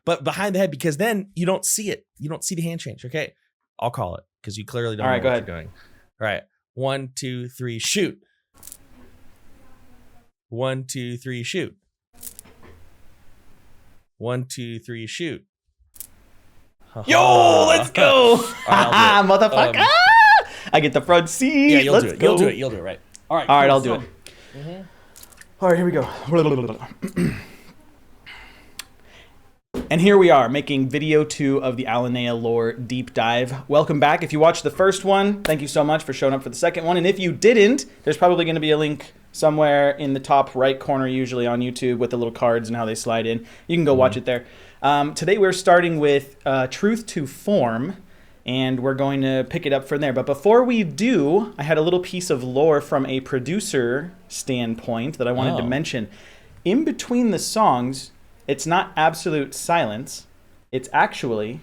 but behind the head, because then you don't see it. You don't see the hand change. Okay, I'll call it because you clearly don't know what you're doing. All right, 1, 2, 3, shoot. 1, 2, 3, shoot. 1, 2, 3, shoot. Yo, let's go. Right, motherfucker. I get the front seat. Yeah, you'll do it. You'll do it. Right. All right, I'll do it. Mm-hmm. All right, here we go. And here we are making video 2 of the Alinea lore deep dive. Welcome back. If you watched the first one, thank you so much for showing up for the second one. And if you didn't, there's probably going to be a link somewhere in the top right corner, usually on YouTube, with the little cards and how they slide in. You can go watch it there. Today we're starting with Truth to Form, and we're going to pick it up from there. But before we do, I had a little piece of lore from a producer standpoint that I wanted to mention. In between the songs, it's not absolute silence. It's actually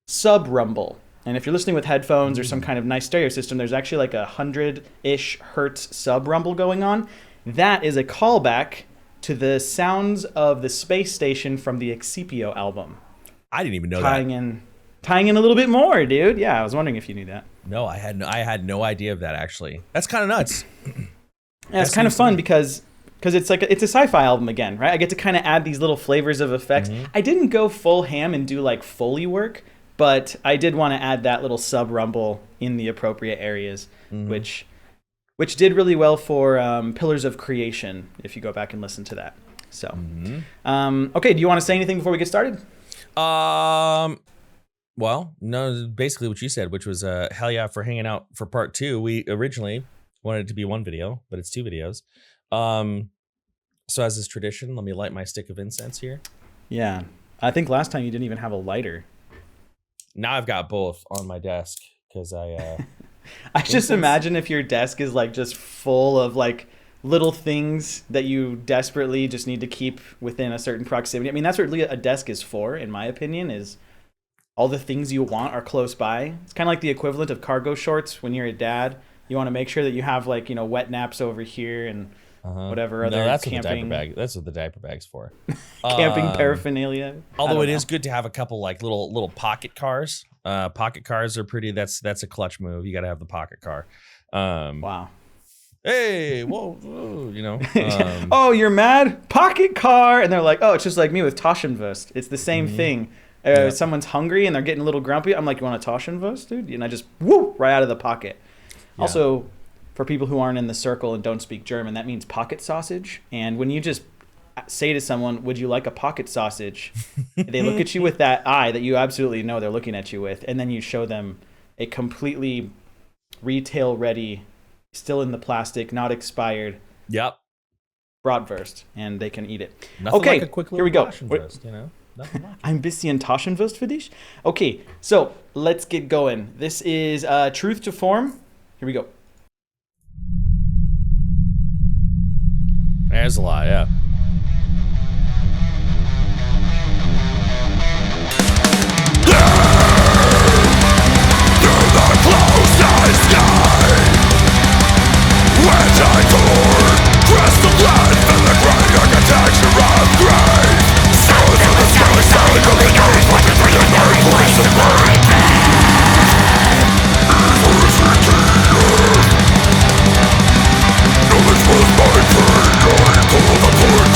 sub-rumble. And if you're listening with headphones or some kind of nice stereo system, there's actually like 100-ish hertz sub-rumble going on. That is a callback to the sounds of the space station from the Excipio album. I didn't even know that. Tying in a little bit more, dude. Yeah, I was wondering if you knew that. No, I had no idea of that, actually. That's kind of nuts. Yeah, it's kind of fun because it's a sci-fi album again, right? I get to kind of add these little flavors of effects. I didn't go full ham and do like Foley work, but I did want to add that little sub-rumble in the appropriate areas, which did really well for Pillars of Creation, if you go back and listen to that. So, okay, do you want to say anything before we get started? Well, no, basically what you said, which was hell yeah for hanging out for part 2. We originally wanted it to be 1 video, but it's 2 videos. So as is tradition, let me light my stick of incense here. Yeah, I think last time you didn't even have a lighter. Now I've got both on my desk because I just imagine if your desk is like just full of like little things that you desperately just need to keep within a certain proximity. I mean, that's what really a desk is for, in my opinion, is all the things you want are close by. It's kind of like the equivalent of cargo shorts when you're a dad. You want to make sure that you have like, wet naps over here and whatever other that's camping. That's what the diaper bag's for. Camping paraphernalia. Although it is good to have a couple like little pocket cars. Pocket cars are pretty. That's a clutch move. You got to have the pocket car. Wow. Hey, whoa, oh, you're mad? Pocket car, and they're like, oh, it's just like me with Taschenwurst. It's the same thing. Someone's hungry and they're getting a little grumpy. I'm like, you want a Taschenwurst, dude? And I just right out of the pocket. Yeah. Also, for people who aren't in the circle and don't speak German, that means pocket sausage. And when you just say to someone, would you like a pocket sausage? They look at you with that eye that you absolutely know they're looking at you with. And then you show them a completely retail ready, still in the plastic, not expired. Yep. Bratwurst, and they can eat it. Nothing okay, like a quick here we go. Taschenwurst, Ein bisschen Taschenwurst für dich. Okay, so let's get going. This is Truth to Form. Here we go. There's a lot, yeah. Knowledge was my pain, I pulled the cord.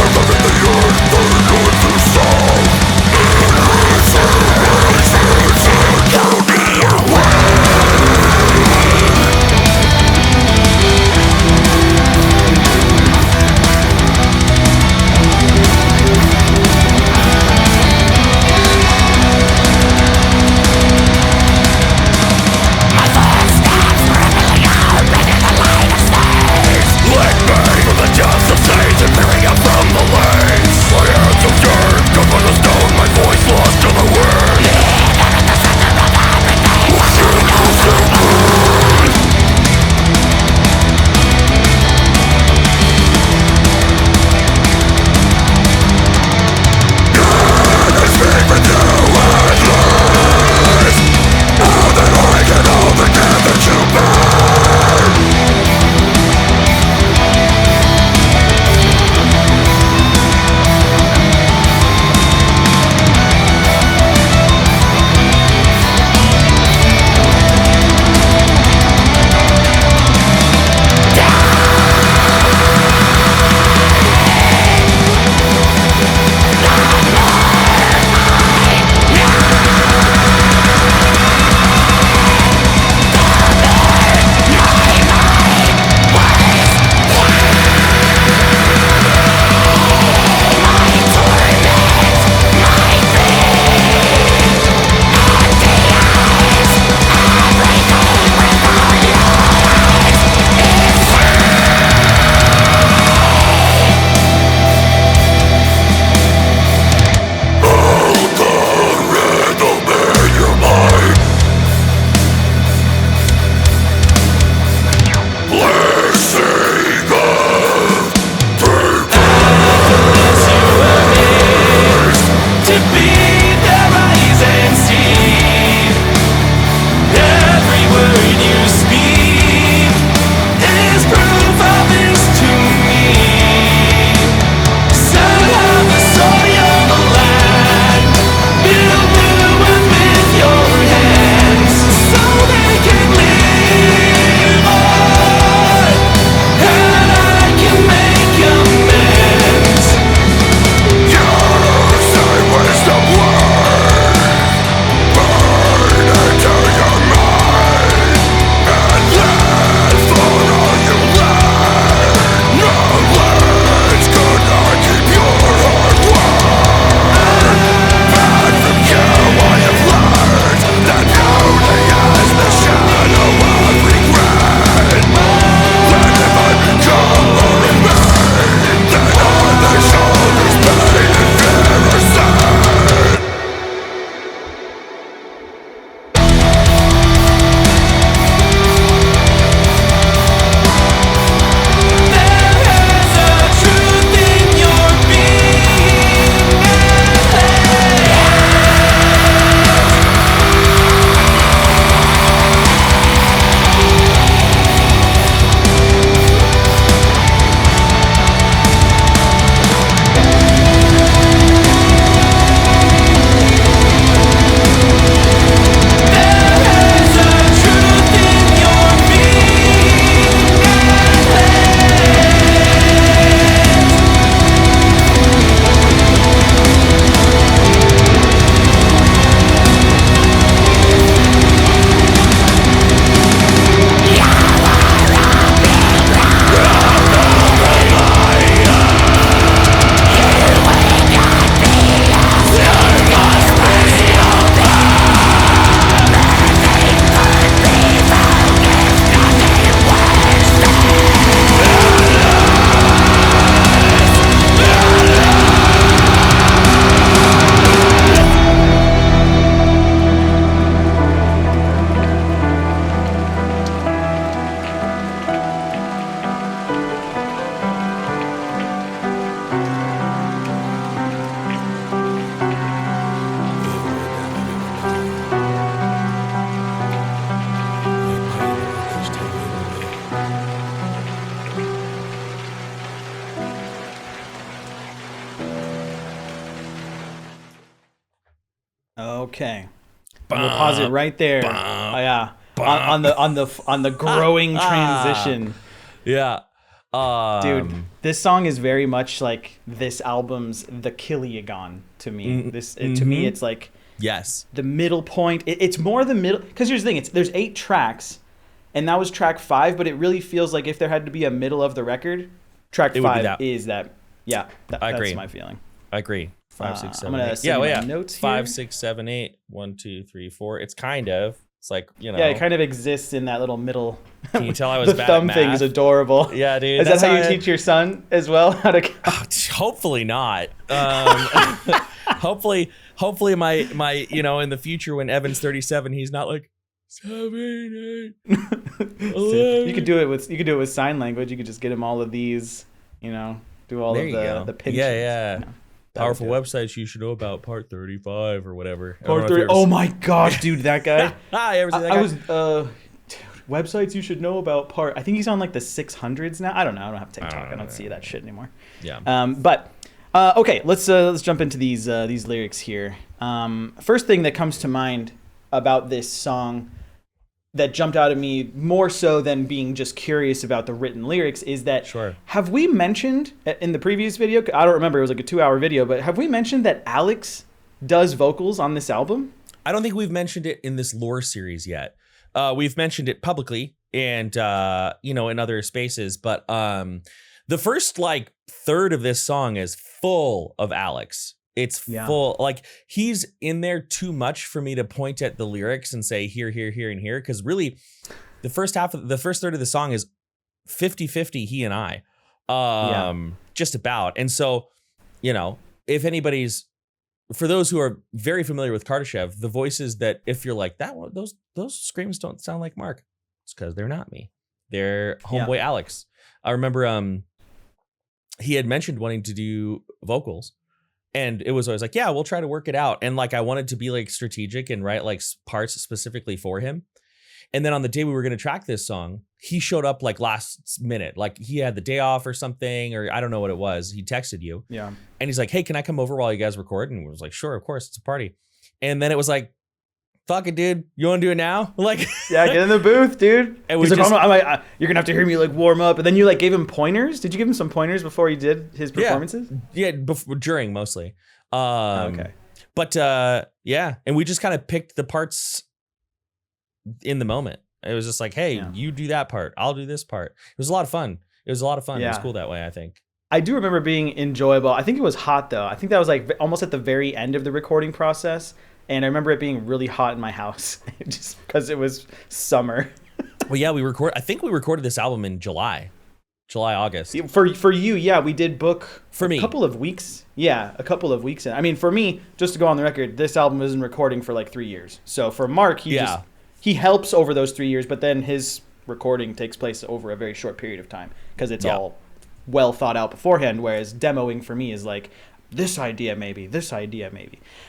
Okay. We'll pause it right there. Oh yeah. On the growing transition. Yeah. Dude, this song is very much like this album's the Killiagon to me. To me it's like yes, the middle point. It's more the middle, because here's the thing, there's 8 tracks and that was track 5, but it really feels like if there had to be a middle of the record, track 5 is that. Yeah, I agree. That's my feeling. I agree. 5, 6, 7, I'm gonna 8. send my notes here. 5, 6, 7, 8. 1, 2, 3, 4. It's kind of. It's like, you know. Yeah, it kind of exists in that little middle. Can you tell I was the bad thumb at thing math? is adorable. Yeah, dude. Is that how you teach your son as well how to count? Hopefully not. Hopefully my in the future when Evan's 37, he's not like 7, 8, 11. You could do it with sign language. You could just get him all of these, do all there of the pinches. Yeah. Powerful websites you should know about, part 35 or whatever. Part 30. Oh my gosh, dude, that guy. Hi, ever see that guy? Dude, websites you should know about part. I think he's on like the 600s now. I don't know. I don't have TikTok. I don't see that shit anymore. Yeah. Okay, let's jump into these lyrics here. First thing that comes to mind about this song that jumped out at me more so than being just curious about the written lyrics is that, have we mentioned in the previous video, I don't remember, it was like a 2-hour video, but have we mentioned that Alex does vocals on this album? I don't think we've mentioned it in this lore series yet. We've mentioned it publicly and, in other spaces, but the first like third of this song is full of Alex. It's full, like he's in there too much for me to point at the lyrics and say here, and here. Cause really the first third of the song is 50-50 he and I, just about. And so, if anybody's, for those who are very familiar with Kardashev, the voices that if you're like that one, those screams don't sound like Mark, it's because they're not me. They're homeboy Alex. I remember he had mentioned wanting to do vocals. And it was always like, yeah, we'll try to work it out. And like, I wanted to be like strategic and write like parts specifically for him. And then on the day we were going to track this song, he showed up like last minute, like he had the day off or something, or I don't know what it was. He texted you. Yeah. And he's like, hey, can I come over while you guys record? And we was like, sure, of course, it's a party. And then it was like, fuck it, dude. You want to do it now? Like, yeah, get in the booth, dude. And we like, I'm like, you're gonna have to hear me like warm up. And then you like gave him pointers. Did you give him some pointers before he did his performances? Yeah, during mostly. Okay. But and we just kind of picked the parts in the moment. It was just like, hey, you do that part. I'll do this part. It was a lot of fun. Yeah. It was cool that way, I think. I do remember being enjoyable. I think it was hot though. I think that was like almost at the very end of the recording process. And I remember it being really hot in my house just because it was summer. Well, yeah, I think we recorded this album in July, August. For you, yeah, we did book for me a couple of weeks. Yeah, a couple of weeks. I mean, for me, just to go on the record, this album was in recording for like 3 years. So for Mark, he helps over those 3 years, but then his recording takes place over a very short period of time because it's all well thought out beforehand. Whereas demoing for me is like, this idea maybe.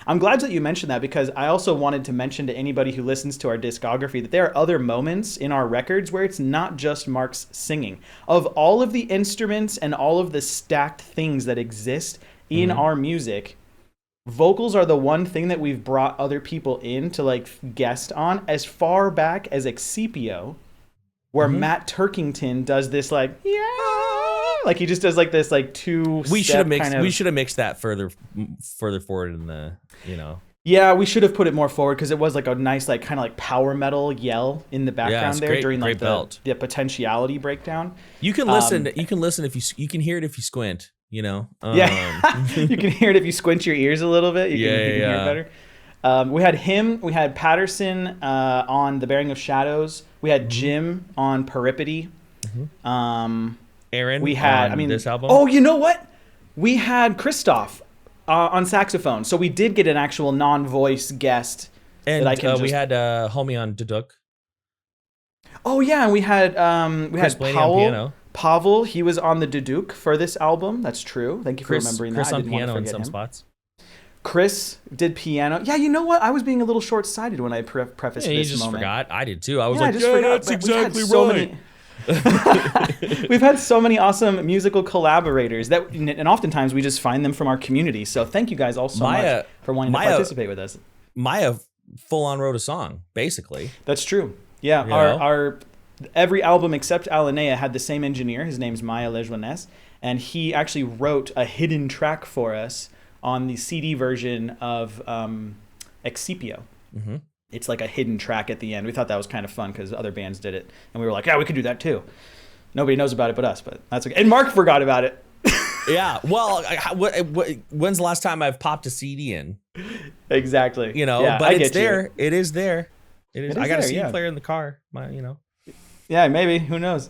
I'm glad that you mentioned that because I also wanted to mention to anybody who listens to our discography that there are other moments in our records where it's not just Mark's singing. Of all of the instruments and all of the stacked things that exist in our music, vocals are the one thing that we've brought other people in to like guest on as far back as Excipio, where Matt Turkington does this like, like he just does like this like we should have mixed that further forward in the Yeah, we should have put it more forward because it was like a nice like kind of like power metal yell in the background there during like the potentiality breakdown. You can listen. You can listen if you can hear it if you squint. You can hear it if you squint your ears a little bit. You can hear it better. We had him. We had Patterson on The Bearing of Shadows. We had Jim on Peripety. Aaron, we had, this album. Oh, you know what? We had Christoph on saxophone. So we did get an actual non-voice guest. And we had Homie on Duduk. Oh yeah, and we had piano. Pavel, he was on the Duduk for this album. That's true. Thank you for remembering Chris that. Chris on piano in some spots. Chris did piano. Yeah, you know what? I was being a little short-sighted when I prefaced this moment. You just forgot. I did too. I was that's exactly right. We've had so many awesome musical collaborators and oftentimes we just find them from our community. So thank you guys all so much for wanting to participate with us. Maya full on wrote a song, basically. That's true. Yeah, You know? our every album except Alinea had the same engineer. His name's Maya Lejuanes, and he actually wrote a hidden track for us on the CD version of Excipio. Mm-hmm. It's like a hidden track at the end. We thought that was kind of fun because other bands did it, and we were like, yeah, we could do that too. Nobody knows about it but us, but that's okay. And Mark forgot about it. Yeah. Well, when's the last time I've popped a CD in? Exactly. You know, Yeah, but I it's get you. there. It is there. I got a there, CD yeah. player in the car. Yeah, maybe. Who knows?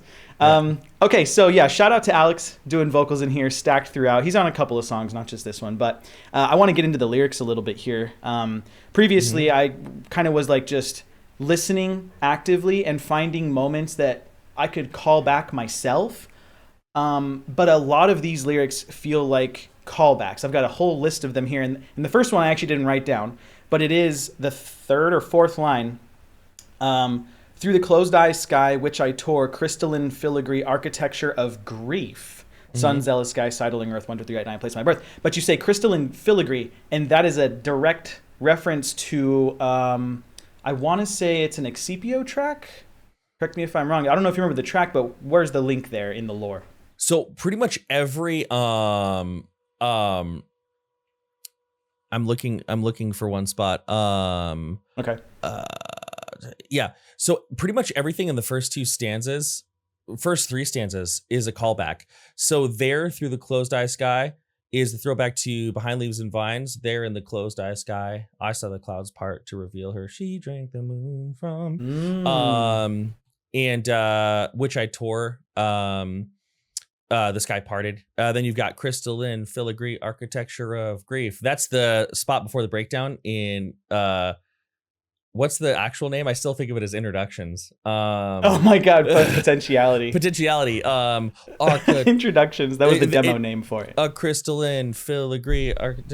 Okay, so yeah, shout out to Alex doing vocals in here, stacked throughout. He's on a couple of songs, not just this one. But I want to get into the lyrics a little bit here. Previously, I kind of was like just listening actively and finding moments that I could call back myself. But a lot of these lyrics feel like callbacks. I've got a whole list of them here. And the first one I actually didn't write down, but it is the third or fourth line. Through the closed-eye sky, which I tore, crystalline filigree architecture of grief. Sun, zealous sky, sidling earth, 1, 2, 3, 8, 9, place of my birth. But you say crystalline filigree, and that is a direct reference to, I want to say it's an Excipio track. Correct me if I'm wrong. I don't know if you remember the track, but where's the link there in the lore? So pretty much every I'm looking for one spot. Okay. Yeah. So pretty much everything in the first three stanzas is a callback. So there, through the closed eye sky, is the throwback to Behind Leaves and Vines. There in the closed eye sky, I saw the clouds part to reveal her. She drank the moon from. And which I tore. The sky parted. Then you've got crystalline filigree architecture of grief. That's the spot before the breakdown in what's the actual name? I still think of it as introductions. Oh my God, potentiality. Potentiality. Introductions. That was the demo name for it. A crystalline filigree. That's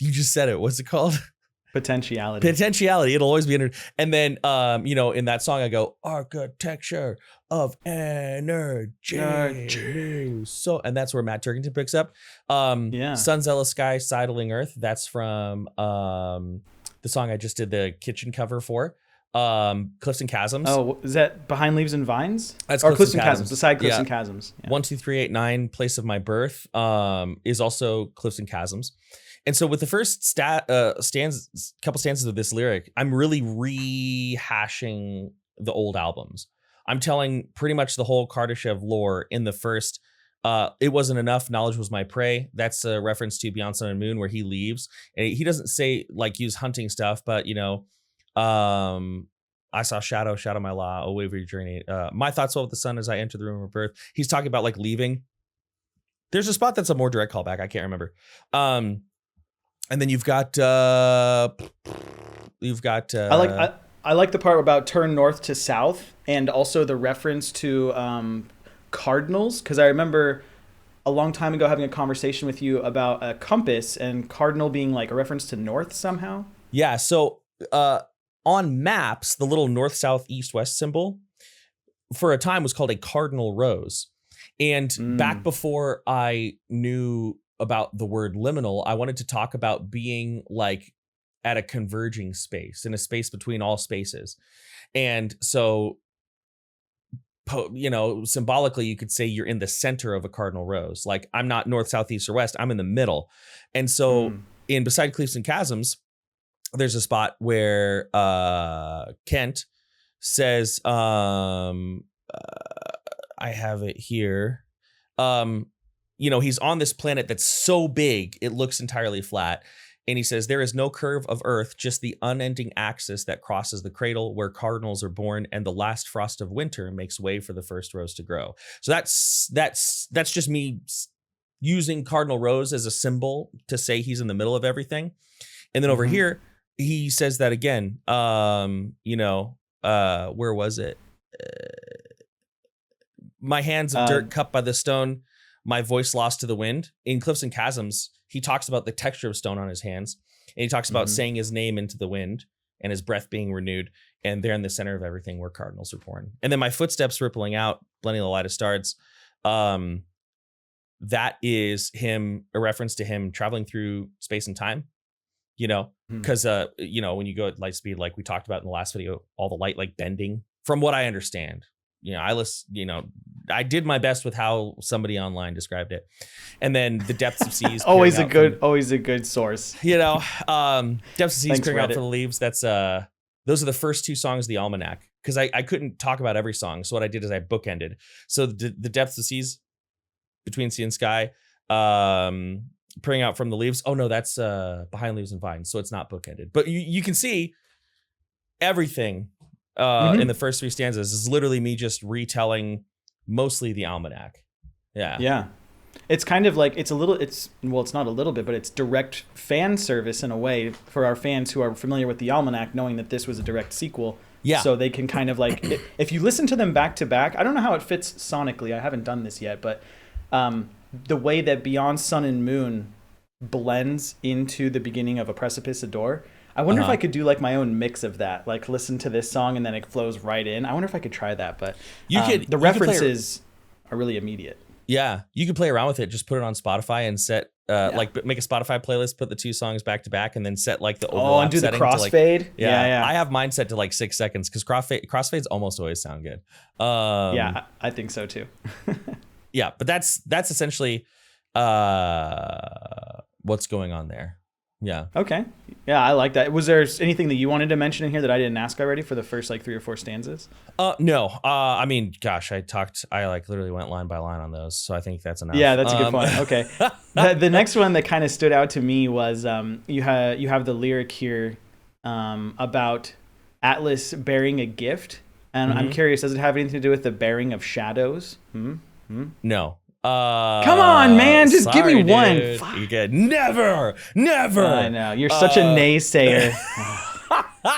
you just said it. What's it called? Potentiality. It'll always be and then in that song I go architecture of energy. So, and that's where Matt Turkington picks up. Sun, zealous sky, sidling earth. That's from the song I just did the kitchen cover for. Cliffs and Chasms. Oh, is that Behind Leaves and Vines? That's Cliffs and Chasms. Beside Cliffs and Chasms. Yeah. 1, 2, 3, 8, 9. Place of my birth. Is also Cliffs and Chasms. And so with the first couple stanzas of this lyric, I'm really rehashing the old albums. I'm telling pretty much the whole Kardashev lore in the first. It wasn't enough. Knowledge was my prey. That's a reference to Beyond Sun and Moon, where he leaves. And he doesn't say like use hunting stuff, but I saw shadow my law, away with your journey. My thoughts swell with the sun as I enter the room of birth. He's talking about like leaving. There's a spot that's a more direct callback. I can't remember. And then you've got I like the part about turn north to south, and also the reference to cardinals, because I remember a long time ago having a conversation with you about a compass and cardinal being like a reference to north somehow. Yeah, so on maps, the little north, south, east, west symbol for a time was called a cardinal rose. And back before I knew about the word liminal, I wanted to talk about being like at a converging space, in a space between all spaces. And so, symbolically, you could say you're in the center of a cardinal rose. Like I'm not north, south, east, or west. I'm in the middle. And so in Beside Cliffs and Chasms, there's a spot where Kent says, I have it here. He's on this planet that's so big, it looks entirely flat. And he says, there is no curve of Earth, just the unending axis that crosses the cradle where cardinals are born, and the last frost of winter makes way for the first rose to grow. So that's just me using cardinal rose as a symbol to say he's in the middle of everything. And then over here, he says that again. Where was it? My hands of dirt cupped by the stone, my voice lost to the wind. In Cliffs and Chasms, he talks about the texture of stone on his hands. And he talks about saying his name into the wind and his breath being renewed. And there in the center of everything where cardinals are born. And then my footsteps rippling out, blending the light of stars. that is a reference to him traveling through space and time, because when you go at light speed, like we talked about in the last video, all the light like bending, from what I understand. I did my best with how somebody online described it. And then the depths of seas. always a good source. Depths of seas Thanks, peering out Reddit. for the leaves. Those are the first 2 songs of the almanac, because I couldn't talk about every song. So what I did is I bookended. So the depths of seas between sea and sky, peering out from the leaves. Oh no, that's behind leaves and vines. So it's not bookended, but you can see everything in the first 3 stanzas is literally me just retelling mostly the almanac. Yeah. It's kind of like it's not a little bit, but it's direct fan service in a way for our fans who are familiar with the almanac, knowing that this was a direct sequel. Yeah. So they can kind of like, if you listen to them back to back, I don't know how it fits sonically. I haven't done this yet, but the way that Beyond Sun and Moon blends into the beginning of A Precipice, a Door. I wonder if I could do like my own mix of that, like listen to this song and then it flows right in. I wonder if I could try that, but the references are really immediate. Yeah, you can play around with it. Just put it on Spotify and set like make a Spotify playlist, put the 2 songs back to back, and then set like the overlap and do the setting crossfade. Yeah. I have mine set to like 6 seconds because crossfades almost always sound good. I think so too. Yeah, but that's essentially what's going on there. Yeah. Okay. Yeah, I like that. Was there anything that you wanted to mention in here that I didn't ask already for the first like 3 or 4 stanzas? No. I mean, gosh, I like literally went line by line on those, so I think that's enough. Yeah, that's a good point. Okay. The next one that kind of stood out to me was you have the lyric here about Atlas bearing a gift, and I'm curious, does it have anything to do with the bearing of shadows? No. Come on, man, just give me one. You get never. I know, you're such a naysayer.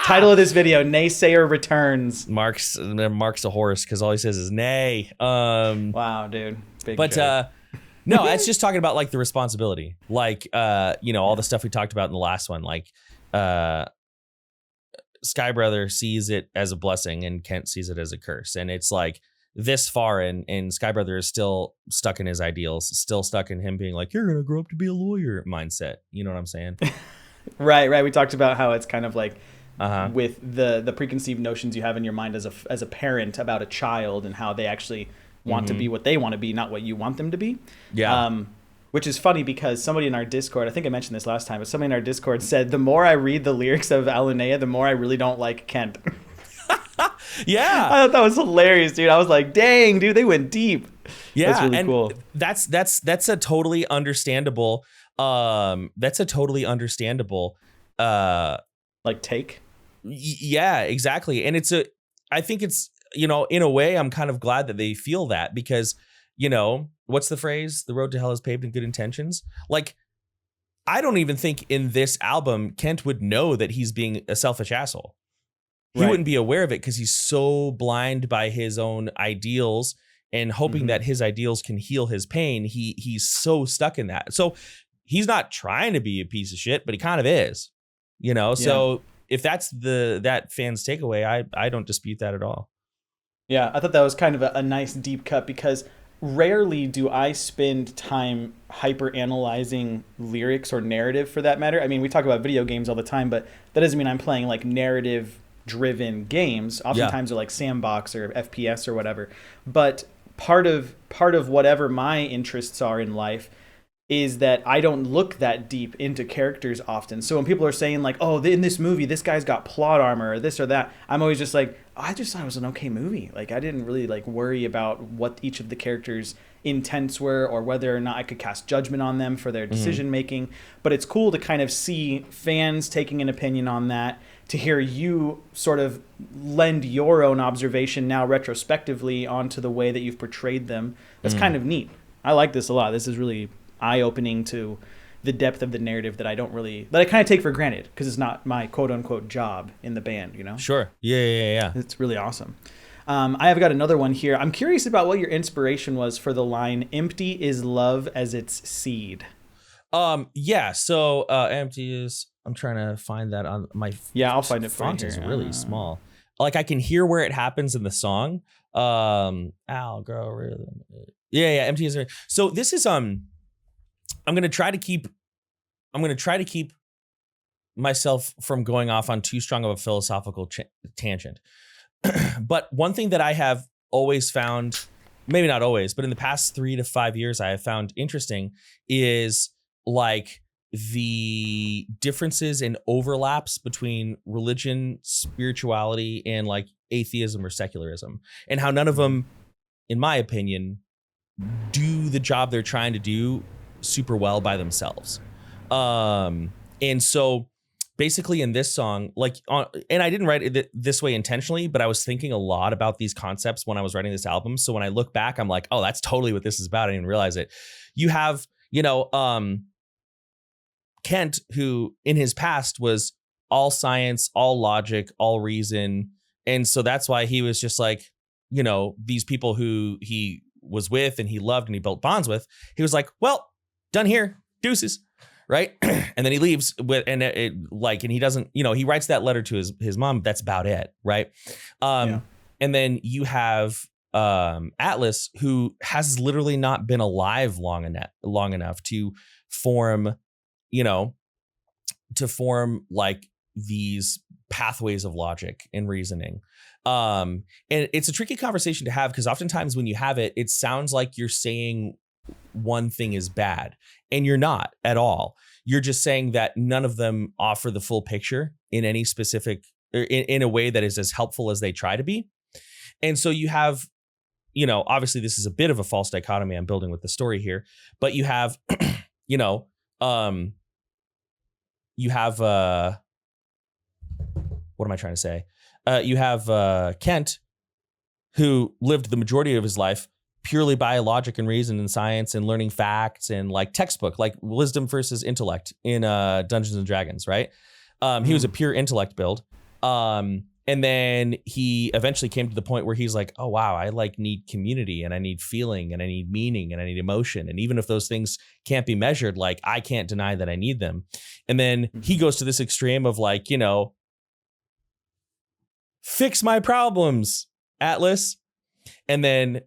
Title of this video: Naysayer Returns. Mark's a horse because all he says is nay. Wow, dude. Big but joke. no, it's just talking about like the responsibility, like all the stuff we talked about in the last one, like Sky Brother sees it as a blessing and Kent sees it as a curse, and it's like this far and Sky Brother is still stuck in his ideals, still stuck in him being like, you're gonna grow up to be a lawyer mindset. You know what I'm saying? Right. We talked about how it's kind of like with the preconceived notions you have in your mind as a parent about a child and how they actually want to be what they want to be, not what you want them to be. Yeah. Which is funny because somebody in our Discord, I think I mentioned this last time, but somebody in our Discord said, the more I read the lyrics of Alinea, the more I really don't like Kent. Yeah. I thought that was hilarious, dude. I was like, dang, dude, they went deep. Yeah. That's really and cool. That's a totally understandable like take. Yeah, exactly. And I think it's, in a way, I'm kind of glad that they feel that because, what's the phrase? The road to hell is paved in good intentions. Like, I don't even think in this album, Kent would know that he's being a selfish asshole. He wouldn't be aware of it because he's so blind by his own ideals and hoping that his ideals can heal his pain. He's so stuck in that. So he's not trying to be a piece of shit, but he kind of is, So if that's that fan's takeaway, I don't dispute that at all. Yeah, I thought that was kind of a nice deep cut because rarely do I spend time hyper analyzing lyrics or narrative for that matter. I mean, we talk about video games all the time, but that doesn't mean I'm playing like narrative driven games. Oftentimes they're like sandbox or FPS or whatever. But part of whatever my interests are in life is that I don't look that deep into characters often. So when people are saying like, oh, in this movie, this guy's got plot armor or this or that, I'm always just like, I just thought it was an okay movie. Like I didn't really like worry about what each of the characters' intents were or whether or not I could cast judgment on them for their decision making. But it's cool to kind of see fans taking an opinion on that, to hear you sort of lend your own observation now retrospectively onto the way that you've portrayed them. That's kind of neat. I like this a lot. This is really eye-opening to the depth of the narrative that I kind of take for granted because it's not my quote-unquote job in the band, Sure. Yeah. It's really awesome. I have got another one here. I'm curious about what your inspiration was for the line, empty is love as its seed. Yeah, so empty is, I'm trying to find that on my I'll find it for you font here. is really small. Like I can hear where it happens in the song, Algorithm. Yeah, empty is. So this is I'm gonna try to keep myself from going off on too strong of a philosophical tangent. But one thing that I have always found, maybe not always, but in the past 3 to 5 years, I have found interesting is like the differences and overlaps between religion, spirituality, and like atheism or secularism, and how none of them, in my opinion, do the job they're trying to do super well by themselves. And so basically in this song, like, and I didn't write it this way intentionally, but I was thinking a lot about these concepts when I was writing this album. So when I look back, I'm like, oh, that's totally what this is about. I didn't realize it. You have, Kent, who in his past was all science, all logic, all reason. And so that's why he was just like, these people who he was with and he loved and he built bonds with, he was like, well, done here, deuces. Right. And then he leaves with, and he doesn't, he writes that letter to his mom. That's about it. Right. And then you have Atlas, who has literally not been alive long enough to form, like these pathways of logic and reasoning. And it's a tricky conversation to have because oftentimes when you have it, it sounds like you're saying one thing is bad, and you're not at all. You're just saying that none of them offer the full picture in any specific, or in a way that is as helpful as they try to be. And so you have, obviously this is a bit of a false dichotomy I'm building with the story here, but you have, you have, what am I trying to say? You have Kent, who lived the majority of his life purely by logic and reason and science and learning facts and like textbook, like wisdom versus intellect in Dungeons and Dragons, right? He was a pure intellect build. And then he eventually came to the point where he's like, oh, wow, I like need community and I need feeling and I need meaning and I need emotion. And even if those things can't be measured, like I can't deny that I need them. And then he goes to this extreme of like, fix my problems, Atlas. And then,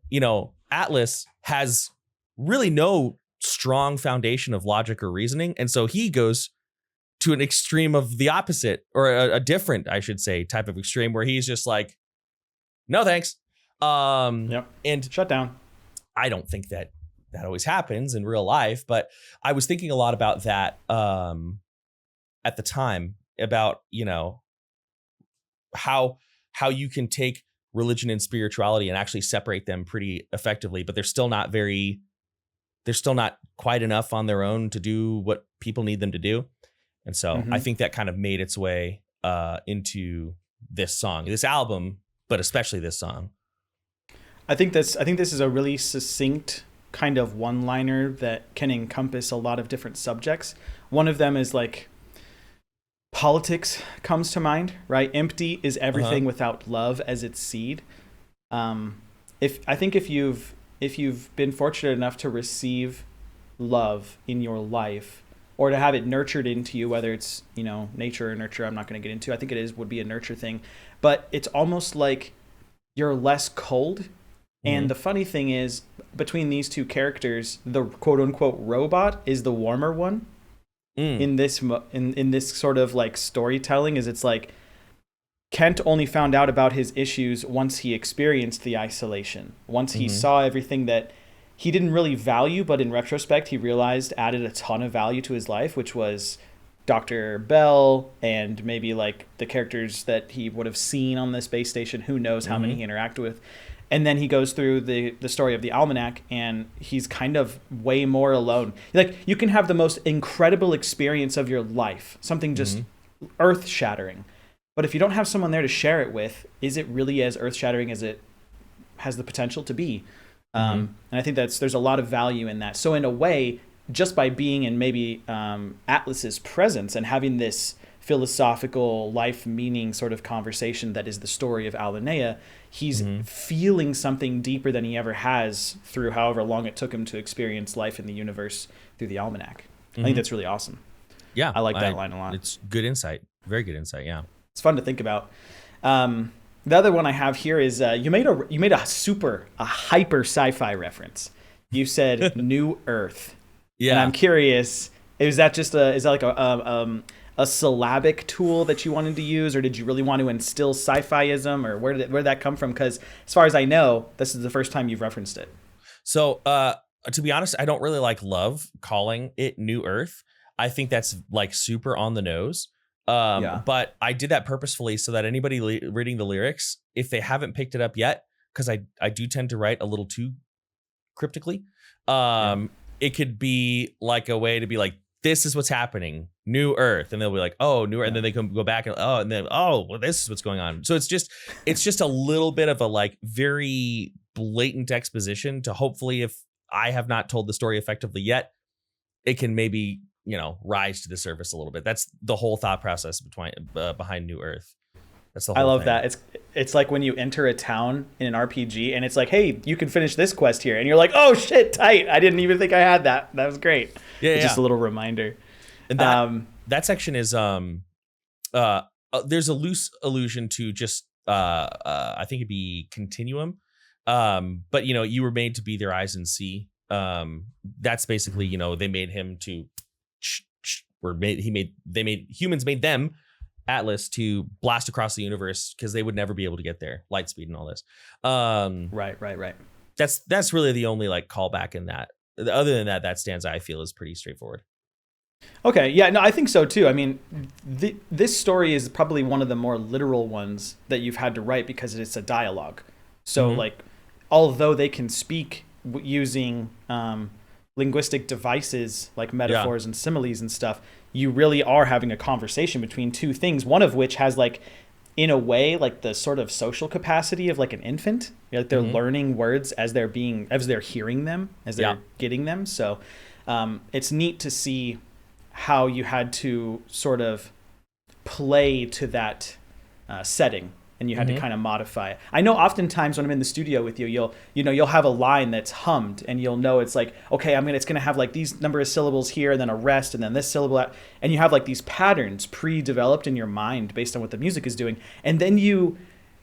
Atlas has really no strong foundation of logic or reasoning. And so he goes to an extreme of the opposite, or a different, I should say, type of extreme where he's just like, no, thanks. And shut down. I don't think that always happens in real life, but I was thinking a lot about that at the time about, how you can take religion and spirituality and actually separate them pretty effectively, but they're still not quite enough on their own to do what people need them to do. And so I think that kind of made its way into this song, this album, but especially this song. I think this is a really succinct kind of one-liner that can encompass a lot of different subjects. One of them is like politics comes to mind, right? Empty is everything without love as its seed. If you've been fortunate enough to receive love in your life, or to have it nurtured into you, whether it's nature or nurture, I'm not going to get into. I think would be a nurture thing, but it's almost like you're less cold. And the funny thing is, between these two characters, the quote unquote robot is the warmer one. In this sort of like storytelling, is it's like Kent only found out about his issues once he experienced the isolation, once he saw everything that he didn't really value, but in retrospect he realized added a ton of value to his life, which was Dr. Bell and maybe like the characters that he would have seen on the space station. Who knows how many he interacted with. And then he goes through the story of the almanac, and he's kind of way more alone. Like, you can have the most incredible experience of your life, something just earth-shattering. But if you don't have someone there to share it with, is it really as earth-shattering as it has the potential to be? And I think there's a lot of value in that. So in a way, just by being in maybe Atlas's presence and having this philosophical life meaning sort of conversation that is the story of Alinea, he's feeling something deeper than he ever has through however long it took him to experience life in the universe through the almanac. I think that's really awesome. Yeah, I like that line a lot. It's good insight. Very good insight. Yeah, it's fun to think about. The other one I have here is you made a hyper sci-fi reference. You said New Earth. Yeah. And I'm curious, is that like a syllabic tool that you wanted to use, or did you really want to instill sci-fi-ism, or where did that come from? Because as far as I know, this is the first time you've referenced it. So to be honest, I don't really love calling it New Earth. I think that's like super on the nose. But I did that purposefully so that anybody reading the lyrics, if they haven't picked it up yet, because I do tend to write a little too cryptically, it could be like a way to be like, this is what's happening, New Earth, and they'll be like, oh, New Earth, and then they can go back and well, this is what's going on. So it's just a little bit of a like very blatant exposition to hopefully, if I have not told the story effectively yet, it can maybe rise to the surface a little bit. That's the whole thought process behind New Earth. That's the whole I love thing. that. It's like when you enter a town in an RPG and it's like, hey, you can finish this quest here, and you're like, oh shit, tight. I didn't even think I had that. That was great. Yeah, Just a little reminder. And that section is there's a loose allusion to just I think it'd be continuum. But you were made to be their eyes and see. That's basically, they made him to humans made them, Atlas, to blast across the universe because they would never be able to get there, light speed and all this. Right. That's really the only like callback in that. Other than that stanza I feel is pretty straightforward. Okay, yeah, no, I think so too. I mean, this story is probably one of the more literal ones that you've had to write because it's a dialogue. So like, although they can speak using linguistic devices like metaphors and similes and stuff, you really are having a conversation between two things, one of which has like, in a way, like the sort of social capacity of like an infant. Like they're learning words as they're hearing them, as they're getting them. So it's neat to see how you had to sort of play to that setting, and you had to kind of modify it. I know oftentimes when I'm in the studio with you, you'll have a line that's hummed, and you'll know it's like, okay, it's gonna have like these number of syllables here, and then a rest, and then this syllable, and you have like these patterns pre-developed in your mind based on what the music is doing, and then you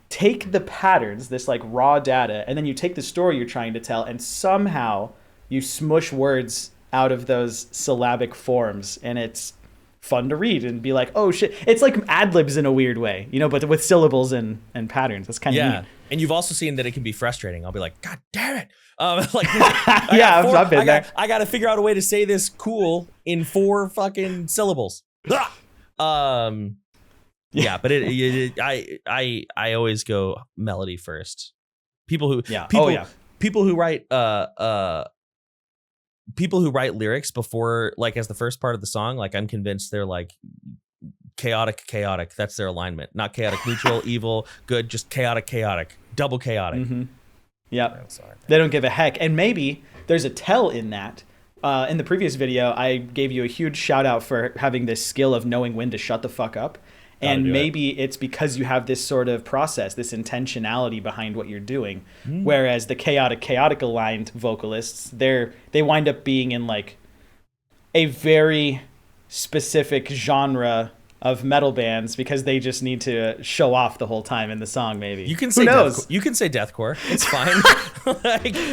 take the patterns, this like raw data, and then you take the story you're trying to tell, and somehow you smush words out of those syllabic forms, and it's fun to read and be like, oh shit. It's like ad-libs in a weird way, but with syllables and patterns. That's kind of neat. And you've also seen that it can be frustrating. I'll be like, God damn it. I've been there. I got to figure out a way to say this cool in 4 fucking syllables. But I always go melody first. People who write lyrics before, like, as the first part of the song, like, I'm convinced they're like chaotic. That's their alignment. Not chaotic, neutral, evil, good, just chaotic, double chaotic. Yep. They don't give a heck. And maybe there's a tell in that. In the previous video, I gave you a huge shout out for having this skill of knowing when to shut the fuck up. And maybe it's because you have this sort of process, this intentionality behind what you're doing. Whereas the chaotic aligned vocalists, they wind up being in like a very specific genre of metal bands because they just need to show off the whole time in the song. Maybe you can say you can say deathcore. It's fine.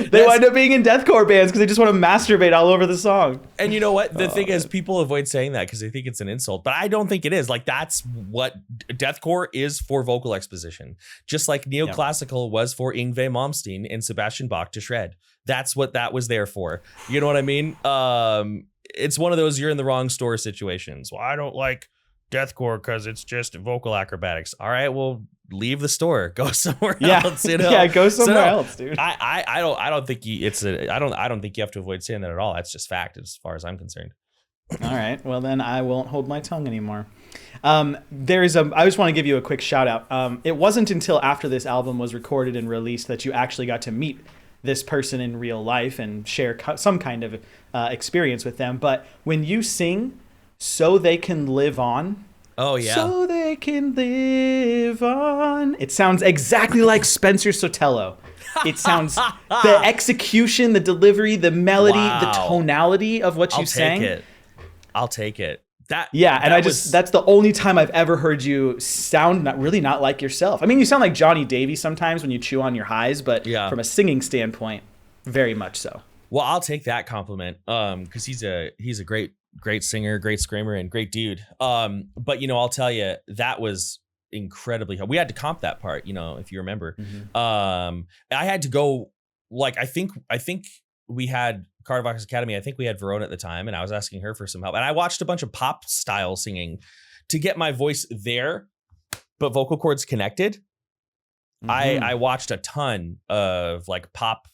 They wind up being in deathcore bands because they just want to masturbate all over the song. And you know what? The thing is, people avoid saying that because they think it's an insult, but I don't think it is. Like, that's what deathcore is for vocal exposition. Just like neoclassical was for Yngwie Malmsteen and Sebastian Bach to shred. That's what that was there for. You know what I mean? It's one of those you're in the wrong store situations. Well, I don't like deathcore because it's just vocal acrobatics. All right, well, leave the store, go somewhere else. Go somewhere else, dude. I don't think I don't think you have to avoid saying that at all. That's just fact as far as I'm concerned. All right, well then I won't hold my tongue anymore. I just want to give you a quick shout out. It wasn't until after this album was recorded and released that you actually got to meet this person in real life and share some kind of experience with them. But when you sing "So They Can Live On," oh yeah, so they can live on, it sounds exactly like Spencer Sotelo. It sounds, the execution, the delivery, the melody, the tonality of what you sang. I'll take it. That Yeah, and was that's the only time I've ever heard you sound not like yourself. I mean, you sound like Johnny Davies sometimes when you chew on your highs, but yeah. from a singing standpoint, very much so. Well, I'll take that compliment. Because he's a great singer, great screamer, and great dude. But I'll tell you, that was incredibly hard. We had to comp that part, if you remember. Mm-hmm. I had to go, like, I think we had Carter Vox Academy. I think we had Verona at the time, and I was asking her for some help. And I watched a bunch of pop style singing to get my voice there, but vocal cords connected. Mm-hmm. I watched a ton of like pop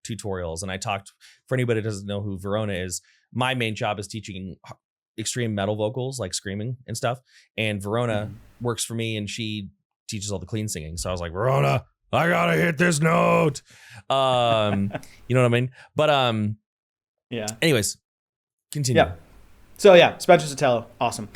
tutorials, and I talked, for anybody that doesn't know who Verona is, my main job is teaching extreme metal vocals, like screaming and stuff. And Verona works for me, and she teaches all the clean singing. So I was like, Verona, I gotta hit this note. You know what I mean? But yeah. Anyways, continue. Yeah. So yeah, Spencer Sotelo, awesome.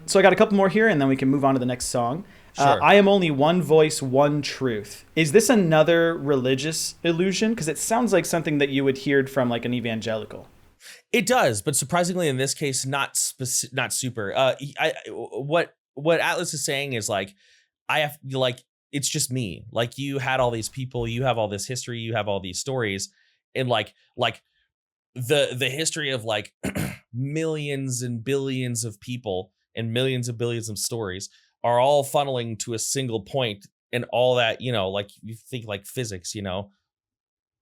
So I got a couple more here, and then we can move on to the next song. Sure. I am only one voice, one truth. Is this another religious illusion? Because it sounds like something that you would hear from like an evangelical. It does, but surprisingly in this case, not super. What Atlas is saying is like, I have like, it's just me. Like, you had all these people, you have all this history, you have all these stories, and like the history of like millions and billions of people and millions and billions of stories are all funneling to a single point, and all that, like, you think like physics,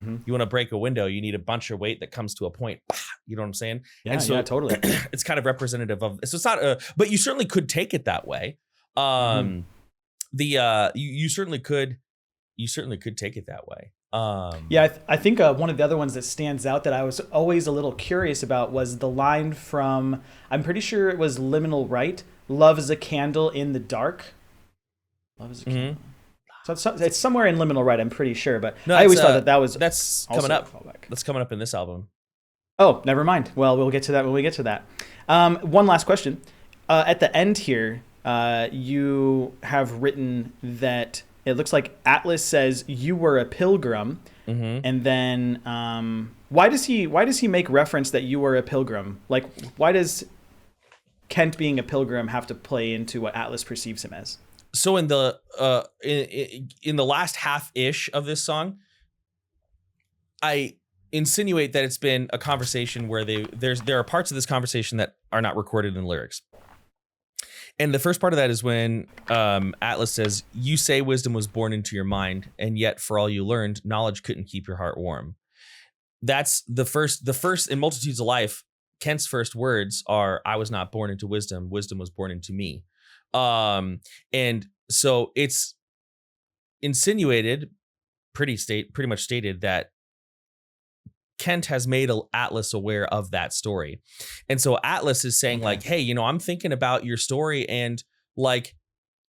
Mm-hmm. you want to break a window, you need a bunch of weight that comes to a point. You know what I'm saying? Yeah, and so, yeah, totally. It's kind of representative of, so it's not but you certainly could take it that way. You certainly could take it that way. Yeah, I think one of the other ones that stands out that I was always a little curious about was the line from, I'm pretty sure it was Liminal Right, love is a candle in the dark. Love is a candle. So it's somewhere in Liminal Right, I'm pretty sure, but no, I always thought that was that's coming up. That's coming up in this album. Oh, never mind. Well, we'll get to that when we get to that. One last question. At the end here, you have written that it looks like Atlas says you were a pilgrim, and then why does he make reference that you were a pilgrim? Like, why does Kent being a pilgrim have to play into what Atlas perceives him as? So in the in the last half-ish of this song, I insinuate that it's been a conversation where there are parts of this conversation that are not recorded in lyrics. And the first part of that is when Atlas says, you say wisdom was born into your mind, and yet for all you learned, knowledge couldn't keep your heart warm. That's the first in Multitudes of Life. Kent's first words are, I was not born into wisdom. Wisdom was born into me. And so it's insinuated, pretty much stated, that Kent has made Atlas aware of that story. And so Atlas is saying, like, hey, I'm thinking about your story, and like,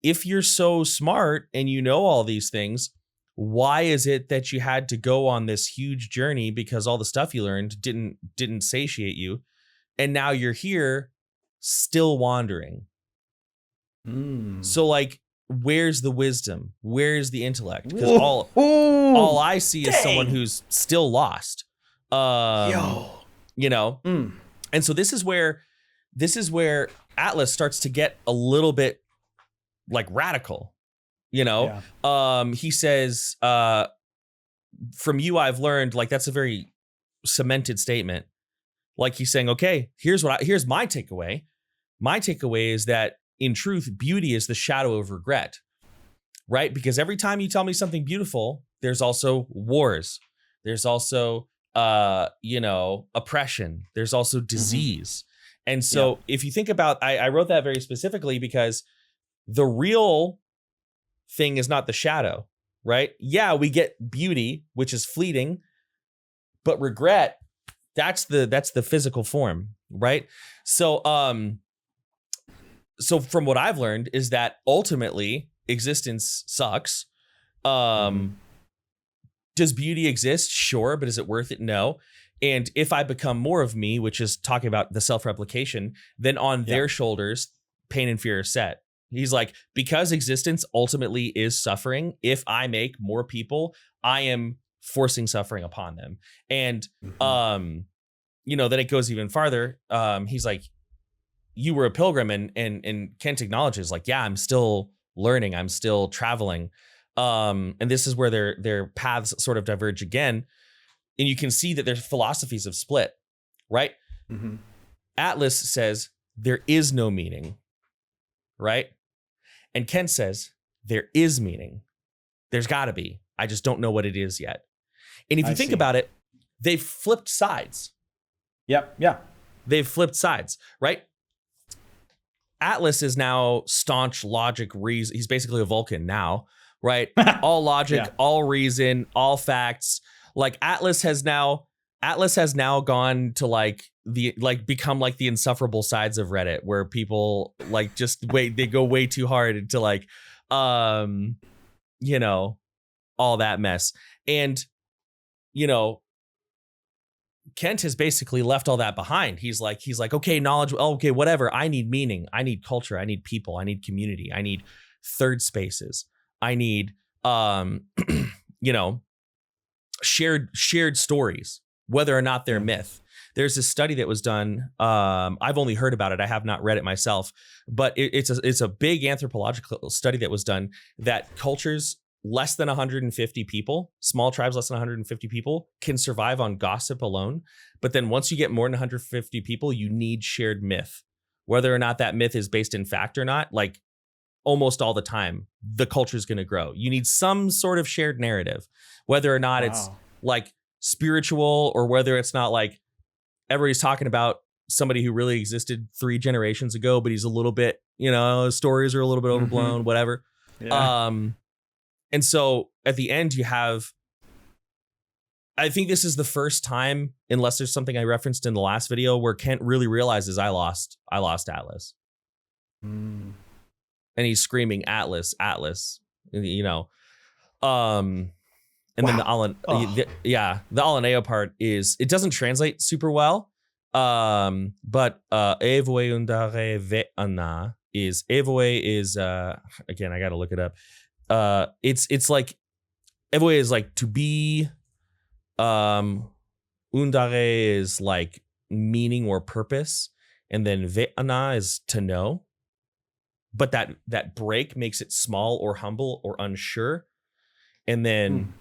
if you're so smart and you know all these things, why is it that you had to go on this huge journey, because all the stuff you learned didn't satiate you, and now you're here still wandering? So like, where's the wisdom? Where's the intellect? Because all I see is someone who's still lost. And so this is where Atlas starts to get a little bit like radical, He says, from you I've learned, like, that's a very cemented statement. Like, he's saying, okay, here's my takeaway. My takeaway is that in truth, beauty is the shadow of regret, right? Because every time you tell me something beautiful, there's also wars. There's also oppression. There's also disease. And so if you think about, I wrote that very specifically because the real thing is not the shadow, right? Yeah, we get beauty, which is fleeting, but regret, that's the physical form, right? So from what I've learned is that ultimately existence sucks. Does beauty exist? Sure. But is it worth it? No. And if I become more of me, which is talking about the self-replication, then on their shoulders, pain and fear are set. He's like, because existence ultimately is suffering, if I make more people, I am forcing suffering upon them. And, then it goes even farther. He's like, you were a pilgrim, and Kent acknowledges like, yeah, I'm still learning, I'm still traveling. And this is where their paths sort of diverge again. And you can see that their philosophies have split, right? Mm-hmm. Atlas says there is no meaning, right? And Kent says there is meaning. There's got to be. I just don't know what it is yet. And if you think about it, they've flipped sides. Yep. Yeah. They've flipped sides, right? Atlas is now staunch logic reason. He's basically a Vulcan now, right? All logic, all reason, all facts. Like Atlas has now gone to become like the insufferable sides of Reddit, where people like just they go way too hard into like all that mess. And Kent has basically left all that behind. He's like, okay, knowledge, okay, whatever. I need meaning. I need culture. I need people. I need community. I need third spaces. I need shared stories, whether or not they're myth. There's this study that was done. I've only heard about it. I have not read it myself, but it's a big anthropological study that was done that cultures less than 150 people, small tribes less than 150 people, can survive on gossip alone. But then once you get more than 150 people, you need shared myth, whether or not that myth is based in fact or not. Like almost all the time, the culture is going to grow. You need some sort of shared narrative, whether or not it's like spiritual, or whether it's not like everybody's talking about somebody who really existed 3 generations ago, but he's a little bit, stories are a little bit overblown, whatever. Yeah. And so at the end you have, I think this is the first time, unless there's something I referenced in the last video, where Kent really realizes I lost Atlas. And he's screaming Atlas, Atlas, And then the Alaneo part is, it doesn't translate super well. But Evoe undare ve'ana is, Evoe is again, I gotta look it up. It's like Evoe is like to be, undare is like meaning or purpose, and then ve'ana is to know. But that break makes it small or humble or unsure. And then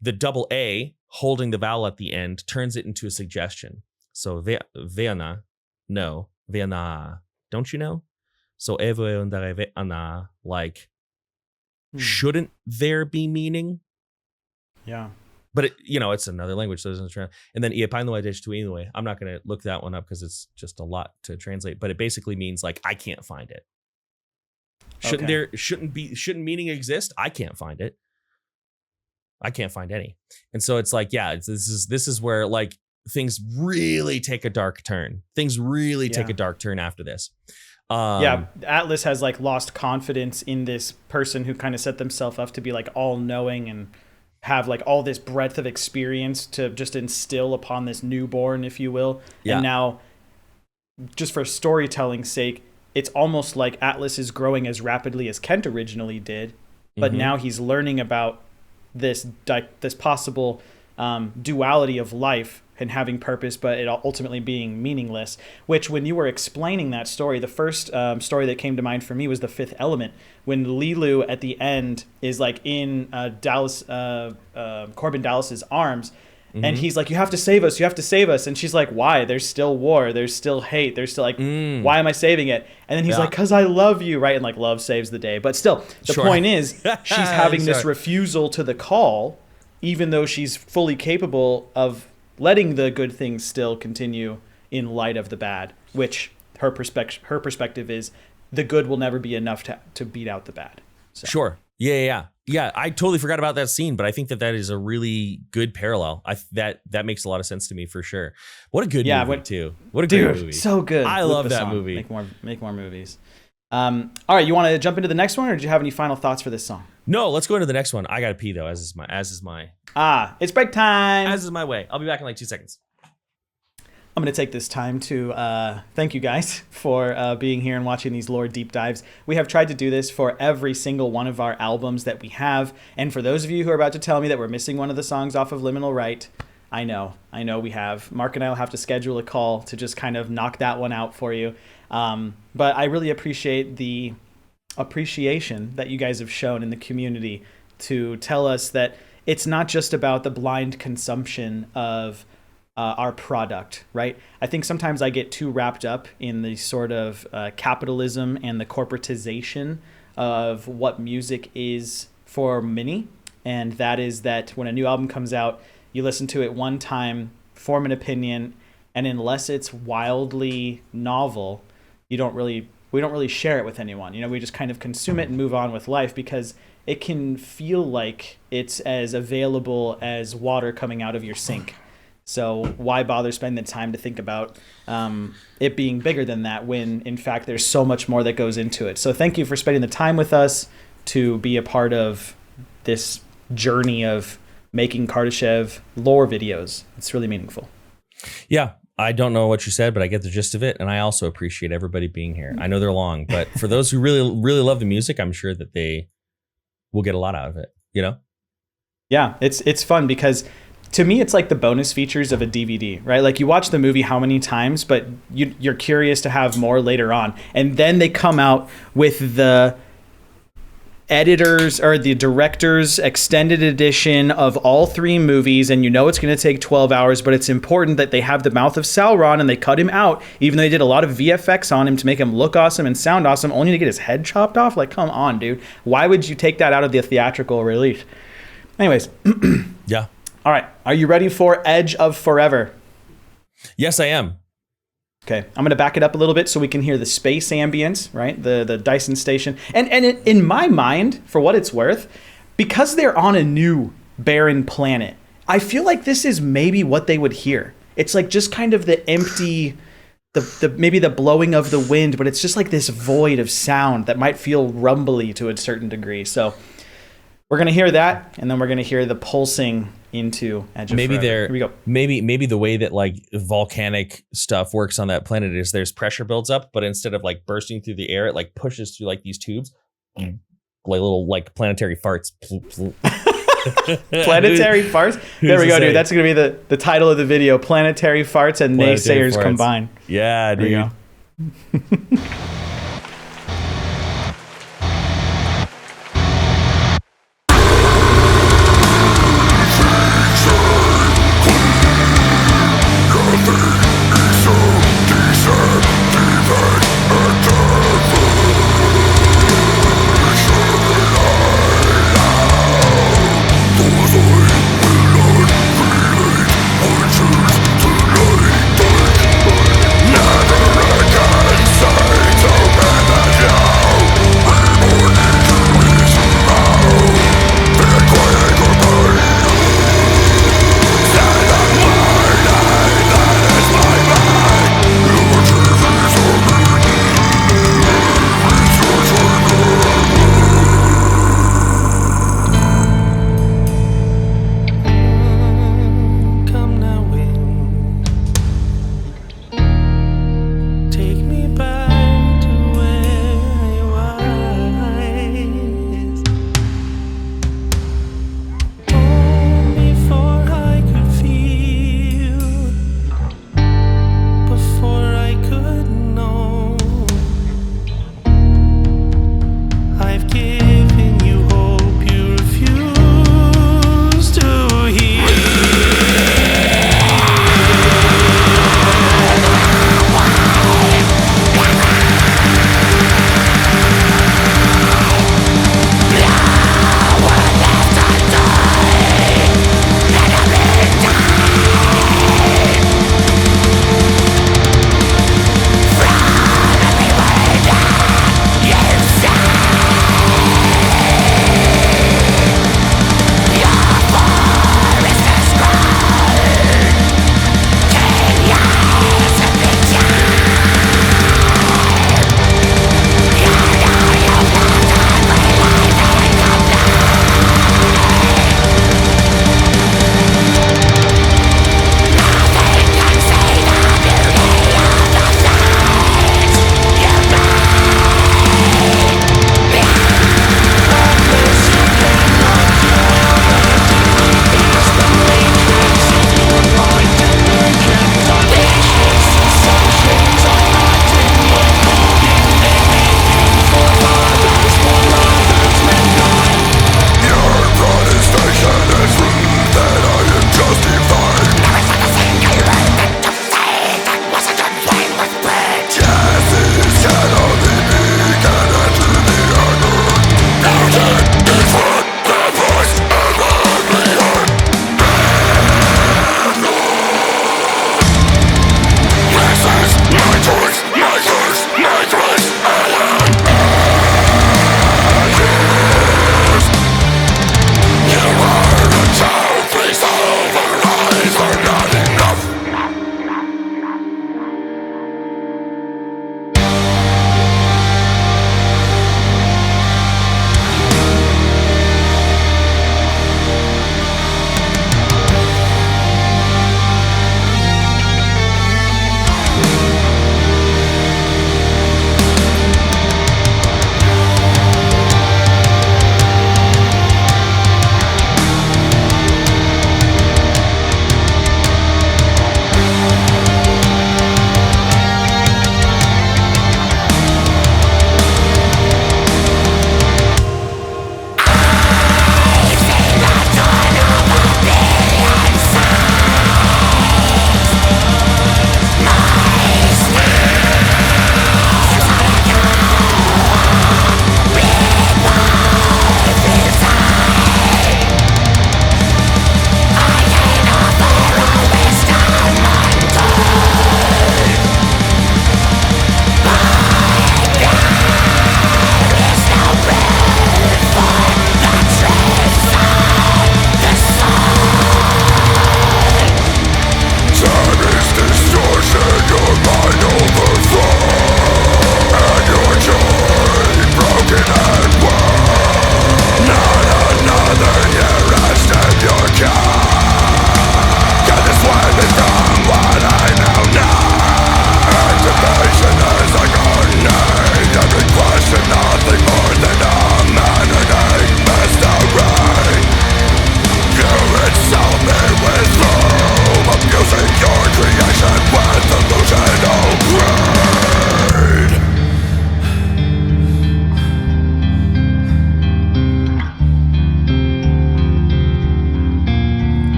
the double A holding the vowel at the end turns it into a suggestion. So ve'ana, no, ve'ana, don't you know? So evoe undare ve'ana, like, shouldn't there be meaning? Yeah. But it's another language, so it doesn't translate. And then I'm not going to look that one up because it's just a lot to translate. But it basically means like, I can't find it. Shouldn't meaning exist? I can't find it. I can't find any. And so it's like, yeah, this is where like things really take a dark turn. Things really take a dark turn after this. Atlas has like lost confidence in this person who kind of set themselves up to be like all knowing and have like all this breadth of experience to just instill upon this newborn, if you will. Yeah. And now, just for storytelling's sake, it's almost like Atlas is growing as rapidly as Kent originally did, but now he's learning about this possible duality of life and having purpose, but it ultimately being meaningless. Which, when you were explaining that story, the first story that came to mind for me was The Fifth Element, when Lilu at the end is like in Corbin Dallas's arms. And he's like, you have to save us. And she's like, why? There's still war. There's still hate. There's still like, why am I saving it? And then he's like, because I love you, right? And like, love saves the day. But still, the point is, she's having this refusal to the call, even though she's fully capable of letting the good things still continue in light of the bad, which her perspective is the good will never be enough to beat out the bad. So. Sure. Yeah, I totally forgot about that scene, but I think that is a really good parallel. That makes a lot of sense to me for sure. What a good movie too. What a great movie. So good. I love that movie. Make more movies. All right, you want to jump into the next one, or do you have any final thoughts for this song? No, let's go into the next one. I gotta pee though, as is my it's break time. As is my way. I'll be back in like 2 seconds. I'm going to take this time to thank you guys for being here and watching these lore deep dives. We have tried to do this for every single one of our albums that we have. And for those of you who are about to tell me that we're missing one of the songs off of Liminal Right, I know we have. Mark and I will have to schedule a call to just kind of knock that one out for you. But I really appreciate the appreciation that you guys have shown in the community to tell us that it's not just about the blind consumption of our product, right? I think sometimes I get too wrapped up in the sort of capitalism and the corporatization of what music is for many. And that is that when a new album comes out, you listen to it one time, form an opinion, and unless it's wildly novel, we don't really share it with anyone. We just kind of consume it and move on with life because it can feel like it's as available as water coming out of your sink. So why bother spending the time to think about it being bigger than that when, in fact, there's so much more that goes into it. So thank you for spending the time with us to be a part of this journey of making Kardashev lore videos. It's really meaningful. Yeah, I don't know what you said, but I get the gist of it. And I also appreciate everybody being here. I know they're long, but for those who really, really love the music, I'm sure that they will get a lot out of it, Yeah, it's fun because to me, it's like the bonus features of a DVD, right? Like you watch the movie how many times, but you're curious to have more later on. And then they come out with the editors or the director's extended edition of all 3 movies, and it's going to take 12 hours, but it's important that they have the mouth of Sauron and they cut him out, even though they did a lot of VFX on him to make him look awesome and sound awesome, only to get his head chopped off. Like, come on, dude. Why would you take that out of the theatrical release? Anyways. Yeah. All right. Are you ready for Edge of Forever? Yes, I am. Okay. I'm going to back it up a little bit so we can hear the space ambience, right? The Dyson station. And in my mind, for what it's worth, because they're on a new barren planet, I feel like this is maybe what they would hear. It's like just kind of the empty, maybe the blowing of the wind, but it's just like this void of sound that might feel rumbly to a certain degree. So we're going to hear that, and then we're going to hear the pulsing into Edge of Forever. Here we go. Maybe the way that like volcanic stuff works on that planet is there's pressure builds up, but instead of like bursting through the air, it like pushes through like these tubes, like little like planetary farts. Planetary farts? There we go, dude. That's going to be the title of the video. Planetary farts and naysayers combined. Yeah, dude. There we go. Never again say to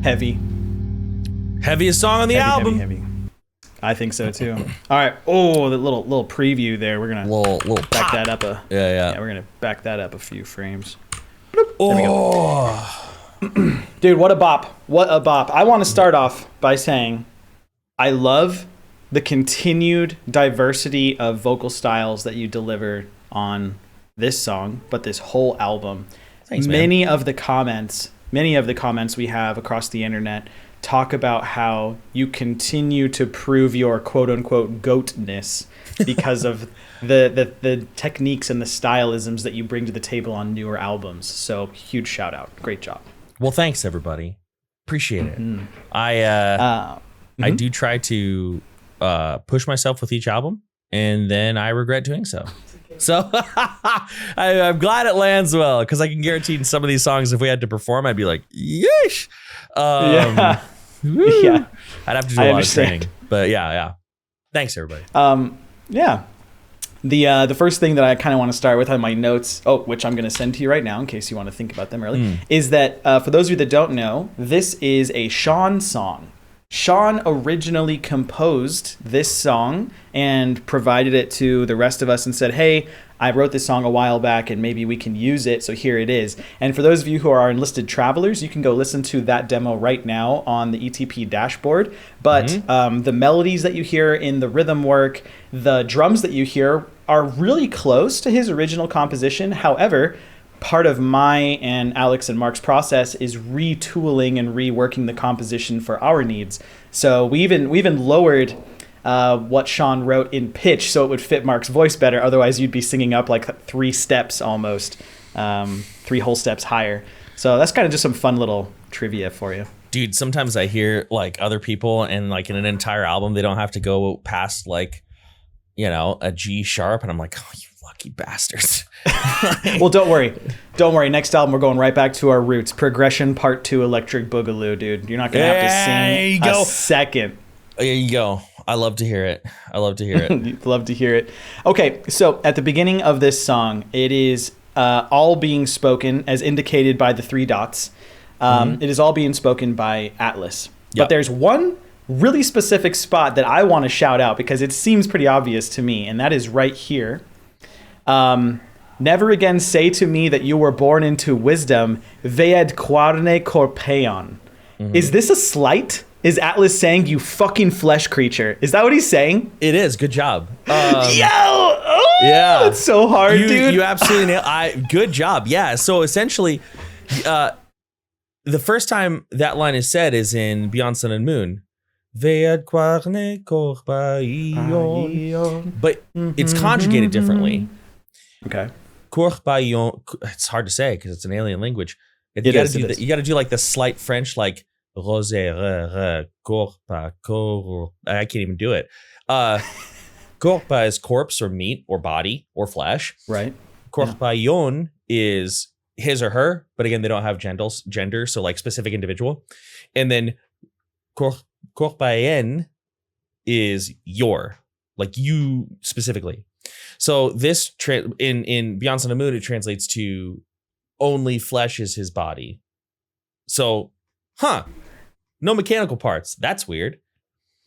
Heavy. Heaviest song on the album. Heavy. I think so too. All right. Oh, the little preview there. We're gonna little back pop. that up Yeah. We're gonna back that up a few frames. Oh, Dude, what a bop. What a bop. I want to start off by saying I love the continued diversity of vocal styles that you deliver on this song, but this whole album. Thanks, man. Many of the comments we have across the internet talk about how you continue to prove your quote-unquote goatness because of the techniques and the stylisms that you bring to the table on newer albums. So huge shout out. Great job. well, thanks everybody. Appreciate it. Mm-hmm. I do try to push myself with each album, and then I regret doing so. So I'm glad it lands well, because I can guarantee in some of these songs, if we had to perform, I'd be like, yeesh. Yeah. Woo. Yeah. I'd have to do a lot of training. But yeah. Thanks, everybody. Yeah. The first thing that I kind of want to start with on my notes, which I'm going to send to you right now in case you want to think about them early, is that for those of you that don't know, this is a Sean song. Sean originally composed this song and provided it to the rest of us and said, hey, I wrote this song a while back and maybe we can use it, so here it is. And for those of you who are Enlisted Travelers, you can go listen to that demo right now on the ETP dashboard. But the melodies that you hear in the rhythm work, the drums that you hear are really close to his original composition. However, part of my and Alex and Mark's process is retooling and reworking the composition for our needs. So we even lowered what Sean wrote in pitch so it would fit Mark's voice better. Otherwise, you'd be singing up like 3 steps almost, 3 whole steps higher. So that's kind of just some fun little trivia for you. Dude, sometimes I hear like other people and like in an entire album, they don't have to go past like, a G sharp. And I'm like, oh, you lucky bastards. Well, don't worry. Next album, we're going right back to our roots. Progression Part 2 Electric Boogaloo, dude. You're not going to have to sing a second. There you go. I love to hear it. You'd love to hear it. Okay, so at the beginning of this song, it is all being spoken as indicated by the 3 dots. It is all being spoken by Atlas. Yep. But there's one really specific spot that I want to shout out because it seems pretty obvious to me, and that is right here. Never again say to me that you were born into wisdom, veed quarne corpeon. Is this a slight? Is Atlas saying, you fucking flesh creature? Is that what he's saying? It is. Good job. Yeah. It's so hard, dude. You absolutely nailed. Good job. Yeah. So essentially, the first time that line is said is in Beyond Sun and Moon. Vead quarne corpeon. But it's conjugated differently. Okay. Corpeon. It's hard to say because it's an alien language. You got to do like the slight French, like rose, corpa, cor. I can't even do it. Corpa is corpse or meat or body or flesh. Right. Corpayon is his or her, but again, they don't have gender, so like specific individual. And then corpayen is your, like you specifically. So this in Beyond Sun and Moon, it translates to only flesh is his body. So, no mechanical parts. That's weird.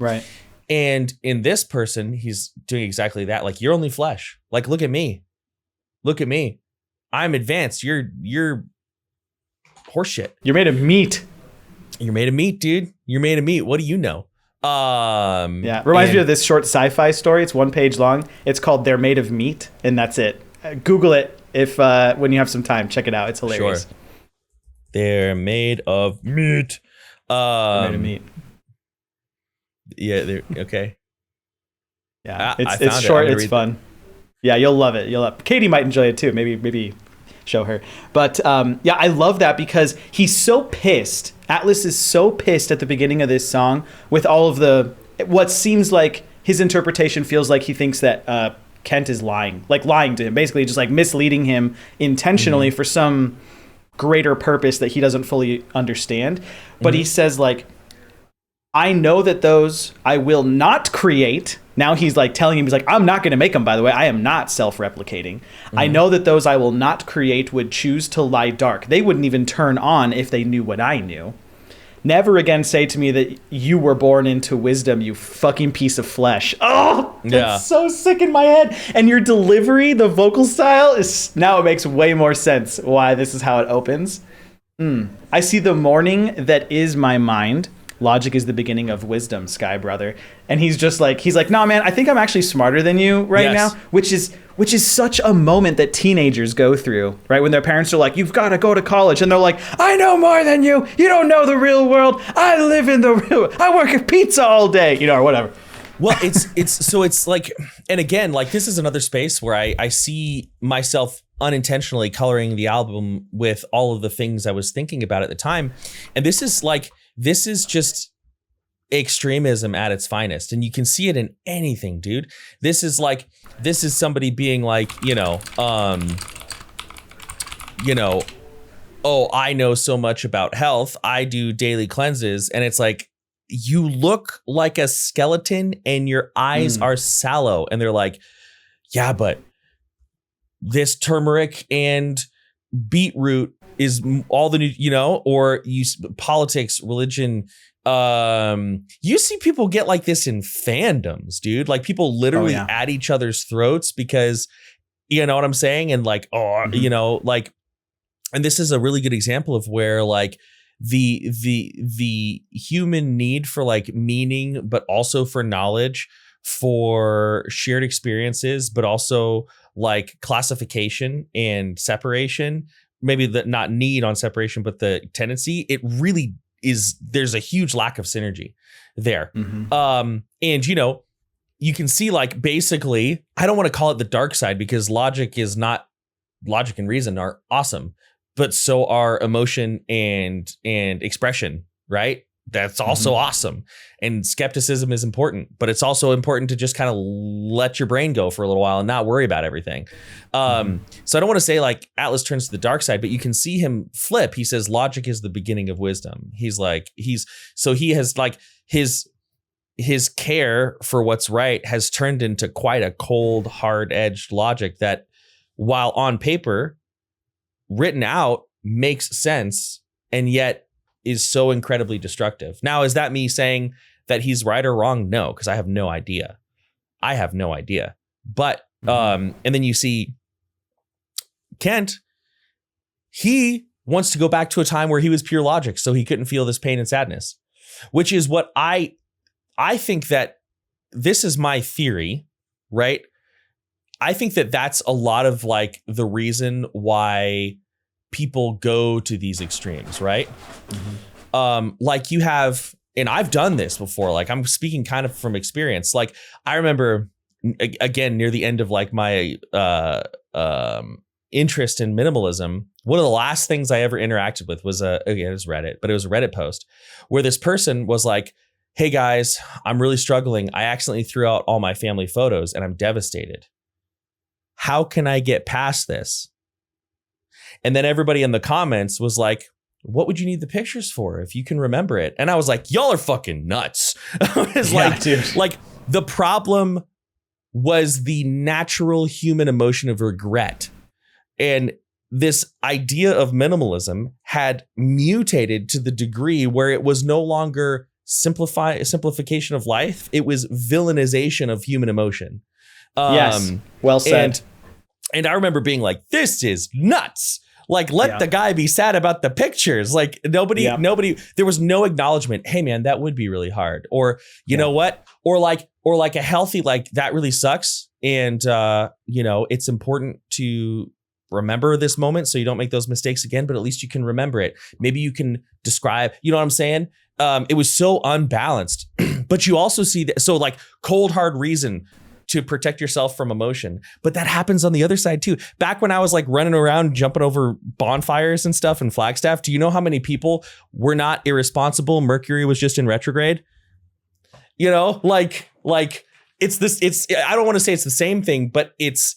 Right. And in this person, he's doing exactly that. Like, you're only flesh. Like, look at me. I'm advanced. You're horseshit. You're made of meat. You're made of meat, dude. You're made of meat. What do you know? Yeah. Reminds me of this short sci-fi story. It's 1 page long. It's called They're Made of Meat, and that's it. Google it if when you have some time. Check it out. It's hilarious. Sure. They're made of meat. They're made of meat. Yeah, they're okay. Yeah, it's short. It's fun. Yeah, you'll love it. Katie might enjoy it too. Maybe show her. But yeah, I love that because he's so pissed. Atlas is so pissed at the beginning of this song with all of what seems like his interpretation feels like he thinks that Kent is lying to him, basically just like misleading him intentionally for some greater purpose that he doesn't fully understand. But he says like, I know that those I will not create. Now he's like telling him, he's like, I'm not going to make them, by the way. I am not self-replicating. I know that those I will not create would choose to lie dark. They wouldn't even turn on if they knew what I knew. Never again say to me that you were born into wisdom, you fucking piece of flesh. Oh, that's so sick in my head. And your delivery, the vocal style, is now it makes way more sense why this is how it opens. I see the morning that is my mind. Logic is the beginning of wisdom, Sky Brother. And he's like, no, man, I think I'm actually smarter than you right now, which is such a moment that teenagers go through, right? When their parents are like, you've got to go to college. And they're like, I know more than you. You don't know the real world. I live in the real, I work at pizza all day, or whatever. Well, it's like, and again, like this is another space where I see myself unintentionally coloring the album with all of the things I was thinking about at the time. And this is just extremism at its finest. And you can see it in anything, dude. This is somebody being like, oh, I know so much about health. I do daily cleanses. And it's like, you look like a skeleton and your eyes are sallow. And they're like, yeah, but this turmeric and beetroot is all the new, or politics, religion. You see people get like this in fandoms, dude. Like people literally at each other's throats because, you know what I'm saying? And like, and this is a really good example of where like the human need for like meaning, but also for knowledge, for shared experiences, but also like classification and separation, maybe the not need on separation, but the tendency, it really is, there's a huge lack of synergy there. And you can see like basically, I don't want to call it the dark side because logic and reason are awesome, but so are emotion and expression, right? That's also awesome. And skepticism is important, but it's also important to just kind of let your brain go for a little while and not worry about everything. So I don't want to say like Atlas turns to the dark side, but you can see him flip. He says logic is the beginning of wisdom. He has like his care for what's right has turned into quite a cold, hard-edged logic that, while on paper, written out, makes sense, and yet is so incredibly destructive. Now, is that me saying that he's right or wrong? No, because I have no idea. But and then you see Kent, he wants to go back to a time where he was pure logic, so he couldn't feel this pain and sadness, which is what I think that this is my theory, right? I think that that's a lot of like the reason why people go to these extremes, right? Like you have, and I've done this before, like I'm speaking kind of from experience. Like I remember again, near the end of like my interest in minimalism, one of the last things I ever interacted with was it was Reddit, but it was a Reddit post where this person was like, hey guys, I'm really struggling. I accidentally threw out all my family photos and I'm devastated. How can I get past this? And then everybody in the comments was like, what would you need the pictures for if you can remember it? And I was like, y'all are fucking nuts. It's like the problem was the natural human emotion of regret. And this idea of minimalism had mutated to the degree where it was no longer simplification of life. It was villainization of human emotion. Yes, well said. And I remember being like, this is nuts. Like, let the guy be sad about the pictures. Like nobody, there was no acknowledgement. Hey man, that would be really hard. Or you know what? Or like a healthy, like that really sucks. And it's important to remember this moment so you don't make those mistakes again, but at least you can remember it. Maybe you can describe, you know what I'm saying? It was so unbalanced, but you also see that. So like cold, hard reason to protect yourself from emotion. But that happens on the other side too. Back when I was like running around, jumping over bonfires and stuff in Flagstaff, do you know how many people were not irresponsible? Mercury was just in retrograde. I don't want to say it's the same thing, but it's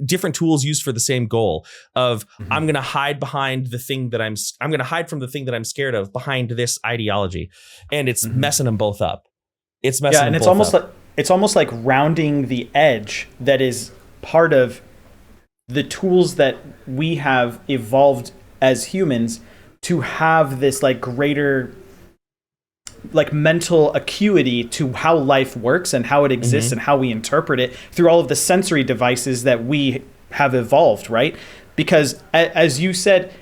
different tools used for the same goal of I'm going to hide behind the thing that I'm going to hide from the thing that I'm scared of behind this ideology. And it's messing them both up. It's almost like rounding the edge that is part of the tools that we have evolved as humans to have this like greater like mental acuity to how life works and how it exists and how we interpret it through all of the sensory devices that we have evolved, right? Because as you said,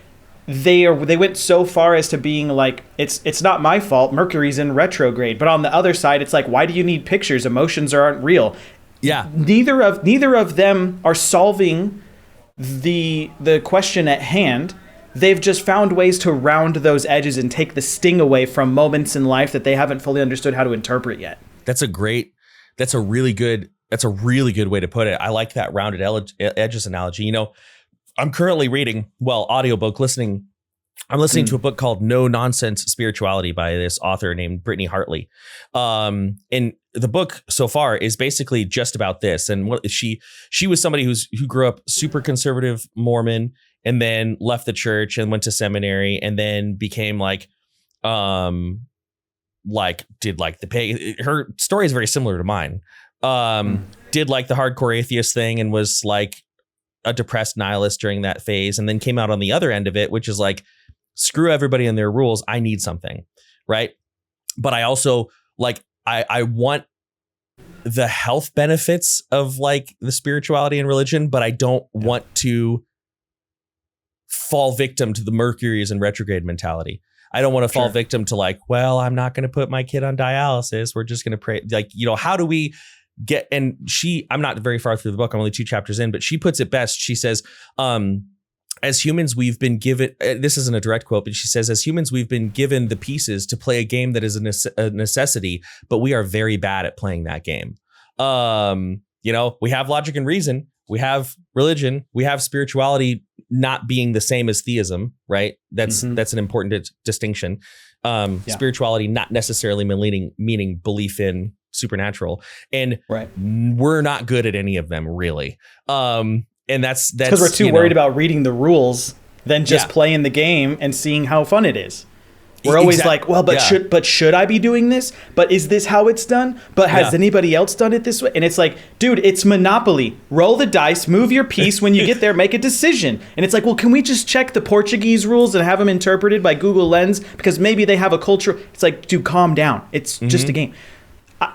they went so far as to being like, it's not my fault, Mercury's in retrograde. But on the other side, it's like, why do you need pictures? Emotions aren't real. Yeah. Neither of them are solving the question at hand. They've just found ways to round those edges and take the sting away from moments in life that they haven't fully understood how to interpret yet. That's a really good way to put it. I like that rounded edges analogy. You know, I'm currently reading, audiobook listening. I'm listening to a book called No Nonsense Spirituality by this author named Brittany Hartley. And the book so far is basically just about this. And what she was somebody who grew up super conservative Mormon and then left the church and went to seminary and then became her story is very similar to mine. Did like the hardcore atheist thing and was like a depressed nihilist during that phase, and then came out on the other end of it, which is like, screw everybody and their rules. I need something. Right. But I also like, I want the health benefits of like the spirituality and religion, but I don't want to fall victim to the Mercury is in retrograde mentality. I don't want to fall victim to like, well, I'm not going to put my kid on dialysis. We're just going to pray. Like, you know, how do we get, and I'm not very far through the book. I'm only 2 chapters in, but she puts it best. She says, as humans, we've been given, this isn't a direct quote, but she says, as humans, we've been given the pieces to play a game that is a necessity, but we are very bad at playing that game. You know, we have logic and reason. We have religion. We have spirituality not being the same as theism, right? That's an important distinction. Spirituality not necessarily meaning belief in supernatural, and we're not good at any of them really. And that's because we're too worried about reading the rules than just playing the game and seeing how fun it is. We're always like, well, should I be doing this? But is this how it's done? But has anybody else done it this way? And it's like, dude, it's Monopoly. Roll the dice, move your piece. When you get there, make a decision. And it's like, well, can we just check the Portuguese rules and have them interpreted by Google Lens? Because maybe they have a culture. It's like, dude, calm down. It's just a game.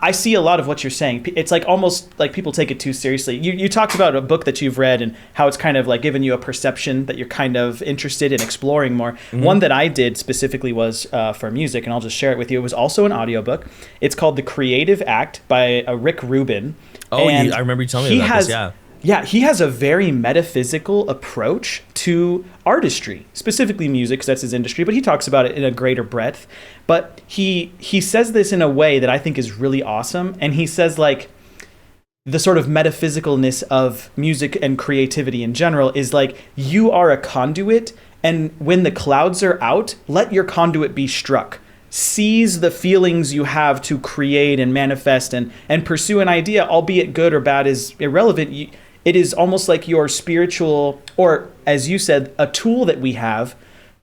I see a lot of what you're saying. It's like almost like people take it too seriously. You talked about a book that you've read and how it's kind of like given you a perception that you're kind of interested in exploring more. One that I did specifically was for music, and I'll just share it with you. It was also an audiobook. It's called The Creative Act by Rick Rubin. Oh, I remember you telling me about this, yeah. Yeah, he has a very metaphysical approach to artistry, specifically music, because that's his industry, but he talks about it in a greater breadth. But he says this in a way that I think is really awesome. And he says, like, the sort of metaphysicalness of music and creativity in general is like, you are a conduit, and when the clouds are out, let your conduit be struck. Seize the feelings you have to create and manifest and pursue an idea, albeit good or bad is irrelevant. It is almost like your spiritual, or as you said, a tool that we have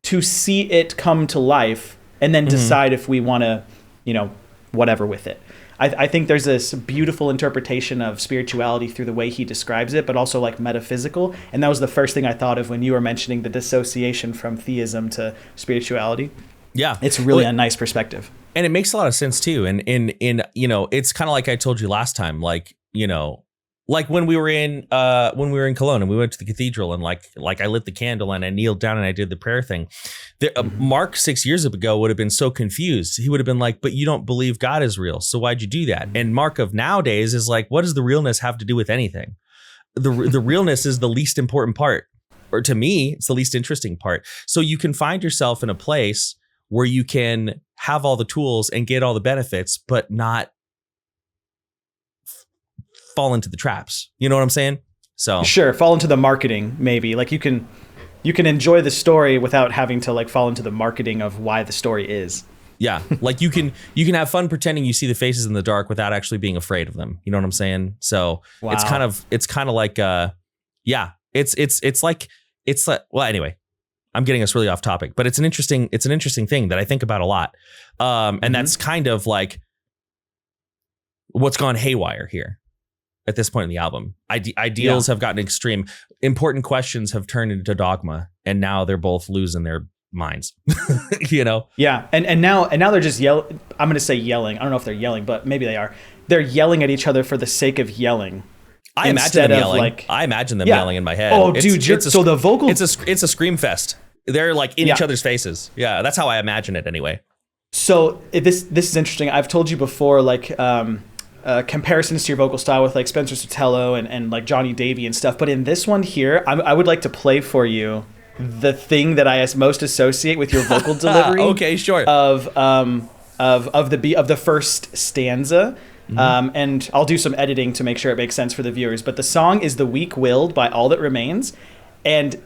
to see it come to life and then decide if we want to, you know, whatever with it. I think there's this beautiful interpretation of spirituality through the way he describes it, but also like metaphysical. And that was the first thing I thought of when you were mentioning the dissociation from theism to spirituality. Yeah. It's really a nice perspective. And it makes a lot of sense too. And in you know, it's kind of like I told you last time, like, you know, like when we were in Cologne and we went to the cathedral and like I lit the candle and I kneeled down and I did the prayer thing. Mark 6 years ago would have been so confused. He would have been like, but you don't believe God is real. So why'd you do that? And Mark of nowadays is like, what does the realness have to do with anything? The realness is the least important part, or to me, it's the least interesting part. So you can find yourself in a place where you can have all the tools and get all the benefits, but not fall into the traps. You know what I'm saying? So sure, fall into the marketing, maybe. Like you can enjoy the story without having to like fall into the marketing of why the story is. Yeah, like you can have fun pretending you see the faces in the dark without actually being afraid of them. You know what I'm saying? So it's kind of like it's like well, anyway, I'm getting us really off topic, but it's an interesting thing that I think about a lot. And that's kind of like what's gone haywire here at this point in the album. Ideals have gotten extreme. Important questions have turned into dogma, and now they're both losing minds. You know? Yeah, and now they're just yelling. I'm gonna say yelling. I don't know if they're yelling, but maybe they are. They're yelling at each other for the sake of yelling. I imagine them yelling. I imagine them yelling in my head. Oh, dude, so the vocal. It's a scream fest. They're like in each other's faces. Yeah, that's how I imagine it anyway. So this is interesting. I've told you before, like comparisons to your vocal style with like Spencer Sotelo and like Johnny Davey and stuff. But in this one here, I would like to play for you the thing that I most associate with your vocal delivery. Okay, sure. Of the first stanza. And I'll do some editing to make sure it makes sense for the viewers. But the song is "The Weak-Willed" by All That Remains, and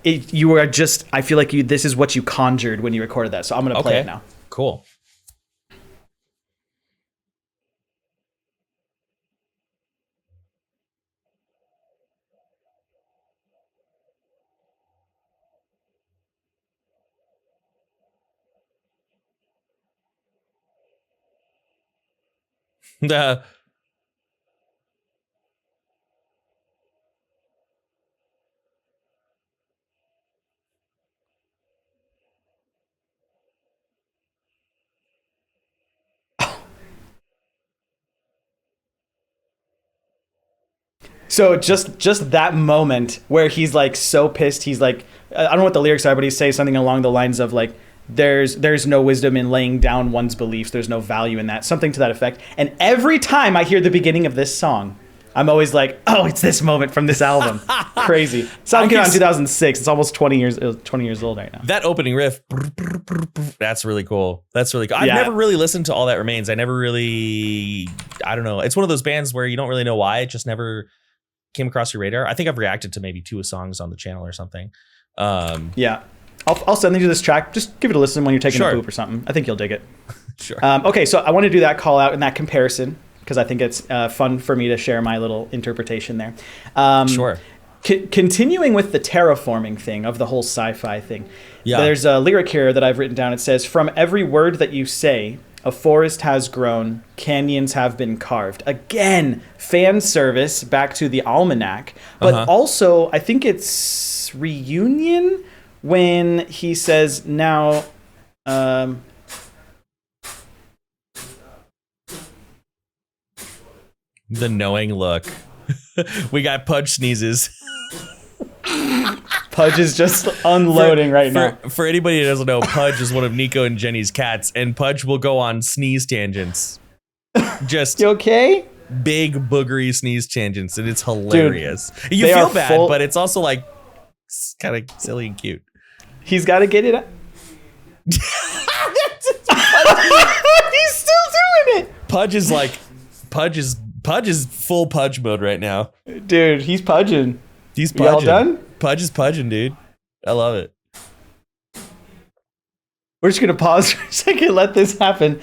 you are just. I feel like this is what you conjured when you recorded that. So I'm gonna play it now. Cool. So just that moment where he's like so pissed, he's like, I don't know what the lyrics are, but he says something along the lines of like, there's no wisdom in laying down one's beliefs. There's no value in that. Something to that effect. And every time I hear the beginning of this song, I'm always like, oh, it's this moment from this album. Crazy. Song came out in 2006. It's almost 20 years old right now. That opening riff, that's really cool. That's really cool. I've never really listened to All That Remains. I don't know. It's one of those bands where you don't really know why. It just never came across your radar. I think I've reacted to maybe 2 songs on the channel or something. Yeah. I'll send you this track. Just give it a listen when you're taking a poop or something. I think you'll dig it. Sure. Okay, so I want to do that call out and that comparison because I think it's fun for me to share my little interpretation there. Sure. Continuing with the terraforming thing of the whole sci-fi thing. Yeah. There's a lyric here that I've written down. It says, "From every word that you say, a forest has grown, canyons have been carved." Again, fan service back to the almanac. But also, I think it's reunion when he says, now... the knowing look. We got Pudge sneezes. Pudge is just unloading now. For anybody who doesn't know, Pudge is one of Nico and Jenny's cats, and Pudge will go on sneeze tangents. Just you okay? Big boogery sneeze tangents, and it's hilarious. Dude, you feel bad, but it's also like kind of silly and cute. He's got to get it. He's still doing it. Pudge is full Pudge mode right now. Dude, he's pudging. He's pudging. You all done? Pudge is pudging, dude. I love it. We're just going to pause for a second, let this happen.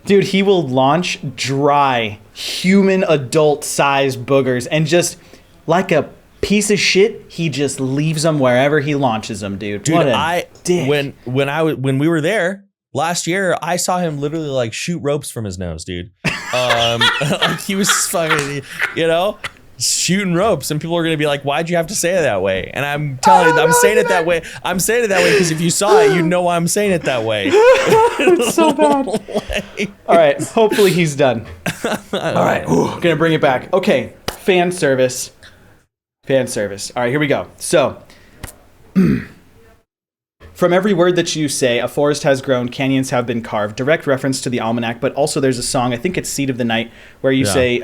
Dude, he will launch dry, human adult-sized boogers and just, like a piece of shit, he just leaves them wherever he launches them, dude. Dude, what a dick. When we were there last year, I saw him literally like shoot ropes from his nose, dude. Like he was fucking, shooting ropes, and people are gonna be like, "Why'd you have to say it that way?" And I'm telling you, I'm saying it that way because if you saw it, you know why I'm saying it that way. It's so bad. All right, hopefully he's done. All right, gonna bring it back. Okay, fan service. All right, here we go. So, from every word that you say, a forest has grown, canyons have been carved. Direct reference to the almanac, but also there's a song, I think it's Seed of the Night, where you say,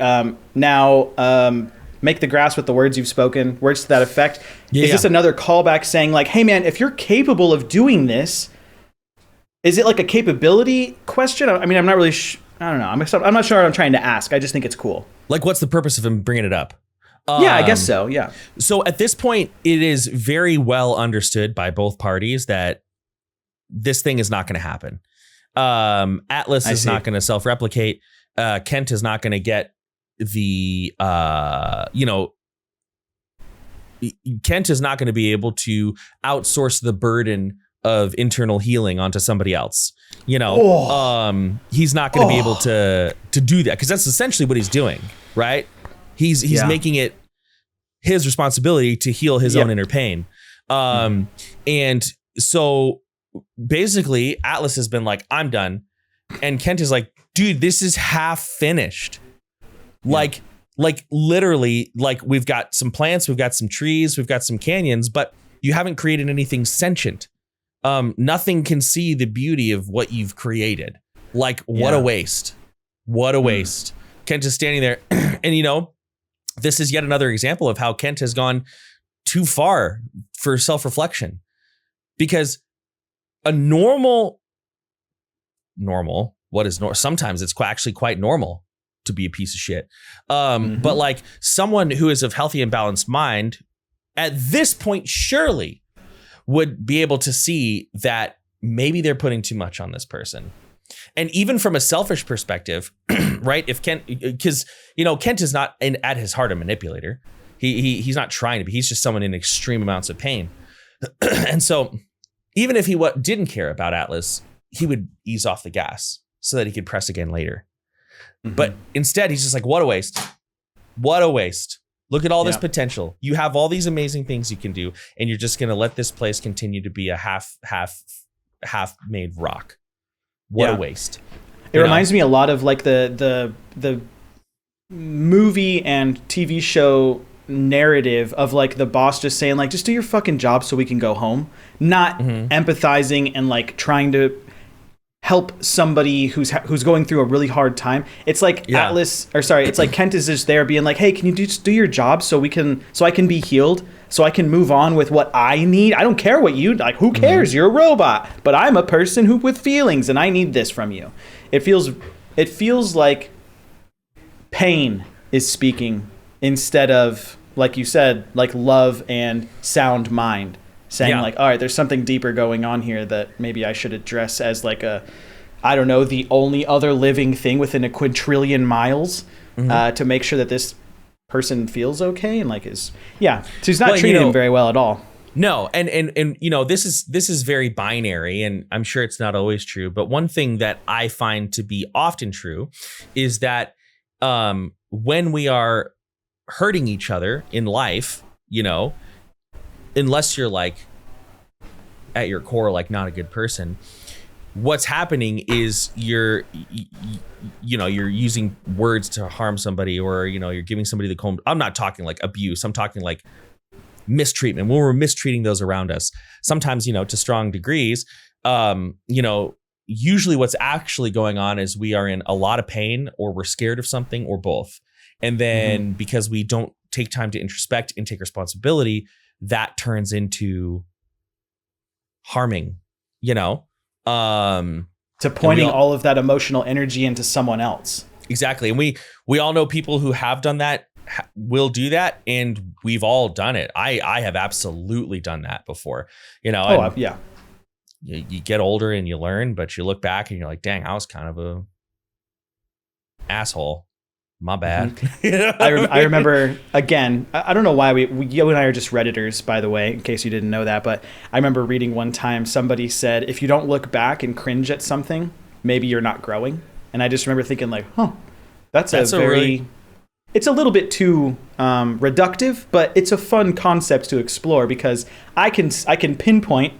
now make the grass with the words you've spoken, words to that effect. Is this another callback saying like, hey man, if you're capable of doing this, is it like a capability question? I mean, I'm not really, I don't know. I'm not sure what I'm trying to ask. I just think it's cool. Like, what's the purpose of him bringing it up? Yeah, I guess so. Yeah. So at this point, it is very well understood by both parties that this thing is not going to happen. Atlas is not going to self-replicate. Kent is not going to get the, Kent is not going to be able to outsource the burden of internal healing onto somebody else. He's not going to be able to do that because that's essentially what he's doing, right? He's making it his responsibility to heal his own inner pain. And so basically Atlas has been like, I'm done. And Kent is like, dude, this is half finished. Like literally, like we've got some plants, we've got some trees, we've got some canyons, but you haven't created anything sentient. Nothing can see the beauty of what you've created. Like, what a waste. What a waste. Kent is standing there. And, you know, this is yet another example of how Kent has gone too far for self-reflection. Because a normal, what is normal? Sometimes it's actually quite normal to be a piece of shit. But like someone who is of healthy and balanced mind at this point surely would be able to see that maybe they're putting too much on this person. And even from a selfish perspective, right? If Kent, because, you know, Kent is not at his heart a manipulator. He's not trying to be. He's just someone in extreme amounts of pain. And so even if he didn't care about Atlas, he would ease off the gas so that he could press again later. But instead, he's just like, what a waste. What a waste. Look at all this potential. You have all these amazing things you can do, and you're just going to let this place continue to be a half made rock. What a waste. It reminds me a lot of like the movie and TV show narrative of like the boss just saying like, just do your fucking job so we can go home, not empathizing and like trying to help somebody who's going through a really hard time. It's like it's like Kent is just there being like, hey, can you just do your job so I can be healed, so I can move on with what I need. I don't care what you like. Who cares? You're a robot, but I'm a person with feelings, and I need this from you. It feels like pain is speaking instead of, like you said, like love and sound mind. Saying like, all right, there's something deeper going on here that maybe I should address as like the only other living thing within a quadrillion miles to make sure that this person feels okay and like so he's not treating him very well at all. No, and you know, this is very binary, and I'm sure it's not always true. But one thing that I find to be often true is that when we are hurting each other in life, you know, unless you're like at your core like not a good person, what's happening is you're using words to harm somebody, or you know, you're giving somebody the cold. I'm not talking like abuse, I'm talking like mistreatment, when we're mistreating those around us, sometimes, you know, to strong degrees. You know, usually what's actually going on is we are in a lot of pain, or we're scared of something, or both. And then because we don't take time to introspect and take responsibility, that turns into harming, you know, to pointing all of that emotional energy into someone else. Exactly. And we all know people who have done that, will do that. And we've all done it. I have absolutely done that before, you know. You get older and you learn, but you look back and you're like, dang, I was kind of a asshole. My bad. I remember, again, I don't know why you and I are just Redditors, by the way, in case you didn't know that, but I remember reading one time somebody said, if you don't look back and cringe at something, maybe you're not growing. And I just remember thinking like, that's a it's a little bit too reductive, but it's a fun concept to explore, because I can pinpoint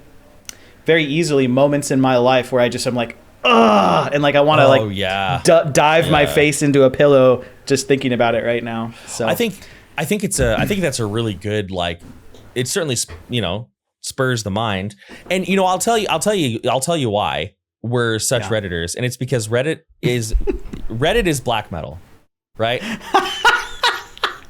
very easily moments in my life where I'm like, ugh, and like I want to dive my face into a pillow just thinking about it right now. So I think that's a really good, like, it certainly, you know, spurs the mind. And you know, I'll tell you why we're such Redditors, and it's because Reddit is black metal, right?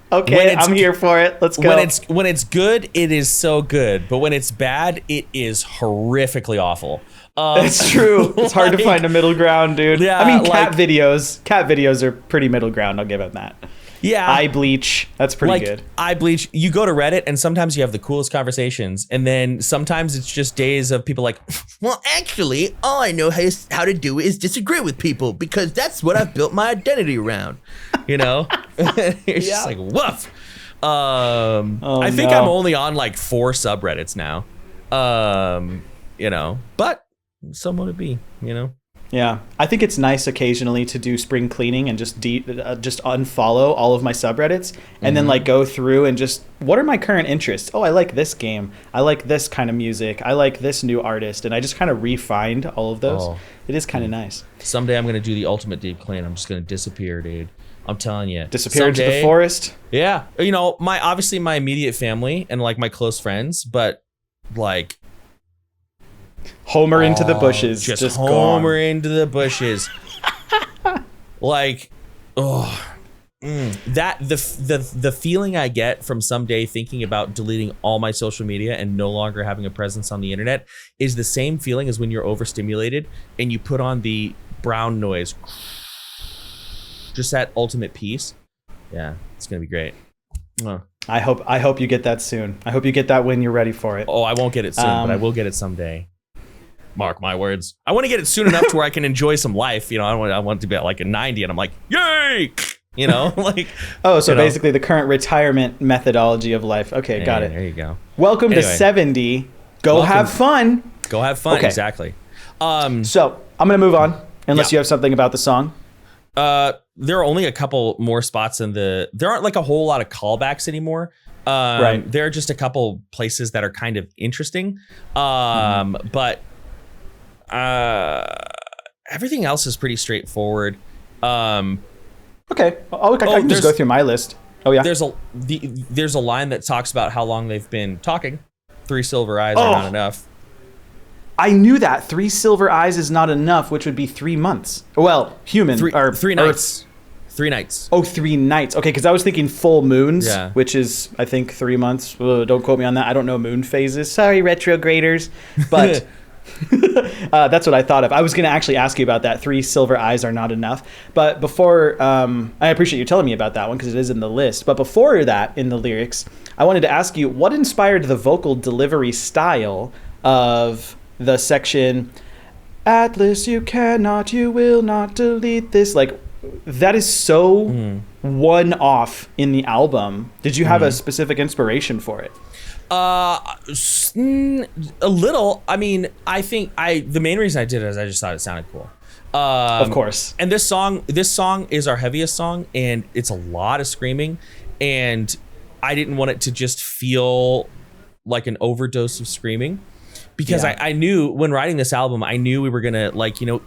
Okay, I'm here for it. Let's go. When it's good, it is so good, but when it's bad, it is horrifically awful. It's true. It's hard to find a middle ground, dude. Yeah, I mean, cat videos are pretty middle ground. I'll give it that. Yeah. Eye bleach. That's pretty good. Eye bleach. You go to Reddit and sometimes you have the coolest conversations. And then sometimes it's just days of people like, well, actually, all I know how to do is disagree with people because that's what I've built my identity around. You know? It's just like, woof. I think I'm only on like 4 subreddits now. You know, but so would it be, you know? Yeah, I think it's nice occasionally to do spring cleaning and just just unfollow all of my subreddits and then like go through and just, what are my current interests? Oh, I like this game. I like this kind of music. I like this new artist, and I just kind of refined all of those. Oh. It is kind of nice. Someday I'm gonna do the ultimate deep clean. I'm just gonna disappear, dude. I'm telling you. Disappear into the forest. Yeah, you know, obviously my immediate family and like my close friends, but like. Homer into the bushes. Just gone. Homer into the bushes. Like, that the feeling I get from someday thinking about deleting all my social media and no longer having a presence on the internet is the same feeling as when you're overstimulated and you put on the brown noise. Just that ultimate peace. Yeah, it's gonna be great. I hope you get that soon. I hope you get that when you're ready for it. Oh, I won't get it soon, but I will get it someday. Mark my words. I want to get it soon enough to where I can enjoy some life. You know, I want to be at like a 90 and I'm like, yay! You know, like. Oh, so basically the current retirement methodology of life. Okay, got it. There you go. Welcome to 70. Have fun. Go have fun. Okay. Exactly. So I'm going to move on unless you have something about the song. There are only a couple more spots there aren't like a whole lot of callbacks anymore. Right. There are just a couple places that are kind of interesting. But everything else is pretty straightforward. Okay. I can just go through my list. Oh yeah. There's a line that talks about how long they've been talking. 3 silver eyes are not enough. I knew that 3 silver eyes is not enough, which would be 3 months. Well, human 3 nights. 3 nights. Oh, 3 nights. Okay, because I was thinking full moons, yeah. which is I think 3 months. Don't quote me on that. I don't know moon phases. Sorry, retrograders. But that's what I thought of. I was going to actually ask you about that. 3 silver eyes are not enough. But before, I appreciate you telling me about that one because it is in the list. But before that, in the lyrics, I wanted to ask you what inspired the vocal delivery style of the section, Atlas, you will not delete this. Like, that is so one-off in the album. Did you have a specific inspiration for it? A little. I mean, I think the main reason I did it is I just thought it sounded cool. Of course. And this song is our heaviest song, and it's a lot of screaming, and I didn't want it to just feel like an overdose of screaming. Because I knew when writing this album, I knew we were gonna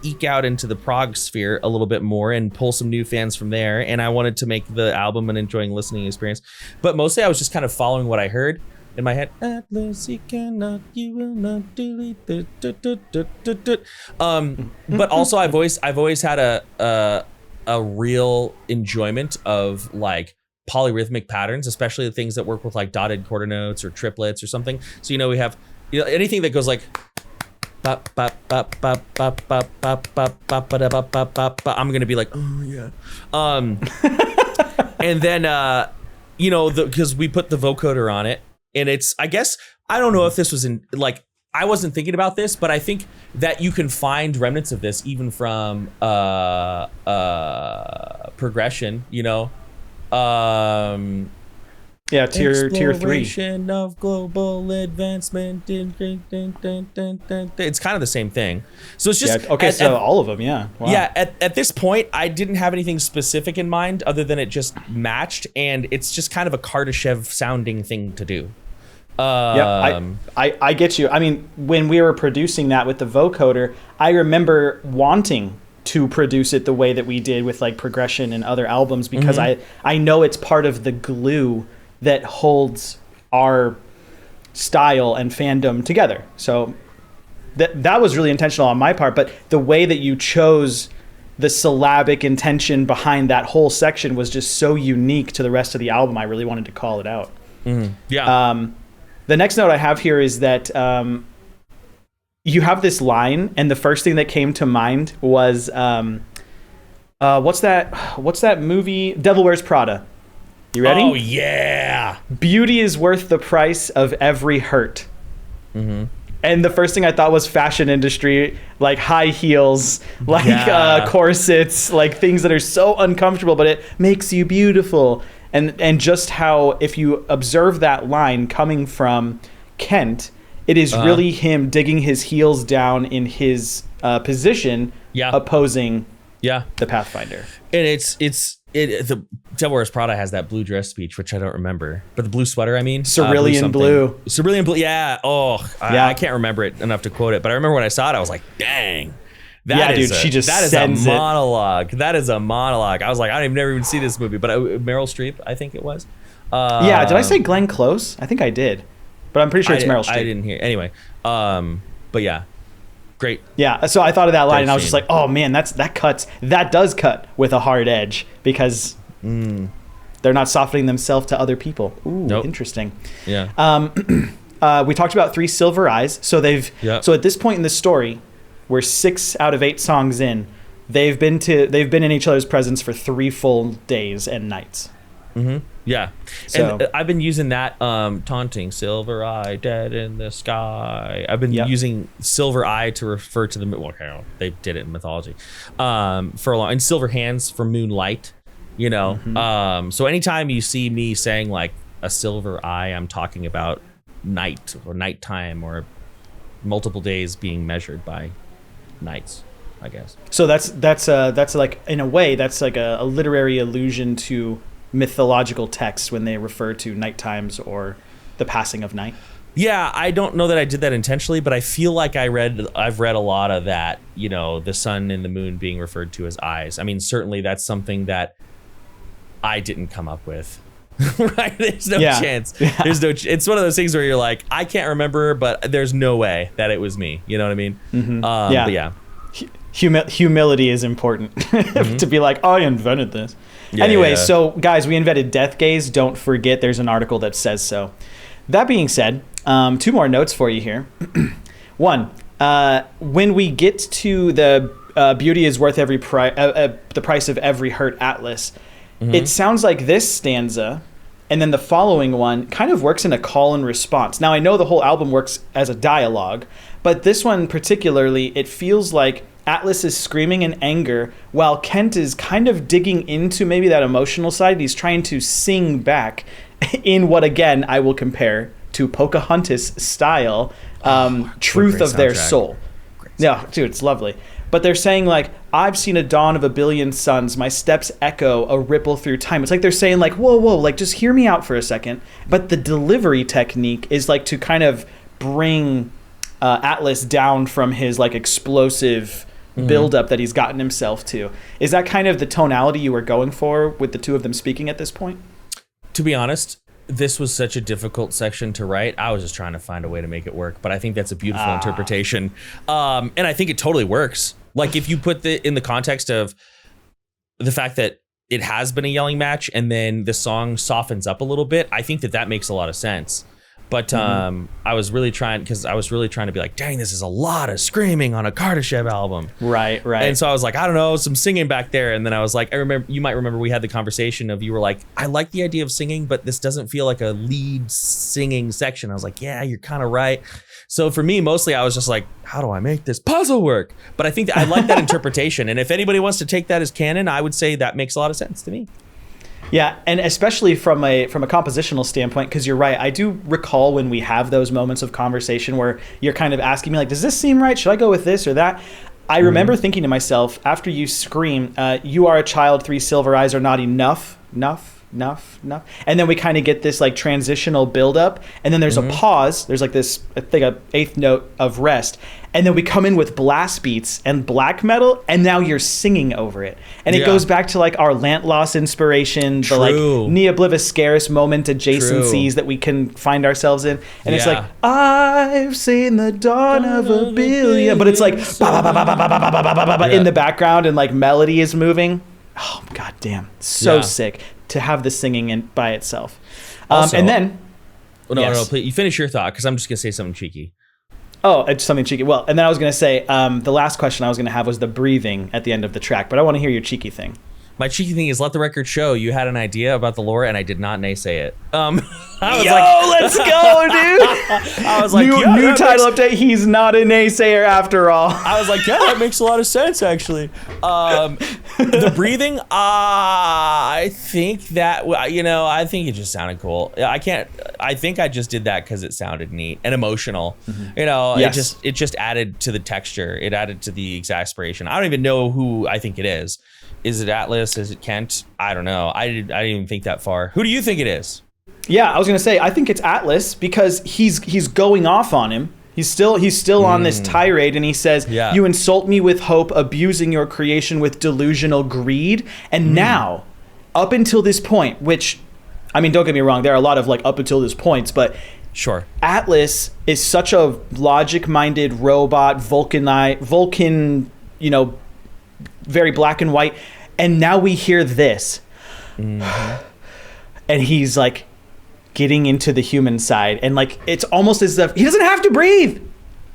eke out into the prog sphere a little bit more and pull some new fans from there. And I wanted to make the album an enjoying listening experience. But mostly I was just kind of following what I heard in my head. Atlas, you will not delete the. But also I've always had a real enjoyment of like polyrhythmic patterns, especially the things that work with like dotted quarter notes or triplets or something. So we have. Anything that goes like I'm gonna be like, oh yeah. And then because we put the vocoder on it, and it's, I guess, I don't know if this was in like, I wasn't thinking about this, but I think that you can find remnants of this even from progression, Yeah, tier 3. Exploration of global advancement. It's kind of the same thing. So it's just all of them, yeah. Wow. Yeah, at this point, I didn't have anything specific in mind other than it just matched, and it's just kind of a Kardashev sounding thing to do. I get you. I mean, when we were producing that with the vocoder, I remember wanting to produce it the way that we did with like progression and other albums because I know it's part of the glue that holds our style and fandom together. So that was really intentional on my part, but the way that you chose the syllabic intention behind that whole section was just so unique to the rest of the album. I really wanted to call it out. Yeah. The next note I have here is that you have this line, and the first thing that came to mind was what's that movie? Devil Wears Prada. You ready? Oh yeah. Beauty is worth the price of every hurt. And the first thing I thought was fashion industry, like high heels, like corsets, like things that are so uncomfortable, but it makes you beautiful. And just how, if you observe that line coming from Kent, it is really him digging his heels down in his position Yeah. opposing Yeah. the Pathfinder. And the Devil Wears Prada has that blue dress speech, which I don't remember, but the blue sweater, I mean, Cerulean blue. Cerulean blue. Yeah. Oh, Yeah. I can't remember it enough to quote it, but I remember when I saw it, I was like, dang. That is a monologue. That is a monologue. I was like, I never even see this movie, but Meryl Streep, I think it was. Yeah, did I say Glenn Close? I think I did, but I'm pretty sure it's Meryl Streep. I didn't hear. Anyway, but yeah, great. Yeah, so I thought of that line, and I was just scene. like, oh man, that does cut with a hard edge because they're not softening themselves to other people. Ooh, Nope. Interesting. Yeah. We talked about 3 Silver Eyes. So so at this point in the story, we're 6 out of 8 songs in. They've been in each other's presence for 3 full days and nights. Mm-hmm. Yeah. So, and I've been using that taunting silver eye dead in the sky. I've been using silver eye to refer to the they did it in mythology for a long, and silver hands for moonlight, you know. So anytime you see me saying like a silver eye, I'm talking about night or nighttime or multiple days being measured by nights, I guess. So that's like, in a way, that's like a literary allusion to mythological texts when they refer to night times or the passing of night. Yeah, I don't know that I did that intentionally, but I feel like I've read a lot of that, you know, the sun and the moon being referred to as eyes. I mean, certainly that's something that I didn't come up with. Right? There's no chance. Yeah. It's one of those things where you're like, I can't remember, but there's no way that it was me. You know what I mean? But yeah. Humility is important to be like, I invented this. Anyway, so guys, we invented death gaze. Don't forget, there's an article that says so. That being said, 2 more notes for you here. 1, when we get to the beauty is worth the price of every hurt Atlas, it sounds like this stanza and then the following one kind of works in a call and response. Now, I know the whole album works as a dialogue, but this one particularly, it feels like Atlas is screaming in anger while Kent is kind of digging into maybe that emotional side. He's trying to sing back in what, again, I will compare to Pocahontas style, truth of their soul. Yeah, dude, it's lovely. But they're saying like, I've seen a dawn of a billion suns. My steps echo a ripple through time. It's like they're saying like, whoa, like just hear me out for a second. But the delivery technique is like to kind of bring Atlas down from his like explosive buildup that he's gotten himself to. Is that kind of the tonality you were going for with the 2 of them speaking at this point? To be honest, this was such a difficult section to write. I was just trying to find a way to make it work, but I think that's a beautiful interpretation. And I think it totally works. Like if you put in the context of the fact that it has been a yelling match and then the song softens up a little bit, I think that makes a lot of sense. But I was really trying to be like, dang, this is a lot of screaming on a Kardashev album. Right. And so I was like, I don't know, some singing back there. And then I was like, you might remember we had the conversation of, you were like, I like the idea of singing, but this doesn't feel like a lead singing section. I was like, yeah, you're kind of right. So for me, mostly I was just like, how do I make this puzzle work? But I think that I like that interpretation. And if anybody wants to take that as canon, I would say that makes a lot of sense to me. Yeah, and especially from a compositional standpoint, because you're right. I do recall when we have those moments of conversation where you're kind of asking me, like, does this seem right? Should I go with this or that? I remember thinking to myself, after you scream, you are a child, 3 silver eyes are not enough. And then we kind of get this like transitional buildup, and then there's a pause. There's like this, I think, an 8th note of rest. And then we come in with blast beats and black metal, and now you're singing over it. And it goes back to like our Lantlos inspiration, the like Ne Oblivis Scarus moment adjacencies that we can find ourselves in. And it's like, I've seen the dawn of a billion. But it's like in the background, and like melody is moving. Oh, god damn. So sick to have the singing in by itself. Also, and then... No, please, you finish your thought, because I'm just going to say something cheeky. Oh, it's something cheeky. Well, and then I was going to say, the last question I was going to have was the breathing at the end of the track, but I want to hear your cheeky thing. My cheeky thing is, let the record show you had an idea about the lore, and I did not naysay it. Let's go, I was like, new title update. He's not a naysayer after all. I was like, yeah, that makes a lot of sense, actually. The breathing, I think that, I think it just sounded cool. I think I just did that because it sounded neat and emotional. Yes. It just added to the texture. It added to the exasperation. I don't even know who I think it is. Is it Atlas? Is it Kent? I don't know. I didn't even think that far. Who do you think it is? Yeah, I was gonna say I think it's Atlas because he's going off on him. He's still on this tirade, and he says, "You insult me with hope, abusing your creation with delusional greed." And now, up until this point, which, I mean, don't get me wrong, there are a lot of like up until this points, but sure, Atlas is such a logic-minded robot, Vulcan, very black and white, and now we hear this, and he's like getting into the human side, and like it's almost as if he doesn't have to breathe.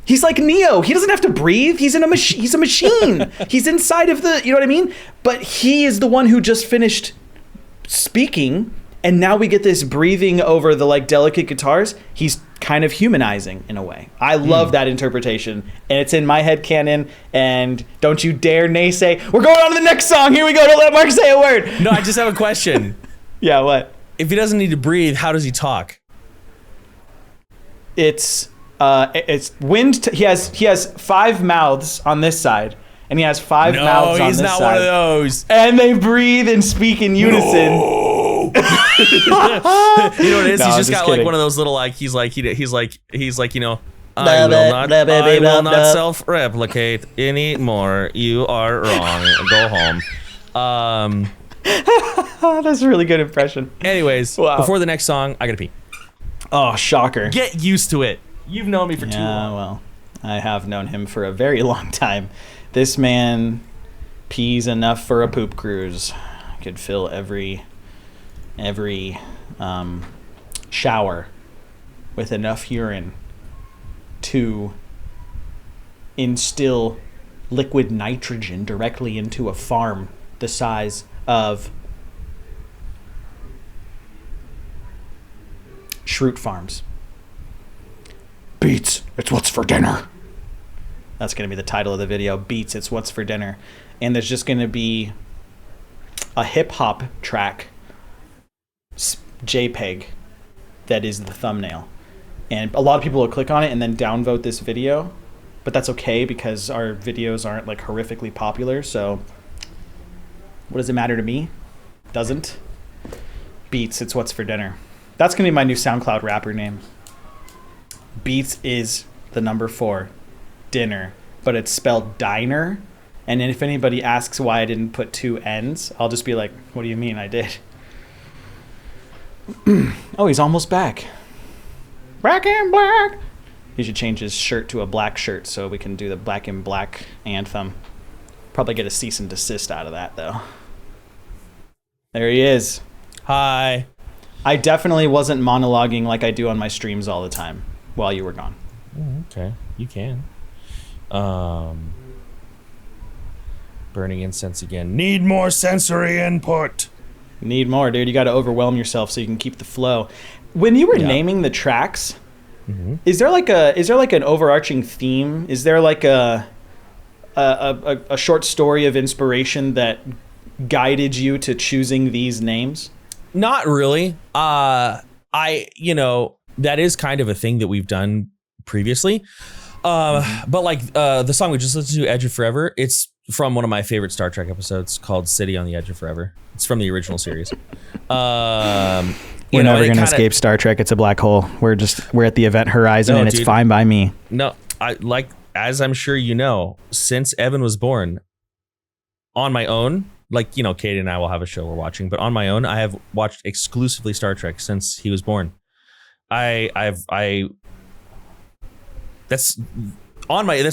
He's like Neo. He doesn't have to breathe. He's in a machine. He's a machine. He's inside of the, you know what I mean? But he is the one who just finished speaking, and now we get this breathing over the like delicate guitars. He's kind of humanizing in a way. I love that interpretation, and it's in my head canon. And don't you dare naysay. We're going on to the next song. Here we go. Don't let Mark say a word. No, I just have a question. Yeah, what? If he doesn't need to breathe, how does he talk? It's wind. He has 5 mouths on this side, and he has 5 mouths on this side. No, he's not one of those. And they breathe and speak in unison. No. You know what it is? No, he's I'm just got kidding. like one of those little like he's like I will not self-replicate anymore. You are wrong. Go home. That's a really good impression. Anyways, before the next song, I gotta pee. Oh, shocker. Get used to it. You've known me for too long. Well, I have known him for a very long time. This man pees enough for a poop cruise. Could fill every shower with enough urine to instill liquid nitrogen directly into a farm the size of Schrute Farms. Beats, it's what's for dinner. That's going to be the title of the video. Beats, it's what's for dinner. And there's just going to be a hip-hop track JPEG that is the thumbnail. And a lot of people will click on it and then downvote this video. But that's okay because our videos aren't like horrifically popular. So what does it matter to me? Doesn't. Beats, it's what's for dinner. That's going to be my new SoundCloud rapper name. Beats is the number 4. Dinner. But it's spelled diner. And if anybody asks why I didn't put 2 N's, I'll just be like, what do you mean I did? Oh, he's almost back. Black and black. He should change his shirt to a black shirt so we can do the black and black anthem. Probably get a cease and desist out of that, though. There he is. Hi. I definitely wasn't monologuing like I do on my streams all the time while you were gone. Okay, you can. Burning incense again. Need more sensory input. Need more, dude. You got to overwhelm yourself so you can keep the flow. When you were naming the tracks, is there like an overarching theme? Is there like a short story of inspiration that guided you to choosing these names? Not really. That is kind of a thing that we've done previously. But like the song we just listened to, Edge of Forever, it's from one of my favorite Star Trek episodes called City on the Edge of Forever. It's from the original series. We're never going to escape Star Trek. It's a black hole. We're at the event horizon, and it's fine by me. No, as I'm sure you know, since Evan was born, on my own, like, Katie and I will have a show we're watching, but on my own, I have watched exclusively Star Trek since he was born. That's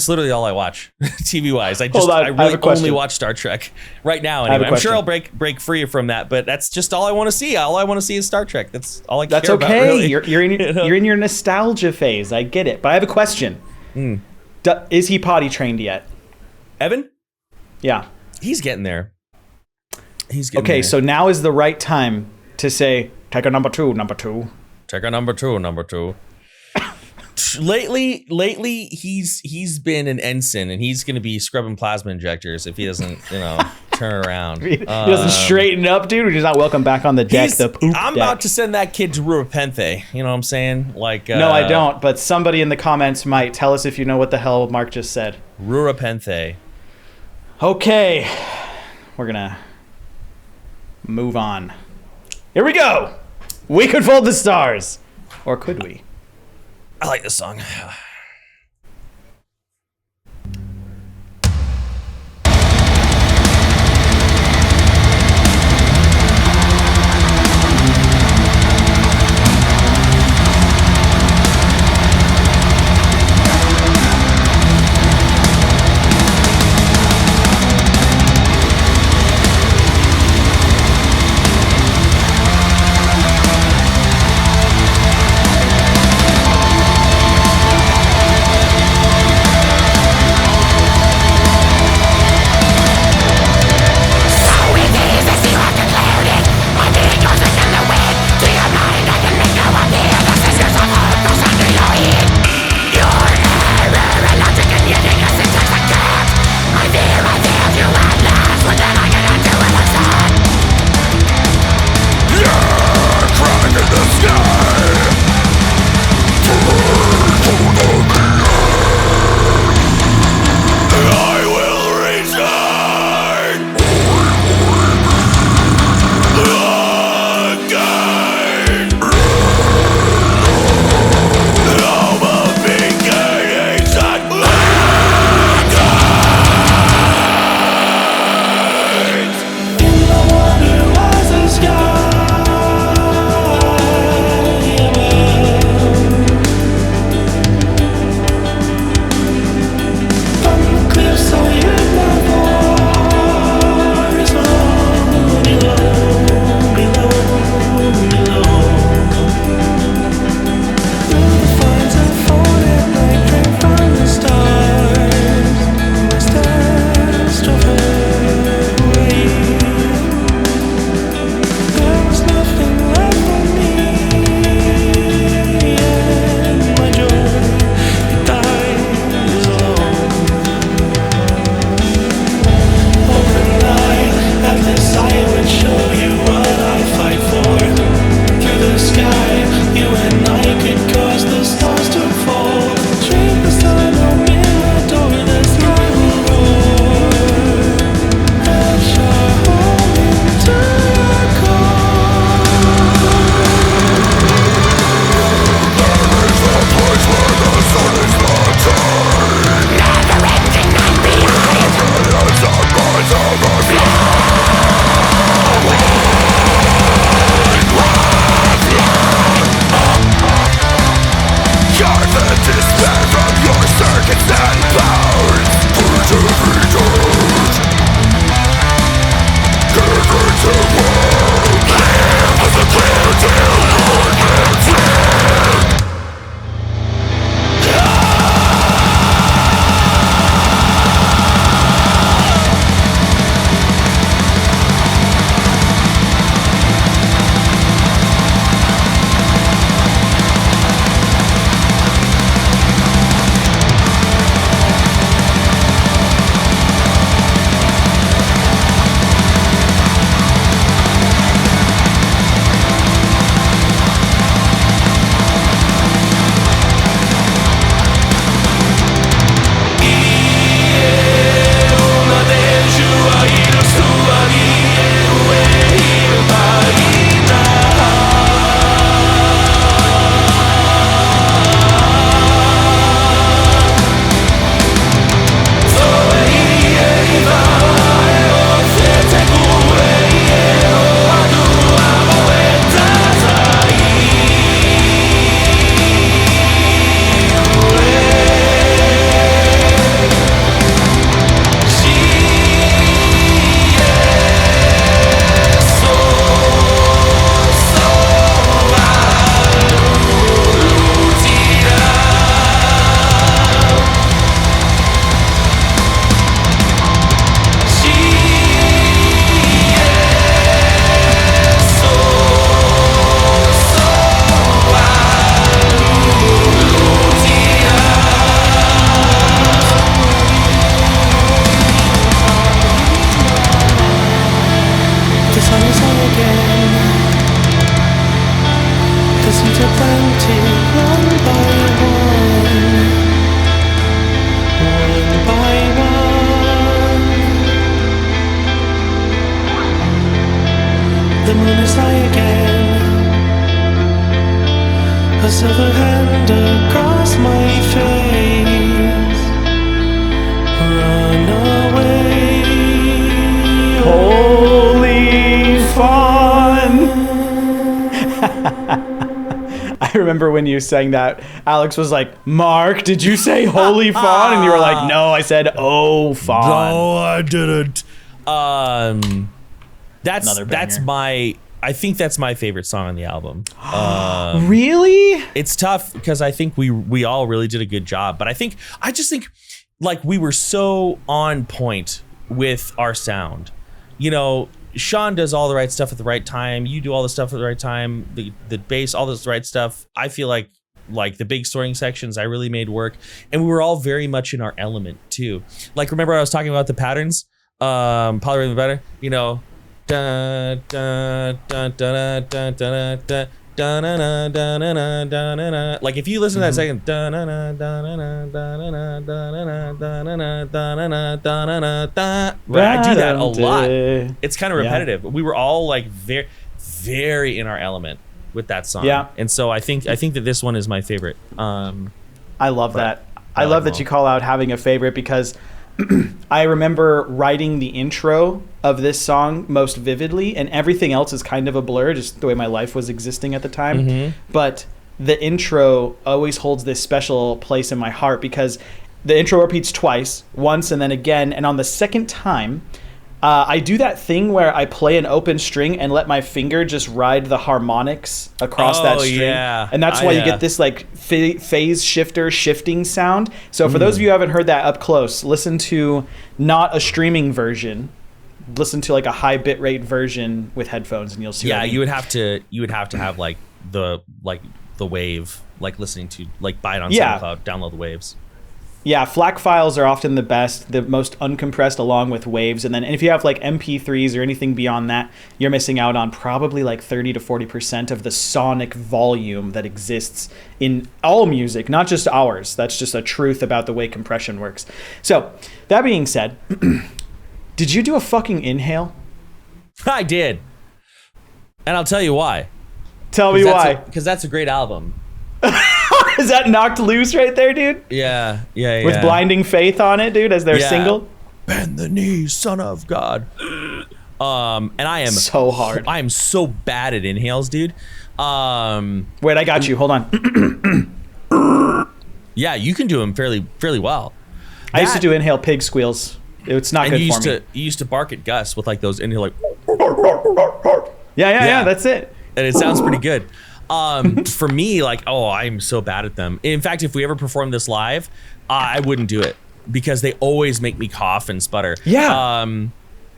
literally all I watch TV wise. I really only watch Star Trek right now. Anyway, I'm sure I'll break free from that, but that's just all I want to see. All I want to see is Star Trek. That's all I care about. That's okay. You're in your nostalgia phase. I get it. But I have a question. Is he potty trained yet? Evan? Yeah. He's getting there. Okay, so now is the right time to say, take a number two. Take a number two. Lately, he's been an ensign, and he's going to be scrubbing plasma injectors if he doesn't, turn around. He doesn't straighten up, dude. He's not welcome back on the deck. I'm about to send that kid to Ruapenthe. You know what I'm saying? Like, no, I don't. But somebody in the comments might. Tell us if you know what the hell Mark just said. Ruapenthe. Okay, we're gonna move on. Here we go. We could fold the stars, or could we? I like this song. sand across my face. Run away. Holy fun! I remember when you sang that, Alex was like, Mark, did you say holy fawn? And you were like, no, I said, oh, fawn. No, I didn't. Another That's banger. I think that's my favorite song on the album. Really? It's tough because I think we all really did a good job, but I just think like we were so on point with our sound. You know, Sean does all the right stuff at the right time. You do all the stuff at the right time. The bass, all this right stuff. I feel like the big storing sections I really made work, and we were all very much in our element too. Like, remember I was talking about the patterns, polyrhythm better, you know, da da da da da da da. Like if you listen to that second, I do that a lot. It's kind of repetitive, but we were all like very, very in our element with that song. Yeah. And so I think that this one is my favorite. I love that. I like love them that all. you call out having a favorite because I remember writing the intro of this song most vividly, and everything else is kind of a blur, just the way my life was existing at the time. But the intro always holds this special place in my heart because the intro repeats twice, once and then again. And on the second time, I do that thing where I play an open string and let my finger just ride the harmonics across that string. Yeah. And that's why you get this like phase shifter shifting sound. So for those of you who haven't heard that up close, listen to not a streaming version. Listen to like a high bitrate version with headphones and you'll see. Yeah, what I mean. you would have to have like the wave, like listening to like buy it on SoundCloud, download the waves. Yeah, FLAC files are often the best, the most uncompressed along with waves. And if you have like MP3s or anything beyond that, you're missing out on probably like 30 to 40% of the sonic volume that exists in all music, not just ours. That's just a truth about the way compression works. So that being said, did you do a fucking inhale? I did. And I'll tell you why. Tell me why. Because that's a great album. Is that Knocked Loose right there, dude? Yeah. With Blinding Faith on it, dude, as their single? Bend the knee, son of God. And I am so hard. I am so bad at inhales, dude. Wait, I got you. Hold on. Yeah, you can do them fairly well. I used to do inhale pig squeals. It's not good for me. You used to bark at Gus with like those inhale like. Yeah, that's it. And it sounds pretty good. For me, like, I'm so bad at them. In fact, if we ever perform this live, I wouldn't do it because they always make me cough and sputter. Yeah.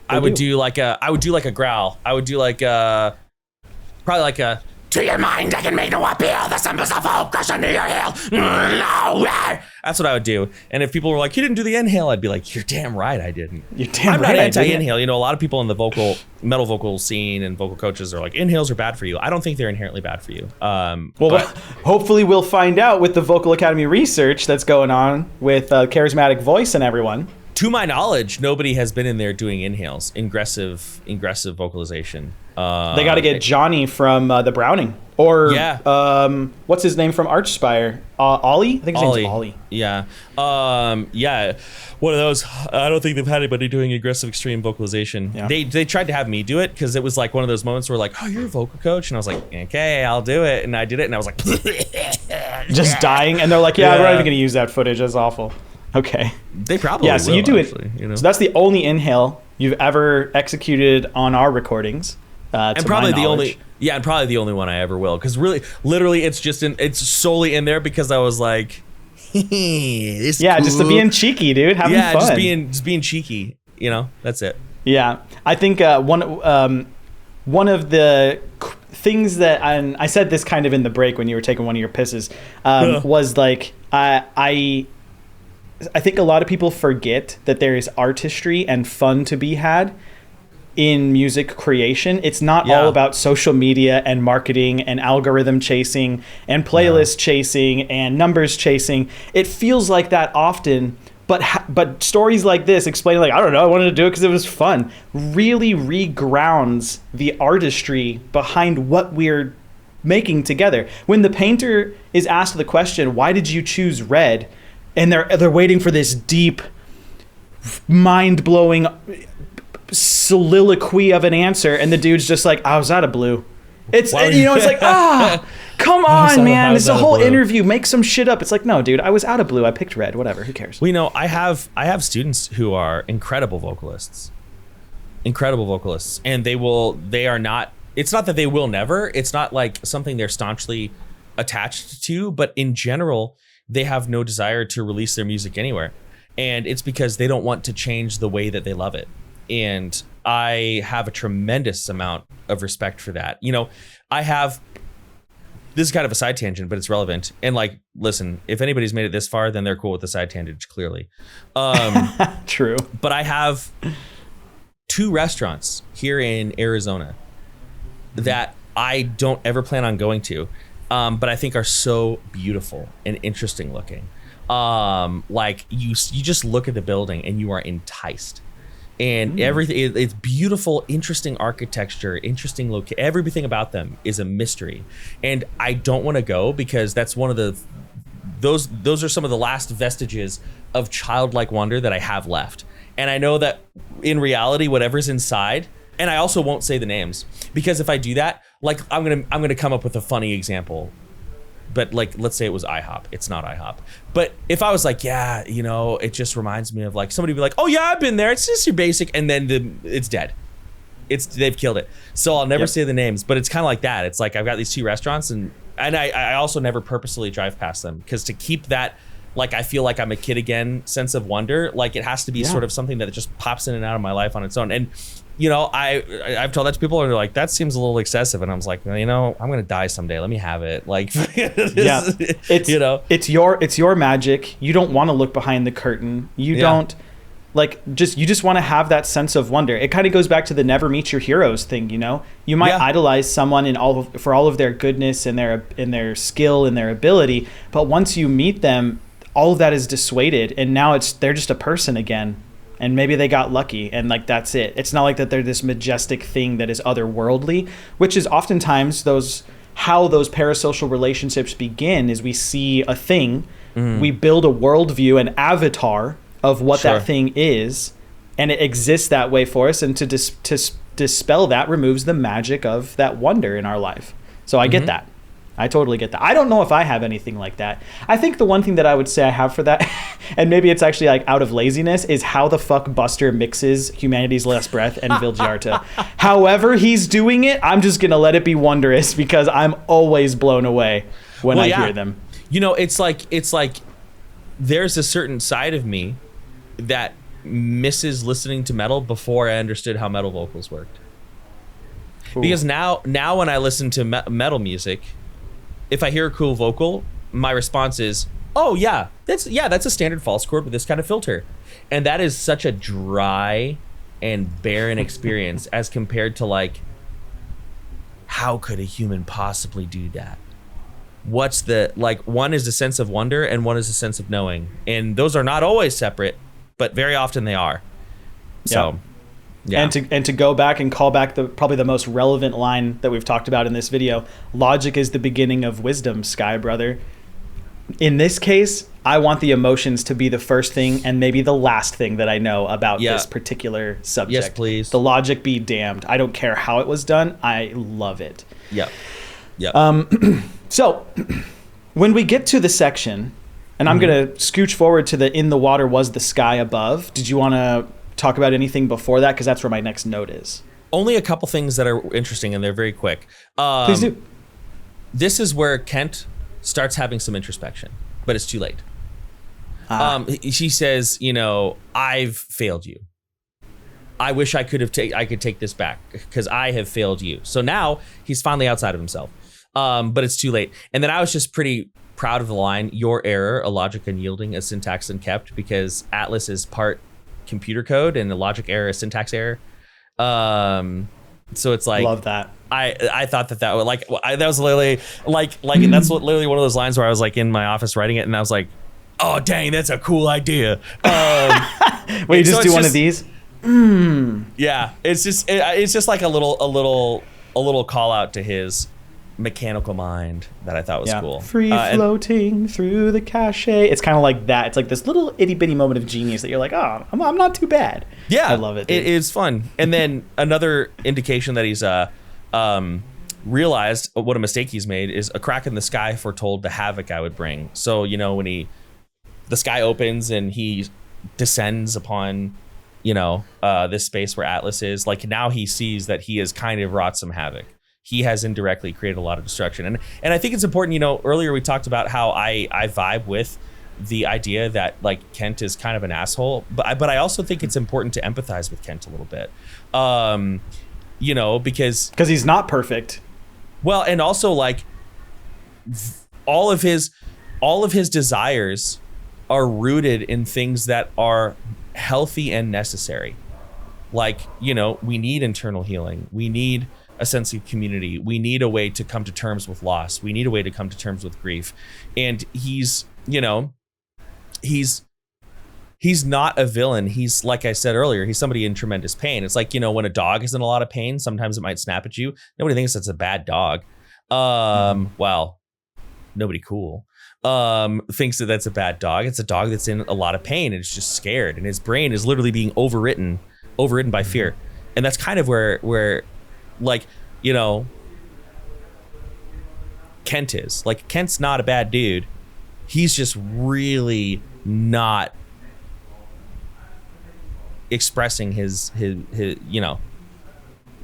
I would do like a growl. I would do like probably like a. To your mind, I can make no appeal. The symbols of focus into your heel. No way. That's what I would do. And if people were like, "You didn't do the inhale," I'd be like, "You're damn right, I didn't." I'm not anti-inhale. You know, a lot of people in the metal vocal scene and vocal coaches are like, inhales are bad for you. I don't think they're inherently bad for you. Hopefully we'll find out with the Vocal Academy research that's going on with Charismatic Voice and everyone. To my knowledge, nobody has been in there doing inhales, ingressive vocalization. They got to get Johnny from the Browning, or what's his name from Archspire? Ollie, I think his name's Ollie. Yeah, one of those. I don't think they've had anybody doing aggressive extreme vocalization. Yeah. They tried to have me do it because it was like one of those moments where like, "Oh, you're a vocal coach," and I was like, "Okay, I'll do it," and I did it, and I was like, just dying, and they're like, "Yeah, we're not even gonna use that footage. That's awful." Okay. They probably so will, you do actually, it. You know? So that's the only inhale you've ever executed on our recordings. And probably the only one I ever will, because literally, it's solely in there because I was like, it's cool. Just to being cheeky, dude, having fun. just being cheeky. You know, that's it. Yeah, I think one of the things that I said this kind of in the break when you were taking one of your pisses was like I think a lot of people forget that there is artistry and fun to be had in music creation. It's not all about social media and marketing and algorithm chasing and playlist chasing and numbers chasing. It feels like that often, but stories like this explaining like, I don't know, I wanted to do it because it was fun, really regrounds the artistry behind what we're making together. When the painter is asked the question, why did you choose red? And they're waiting for this deep, mind-blowing soliloquy of an answer, and the dude's just like, I was out of blue. It's it's like, come on, man. It's a whole interview. Make some shit up. It's like, no, dude, I was out of blue. I picked red. Whatever. Who cares? Well, I have students who are incredible vocalists, and they are not. It's not that they will never. It's not like something they're staunchly attached to, but in general, they have no desire to release their music anywhere, and it's because they don't want to change the way that they love it. And I have a tremendous amount of respect for that. This is kind of a side tangent, but it's relevant. And like, listen, if anybody's made it this far, then they're cool with the side tangent, clearly. True. But I have 2 restaurants here in Arizona that I don't ever plan on going to, but I think are so beautiful and interesting looking. Like you just look at the building and you are enticed. And everything, it's beautiful, interesting architecture, interesting location. Everything about them is a mystery, and I don't want to go because that's one of those are some of the last vestiges of childlike wonder that I have left. And I know that in reality, whatever's inside, and I also won't say the names because if I do that, like I'm gonna come up with a funny example. But like, let's say it was IHOP. It's not IHOP. But if I was like, yeah, it just reminds me of like somebody be like, oh yeah, I've been there. It's just your basic, and then it's dead. They've killed it. So I'll never say the names. But it's kind of like that. It's like I've got these 2 restaurants, and I also never purposely drive past them because to keep that, like I feel like I'm a kid again sense of wonder. Like it has to be sort of something that just pops in and out of my life on its own. And I've told that to people and they're like, that seems a little excessive. And I was like, I'm going to die someday. Let me have it. Like, it's your magic. You don't want to look behind the curtain. You don't you just want to have that sense of wonder. It kind of goes back to the never meet your heroes thing. You might idolize someone for all of their goodness and their skill and their ability. But once you meet them, all of that is dissuaded. And now they're just a person again. And maybe they got lucky and like that's it. It's not like that they're this majestic thing that is otherworldly, which is oftentimes how those parasocial relationships begin is we see a thing, we build a worldview, an avatar of what that thing is, and it exists that way for us. And to dispel that removes the magic of that wonder in our life. So I get that. I totally get that. I don't know if I have anything like that. I think the one thing that I would say I have for that, and maybe it's actually like out of laziness, is how the fuck Buster mixes Humanity's Last Breath and Vilgiarta. However he's doing it, I'm just going to let it be wondrous because I'm always blown away when I hear them. It's like there's a certain side of me that misses listening to metal before I understood how metal vocals worked. Ooh. Because now when I listen to metal music, if I hear a cool vocal, my response is, oh yeah, that's a standard false chord with this kind of filter. And that is such a dry and barren experience as compared to like, how could a human possibly do that? What's one is a sense of wonder and one is a sense of knowing. And those are not always separate, but very often they are. So yeah. And to go back and call back probably the most relevant line that we've talked about in this video, logic is the beginning of wisdom, Sky Brother. In this case, I want the emotions to be the first thing and maybe the last thing that I know about this particular subject. Yes, please. The logic be damned. I don't care how it was done. I love it. Yeah. So when we get to the section, and I'm going to scooch forward to the in the water was the sky above. Did you want to talk about anything before that? Because that's where my next note is. Only a couple things that are interesting, and they're very quick. Please do. This is where Kent starts having some introspection, but it's too late. She says, I've failed you. I wish I could take this back because I have failed you. So now he's finally outside of himself, but it's too late. And then I was just pretty proud of the line, your error, a logic unyielding, a syntax unkept, because Atlas is part computer code and the logic error is syntax error. So it's like, love that. I thought that was like, that was literally like that's literally one of those lines where I was like in my office writing it and I was like, oh dang, that's a cool idea. Wait, you just do one of these? Yeah, it's just like a little call out to his mechanical mind that I thought was cool. Free floating through the cachet. It's kind of like that. It's like this little itty bitty moment of genius that you're like, oh, I'm not too bad. Yeah, I love it. Dude. It is fun. And then another indication that he's realized what a mistake he's made is a crack in the sky foretold the havoc I would bring. So, you know, when the sky opens and he descends upon, you know, this space where Atlas is, like now he sees that he has kind of wrought some havoc. He has indirectly created a lot of destruction. And I think it's important, you know, earlier we talked about how I vibe with the idea that like Kent is kind of an asshole, but I also think it's important to empathize with Kent a little bit. You know, because he's not perfect. Well, and also like all of his desires are rooted in things that are healthy and necessary. Like, you know, we need internal healing. We need a sense of community. We need a way to come to terms with loss. We need a way to come to terms with grief. And he's, you know, he's not a villain. He's, like I said earlier, he's somebody in tremendous pain. It's like, you know, when a dog is in a lot of pain, sometimes it might snap at you. Nobody thinks that's a bad dog. Well, nobody cool thinks that that's a bad dog. It's a dog that's in a lot of pain and it's just scared, and his brain is literally being overridden by fear. And that's kind of where like, you know, Kent is. Like, Kent's not a bad dude. He's just really not expressing his you know,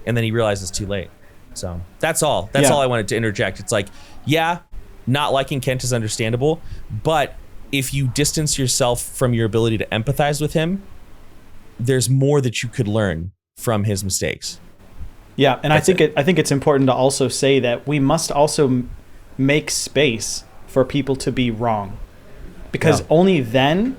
and then he realizes it's too late. So that's all I wanted to interject. It's like, yeah, not liking Kent is understandable, but if you distance yourself from your ability to empathize with him, there's more that you could learn from his mistakes. Yeah, and I think it's important to also say that we must also make space for people to be wrong, because only then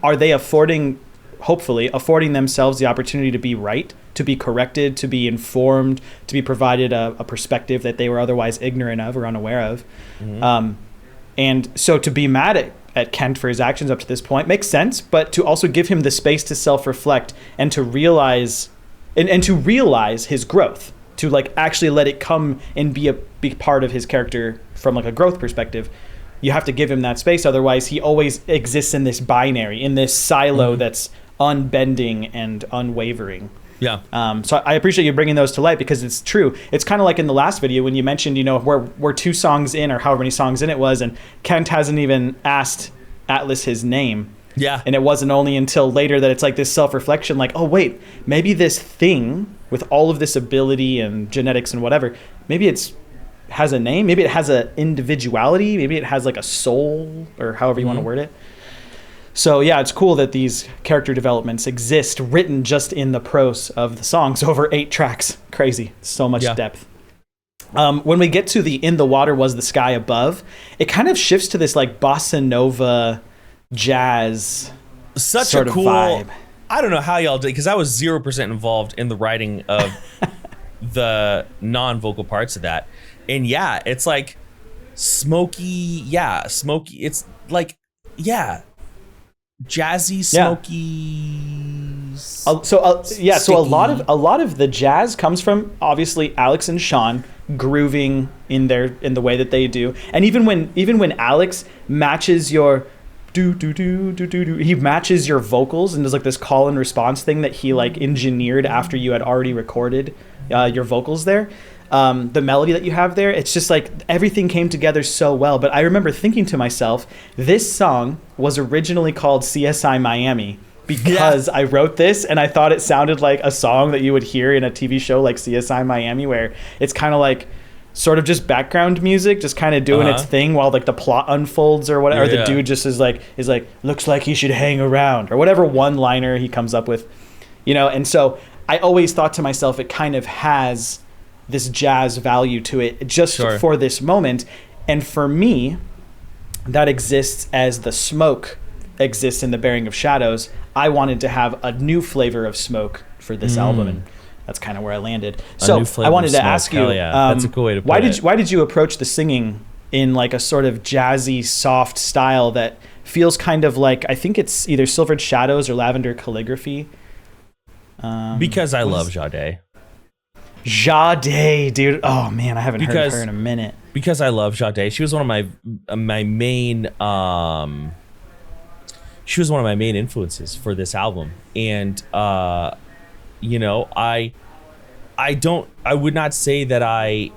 are they hopefully affording themselves the opportunity to be right, to be corrected, to be informed, to be provided a perspective that they were otherwise ignorant of or unaware of. Mm-hmm. And so to be mad at Kent for his actions up to this point makes sense, but to also give him the space to self-reflect and to realize and to realize his growth, to like actually let it come and be a big part of his character from like a growth perspective. You have to give him that space. Otherwise he always exists in this binary, in this silo that's unbending and unwavering. Yeah. So I appreciate you bringing those to light, because it's true. It's kind of like in the last video when you mentioned, you know, we're 2 songs in or however many songs in it was, and Kent hasn't even asked Atlas his name. Yeah. And it wasn't only until later that it's like this self-reflection, like, oh wait, maybe this thing with all of this ability and genetics and whatever, maybe has a name, maybe it has an individuality, maybe it has like a soul, or however you want to word it. So yeah, it's cool that these character developments exist written just in the prose of the songs over 8 tracks. Crazy. So much depth. When we get to the "In the Water Was the Sky Above," it kind of shifts to this like bossa nova jazz sort of vibe. I don't know how y'all did, because I was 0% involved in the writing of the non-vocal parts of that. And yeah, it's like smoky. It's like, jazzy, smoky. So a lot of the jazz comes from obviously Alex and Sean grooving in the way that they do, and even when Alex matches your he matches your vocals and does like this call and response thing that he like engineered after you had already recorded your vocals there. The melody that you have there, it's just like everything came together so well. But I remember thinking to myself, this song was originally called CSI Miami because I wrote this and I thought it sounded like a song that you would hear in a TV show like CSI Miami, where it's kind of like sort of just background music, just kind of doing its thing while like the plot unfolds or whatever. The dude just is like looks like he should hang around, or whatever one liner he comes up with, you know. And so I always thought to myself, it kind of has this jazz value to it just for this moment. And for me, that exists as the smoke exists in the Bearing of Shadows. I wanted to have a new flavor of smoke for this album, and that's kind of where I landed. So I wanted to ask you, that's a cool way to put it. Why did you approach the singing in like a sort of jazzy, soft style that feels kind of like, I think it's either Silvered Shadows or Lavender Calligraphy? Because I love Jade. Jade, dude. Oh man, I haven't heard of her in a minute. Because I love Jade. She was one of my main she was one of my main influences for this album. And you know, I would not say that I,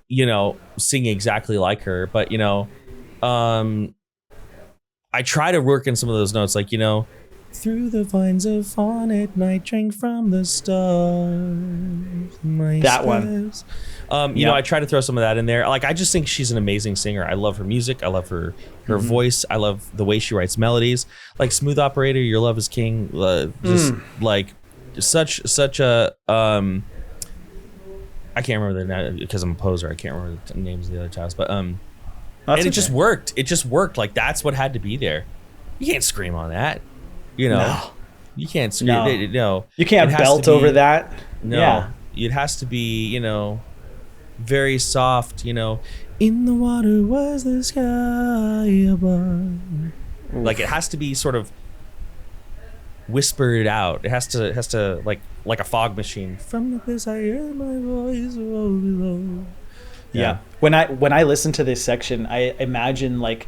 you know, sing exactly like her, but you know, I try to work in some of those notes, like, you know, through the vines of fawn at night, drank from the stars. That one. You know, I try to throw some of that in there. Like, I just think she's an amazing singer. I love her music. I love her voice. I love the way she writes melodies. Like Smooth Operator, Your Love Is King. Just like such a I can't remember the name because I'm a poser. I can't remember the names of the other titles, but and it just worked. It just worked. Like, that's what had to be there. You can't scream on that. You know, you can't scream. No, you can't belt over that. No, it has to be, you know, very soft. You know, in the water was the sky above. Like, it has to be sort of whispered out. It has to like a fog machine. From the place I hear my voice roll below. Yeah. When I listen to this section, I imagine like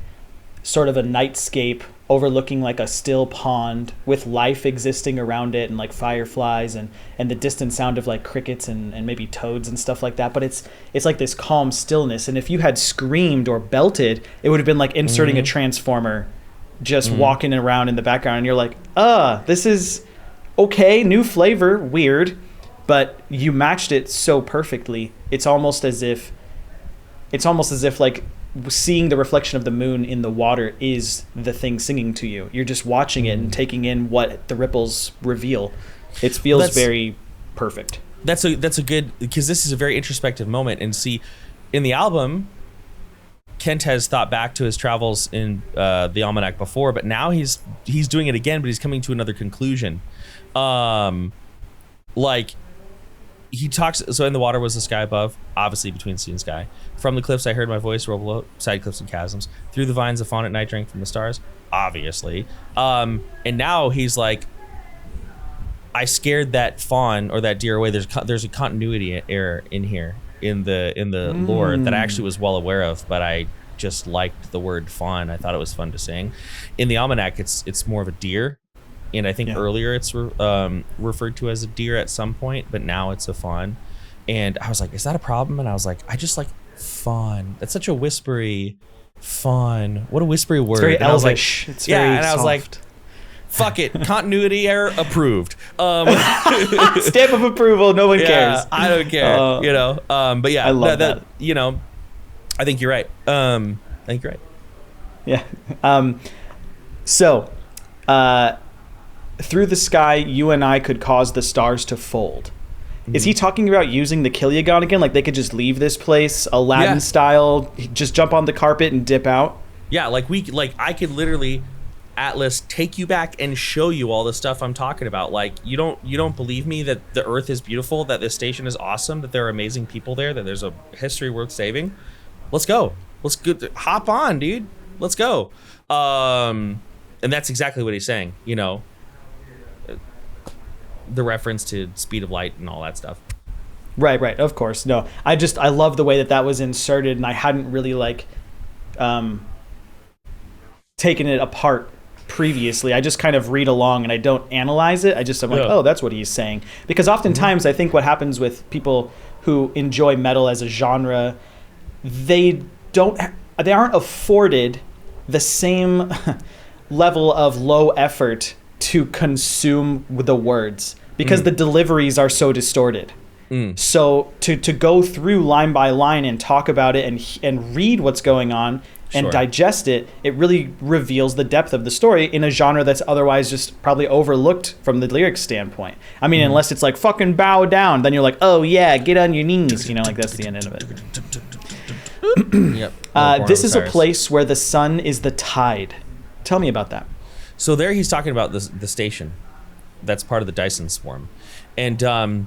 sort of a nightscape overlooking like a still pond with life existing around it and like fireflies and the distant sound of like crickets and maybe toads and stuff like that. But it's like this calm stillness. And if you had screamed or belted, it would have been like inserting a transformer just walking around in the background. And you're like, this is okay, new flavor, weird. But you matched it so perfectly. It's almost as if like seeing the reflection of the moon in the water is the thing singing to you. You're just watching it and taking in what the ripples reveal. It feels very perfect. That's a good, because this is a very introspective moment. And see, in the album, Kent has thought back to his travels in the almanac before, but now he's doing it again, but he's coming to another conclusion. Like, he talks, so in the water was the sky above, obviously between sea and sky. From the cliffs I heard my voice roll below, side cliffs and chasms. Through the vines of fawn at night drank from the stars, obviously. And now he's like, I scared that fawn or that deer away. There's a continuity error in here in the lore that I actually was well aware of, but I just liked the word fawn. I thought it was fun to sing. In the almanac, it's more of a deer. And I think earlier it's referred to as a deer at some point, but now it's a fawn. And I was like, is that a problem? And I was like, I just like fawn. That's such a whispery fawn. What a whispery word. It's very and elvish. It's very and I was like, fuck it. Continuity error approved. Stamp of approval. No one cares. I don't care. You know. But yeah, I love that. You know, I think you're right. Yeah. So, through the sky, you and I could cause the stars to fold. Is he talking about using the Kilyagon again? Like they could just leave this place, Aladdin style, just jump on the carpet and dip out? Yeah, like I could literally, Atlas, take you back and show you all the stuff I'm talking about. Like, you don't believe me that the Earth is beautiful, that this station is awesome, that there are amazing people there, that there's a history worth saving? Let's go. Let's go. Hop on, dude. Let's go. And that's exactly what he's saying, you know. The reference to speed of light and all that stuff. Right, of course. No, I love the way that was inserted, and I hadn't really taken it apart previously. I just kind of read along and I don't analyze it. I'm like, oh, that's what he's saying. Because oftentimes I think what happens with people who enjoy metal as a genre, they aren't afforded the same level of low effort to consume the words because the deliveries are so distorted. So to go through line by line and talk about it and read what's going on and digest it, it really reveals the depth of the story in a genre that's otherwise just probably overlooked from the lyrics standpoint. I mean, unless it's like fucking bow down, then you're like, oh yeah, get on your knees, you know, like that's the end of it. This is a place where the sun is the tide. Tell me about that. So there he's talking about the station that's part of the Dyson swarm. And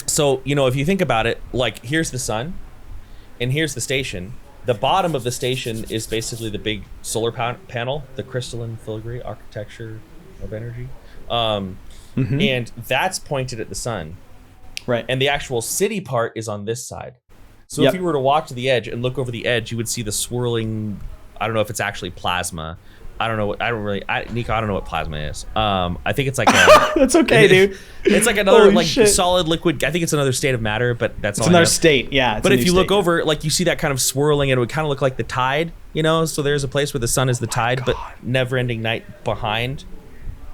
so, you know, if you think about it, like here's the sun and here's the station. The bottom of the station is basically the big solar panel, the crystalline filigree architecture of energy. And that's pointed at the sun. Right. And the actual city part is on this side. So Yep. if you were to walk to the edge and look over the edge, you would see the swirling. I don't know if it's actually plasma. I don't know. Nico, I don't know what plasma is. I think it's like a. That's okay, dude. It's like another Holy like shit. solid liquid. I think it's another state of matter, but that's It's all I another know. state. Yeah. It's But a if new you look state. over, like you see that kind of swirling, and it would kind of look like the tide, you know. So there's a place where the sun is the tide, but never-ending night behind.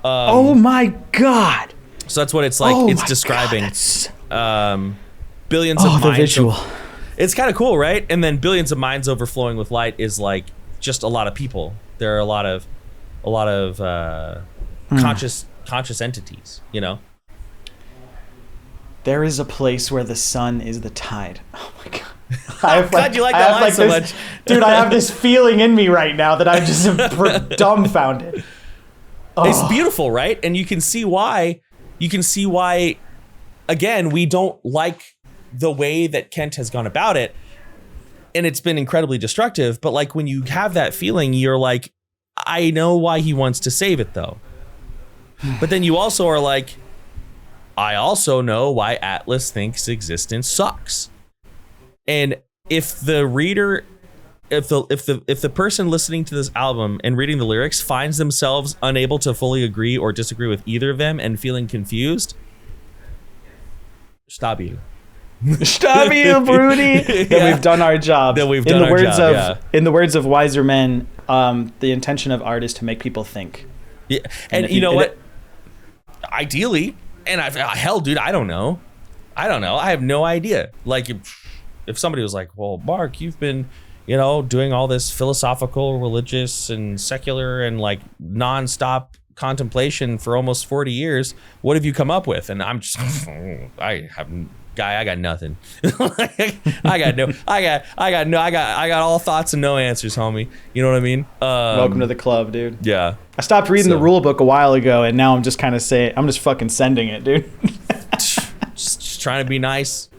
Oh my God. So that's what it's like. Oh It's my describing God, that's- billions Oh, of the minds. visual. It's kind of cool, right? And then billions of minds overflowing with light is like just a lot of people. There are a lot of conscious entities, you know. There is a place where the sun is the tide. Oh my God. I have God, you like that line so much. Dude, I have this feeling in me right now that I'm just dumbfounded. Oh. It's beautiful, right? And you can see why. Again, we don't like the way that Kent has gone about it, and it's been incredibly destructive. But like when you have that feeling, you're like, I know why he wants to save it, though. But then you also are like, I also know why Atlas thinks existence sucks. And if the reader, if the person listening to this album and reading the lyrics finds themselves unable to fully agree or disagree with either of them and feeling confused, stop you. Stop you, Broody. Then we've done our job. Then we've done our job, In the words of wiser men, the intention of art is to make people think. Yeah, and you know what? Ideally, and hell, dude, I don't know. I have no idea. Like, if somebody was like, "Well, Mark, you've been, doing all this philosophical, religious, and secular, and like nonstop contemplation for almost 40 years. What have you come up with?" And I'm just, I got nothing. I got all thoughts and no answers, homie. You know what I mean? Welcome to the club, dude. Yeah. I stopped reading the rule book a while ago, and now I'm just kind of I'm just fucking sending it, dude. just trying to be nice,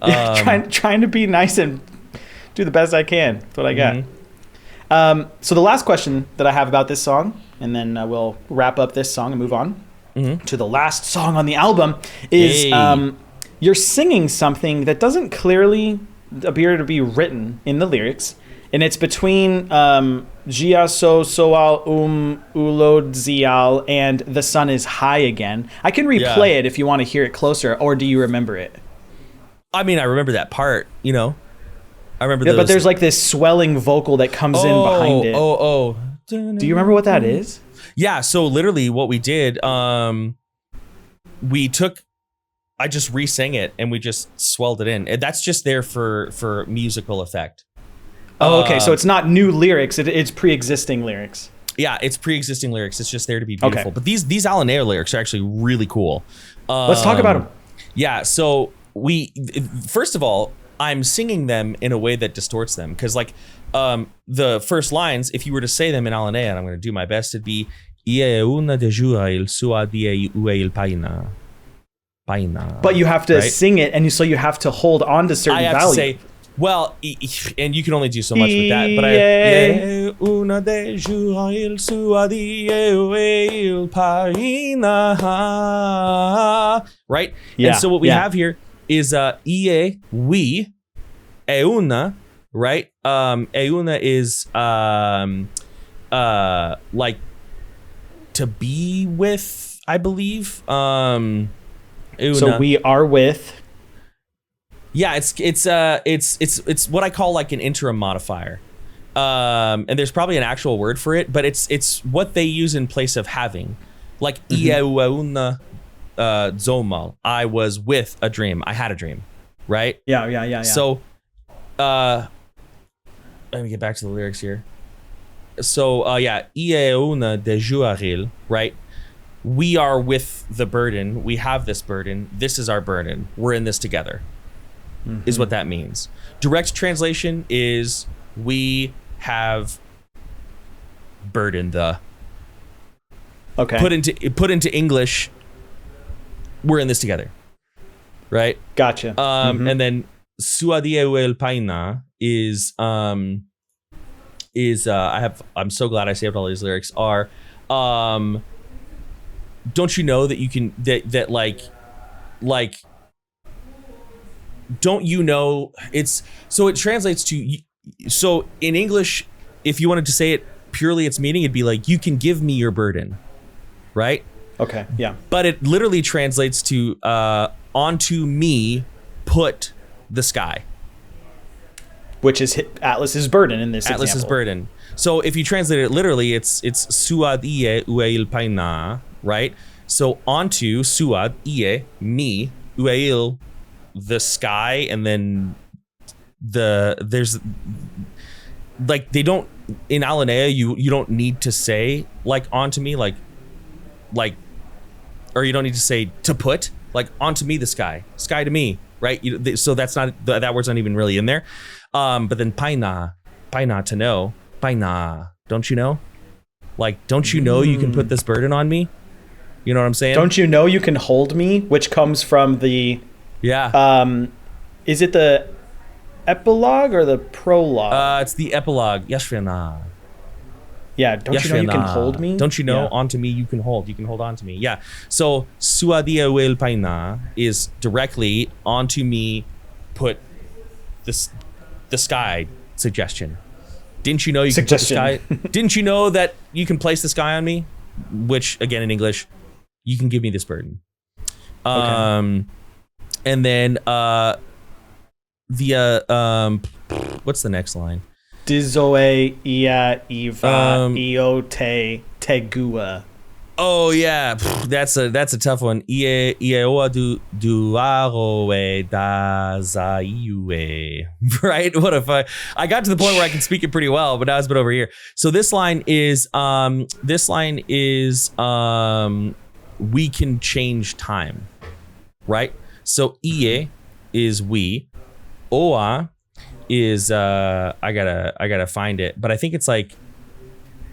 trying to be nice and do the best I can. That's what I got. Mm-hmm. So the last question that I have about this song, and then we'll wrap up this song and move on to the last song on the album, is you're singing something that doesn't clearly appear to be written in the lyrics, and it's between Gia so soal ulodzial and The Sun is High Again. I can replay it if you want to hear it closer, or do you remember it? I mean, I remember that part, I remember but there's like this swelling vocal that comes in behind it. Do you remember what that is? Yeah, so literally what we did, I just re-sang it and we just swelled it in. And that's just there for musical effect. Oh, okay. So it's not new lyrics. It's pre-existing lyrics. Yeah, it's pre-existing lyrics. It's just there to be beautiful. Okay. But these Alan Ayer lyrics are actually really cool. Let's talk about them. Yeah, so first of all, I'm singing them in a way that distorts them. Because like the first lines, if you were to say them in Alan Ayer, and I'm going to do my best, it'd be Ie una de jua il sua die il paina. But you have to sing it, and so you have to hold on to certain I have value. to say, well, and you can only do so much with that. But una de jua il sua die il paina. Right? Yeah, and so what we have here is ie, we, euna, right? Euna is like to be with, I believe. Una. So we are with. Yeah, it's what I call like an interim modifier. And there's probably an actual word for it, but it's what they use in place of having. Like una zomal. I was with a dream. I had a dream. Right? Yeah. So let me get back to the lyrics here. So ie una de juaril, right? We are with the burden. We have this burden. This is our burden. We're in this together. Is what that means. Direct translation is we have burden the. Okay. Put into English, we're in this together. Right? Gotcha. And then Suadieu el Paina is I'm so glad I saved all these lyrics are don't you know that you can that like don't you know, it's, so it translates to, so in English, if you wanted to say it purely its meaning, it'd be like, you can give me your burden, right? Okay, yeah. But it literally translates to onto me put the sky. Which is Atlas's burden in this Atlas's example. burden. So if you translate it literally, it's suad ie ueil paina, right? So onto suad ie me ueil, the sky, and then there's like, they don't, in Alinea, you don't need to say like onto me, like, or you don't need to say to put, like onto me the sky to me, right? So that's not, that word's not even really in there. But then paina to know, paina, don't you know? Like, don't you know you can put this burden on me? You know what I'm saying? Don't you know you can hold me? Which comes from the, is it the epilogue or the prologue? It's the epilogue. Yashvena. Yeah, don't you know you can hold me? Don't you know, Yeah. onto me you can hold on to me. Yeah. So suadia wel paina is directly onto me put the sky suggestion. Didn't you know you can put the sky? Didn't you know that you can place the sky on me? Which again in English, you can give me this burden. Okay. And then what's the next line? Dizoe ia iva iote tegua. Oh yeah, that's a tough one. Ieoa duaroe da zaiue. Right? What if I got to the point where I can speak it pretty well, but now it's been over here. So this line is we can change time. Right? So ie is we. Oa is I gotta find it, but I think it's like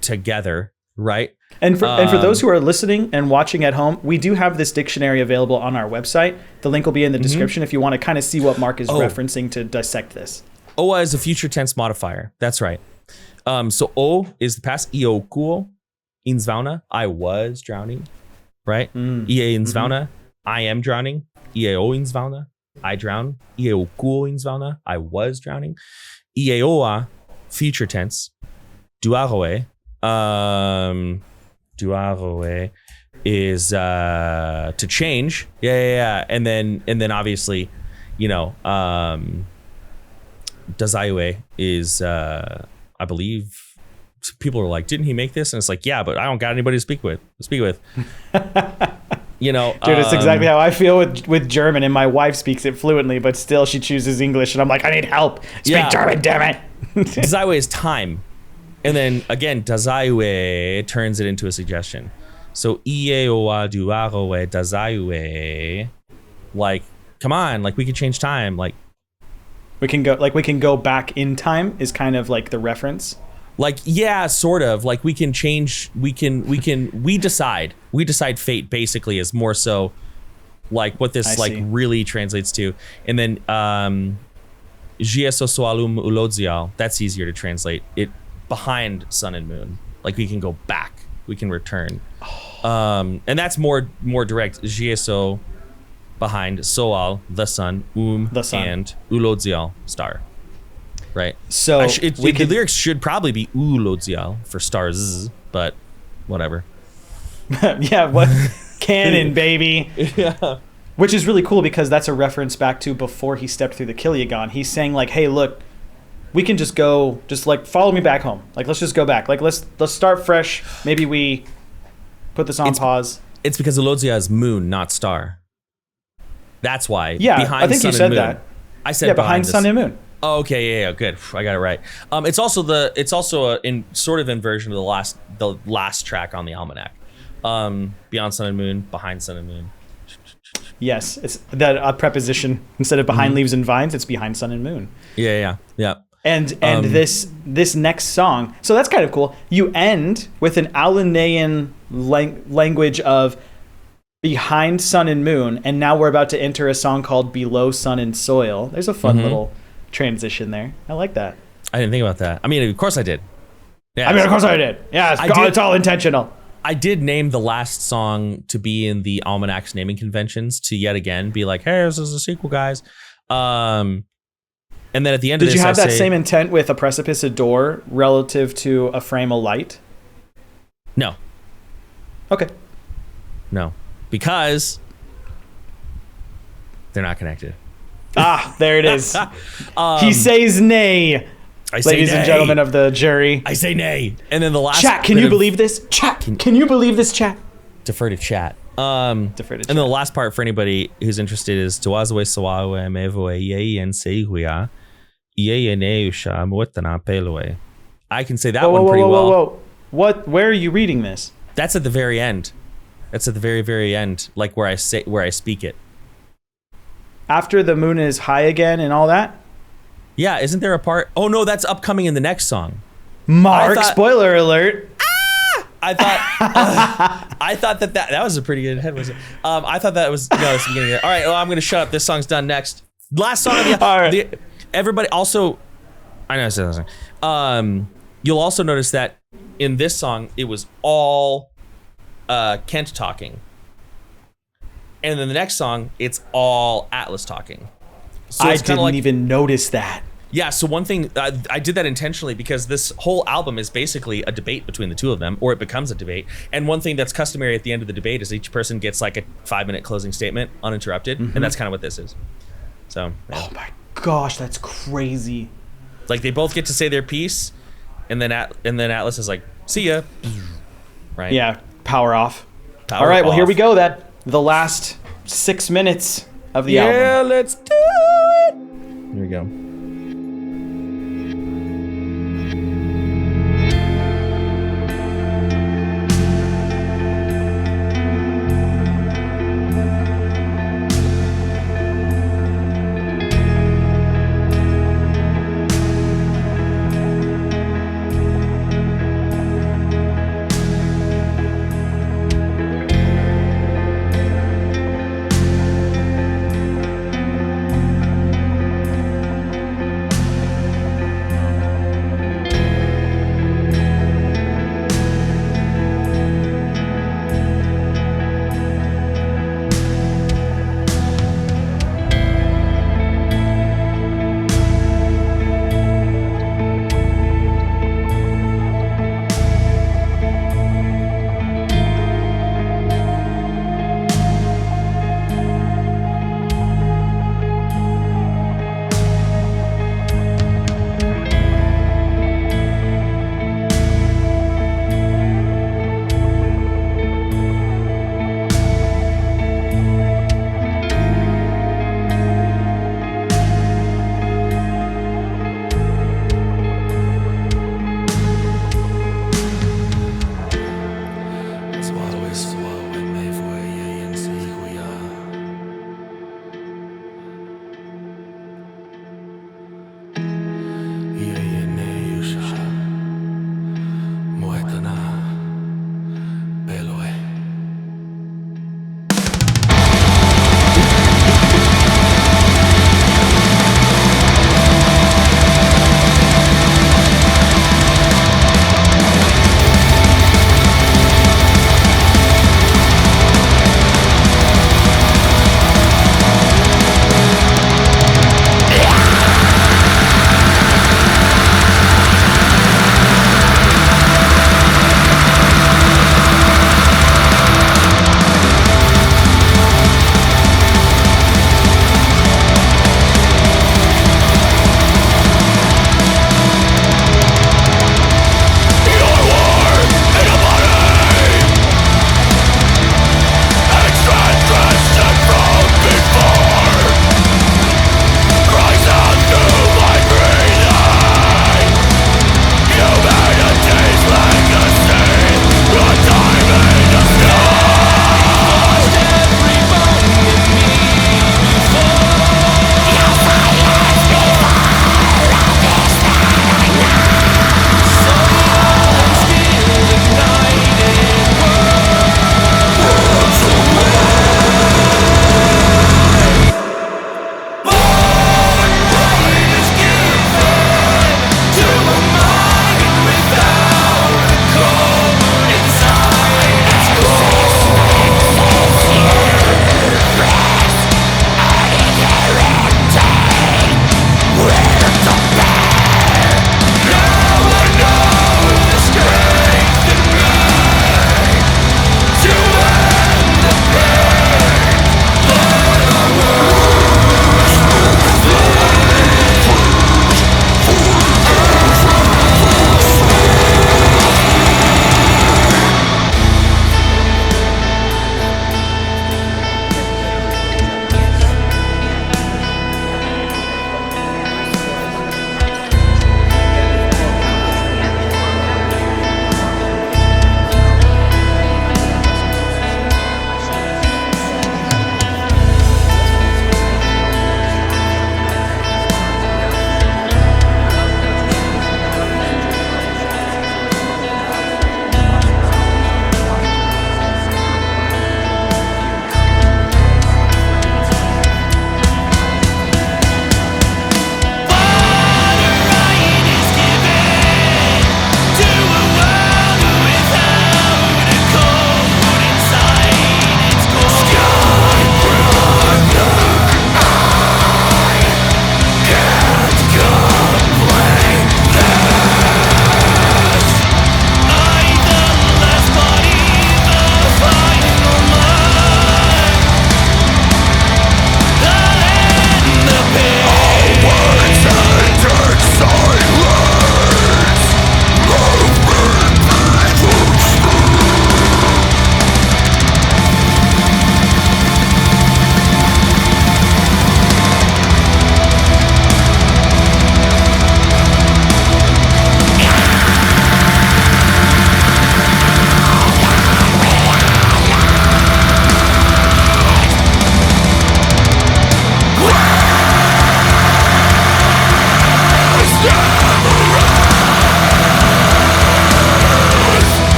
together, right? And for those who are listening and watching at home, we do have this dictionary available on our website. The link will be in the description if you want to kind of see what Mark is referencing to dissect this. Oa is a future tense modifier. That's right. So o is the past. Io kuo insvauna. I was drowning, right? Ie insvauna. I am drowning. Ieo insvauna. I drown. Ieo kuo insvauna. I was drowning. Ieoa, future tense. Duaroe. Duaroe is to change. Yeah. And then obviously, you know, Dazaiue is I believe people are like, didn't he make this? And it's like, yeah, but I don't got anybody to speak with. You know, dude, it's exactly how I feel with German, and my wife speaks it fluently, but still she chooses English, and I'm like, I need help. Speak German, damn it. Dazaiue is time. And then again, Dazaiue turns it into a suggestion. So Ieoa duaroe Dazaiue, like, come on, like we could change time. Like we can go back in time is kind of like the reference. Like, yeah, sort of. Like we can change, we decide fate basically is more so like what this really translates to. And then Gieso soalum ulodzial, that's easier to translate. It behind sun and moon. Like we can go back, we can return. And that's more direct. Gieso behind soal, the sun, the sun, and ulodzial, star. Right. So the lyrics should probably be ulodzial for stars, but whatever. Yeah, what canon, baby. Yeah. Which is really cool because that's a reference back to before he stepped through the Kiliagon. He's saying like, hey, look, we can just go, just like follow me back home. Like let's just go back. Like let's start fresh. Maybe we put this on pause. It's because ulodzia is moon, not star. That's why. Yeah, behind I think sun you said and moon. that. I said behind sun and moon. Oh, okay, yeah, good. I got it right. It's also a sort of inversion of the last track on the almanac. Beyond sun and moon, behind sun and moon. Yes, it's that a preposition instead of behind leaves and vines. It's behind sun and moon. Yeah. And this next song, so that's kind of cool. You end with an Alinean language of behind sun and moon, and now we're about to enter a song called Below Sun and Soil. There's a fun little transition there. I like that. I didn't think about that. I mean, of course I did. Yeah, of course I did. Yeah, it's all intentional. I did name the last song to be in the Almanac's naming conventions to yet again be like, hey, this is a sequel, guys. And then at the end Did of this, you have I that say, same intent with a precipice, a door, relative to a frame of light? no, Okay. no, because they're not connected. There it is. Um, He says nay, I say ladies and nay. gentlemen of the jury. I say nay. And then the last Chat, can bit you of- believe this? Chat, can you believe this, chat? defer to chat. Defer to And then the last part for anybody who's interested is Tawazawe Sawawe Mevoe Ye and Sehuya Ye and Eusha Mwetana Peloe. I can say that one pretty well. Whoa. What? Where are you reading this? That's at the very end. That's at the very, very end, like where I speak it. After the moon is high again and all that? Yeah, isn't there a part? Oh no, that's upcoming in the next song. Mark, I thought- spoiler alert. I thought that was a pretty good head. Was it? I thought that was it's the beginning. All right, well, I'm gonna shut up. This song's done next. Last song of the All right. everybody also. I know I said that song. You'll also notice that in this song it was all Kent talking, and then the next song it's all Atlas talking. So I it's kinda didn't even notice that. Yeah, so one thing, I did that intentionally because this whole album is basically a debate between the two of them, or it becomes a debate. And one thing that's customary at the end of the debate is each person gets like a 5-minute closing statement uninterrupted, and that's kind of what this is. So, yeah. Oh my gosh, that's crazy. Like they both get to say their piece, and then Atlas is like, "See ya," right? Yeah, power off. Power All right, well, here off. we go. The last 6 minutes of the album. Yeah, let's do it. Here we go.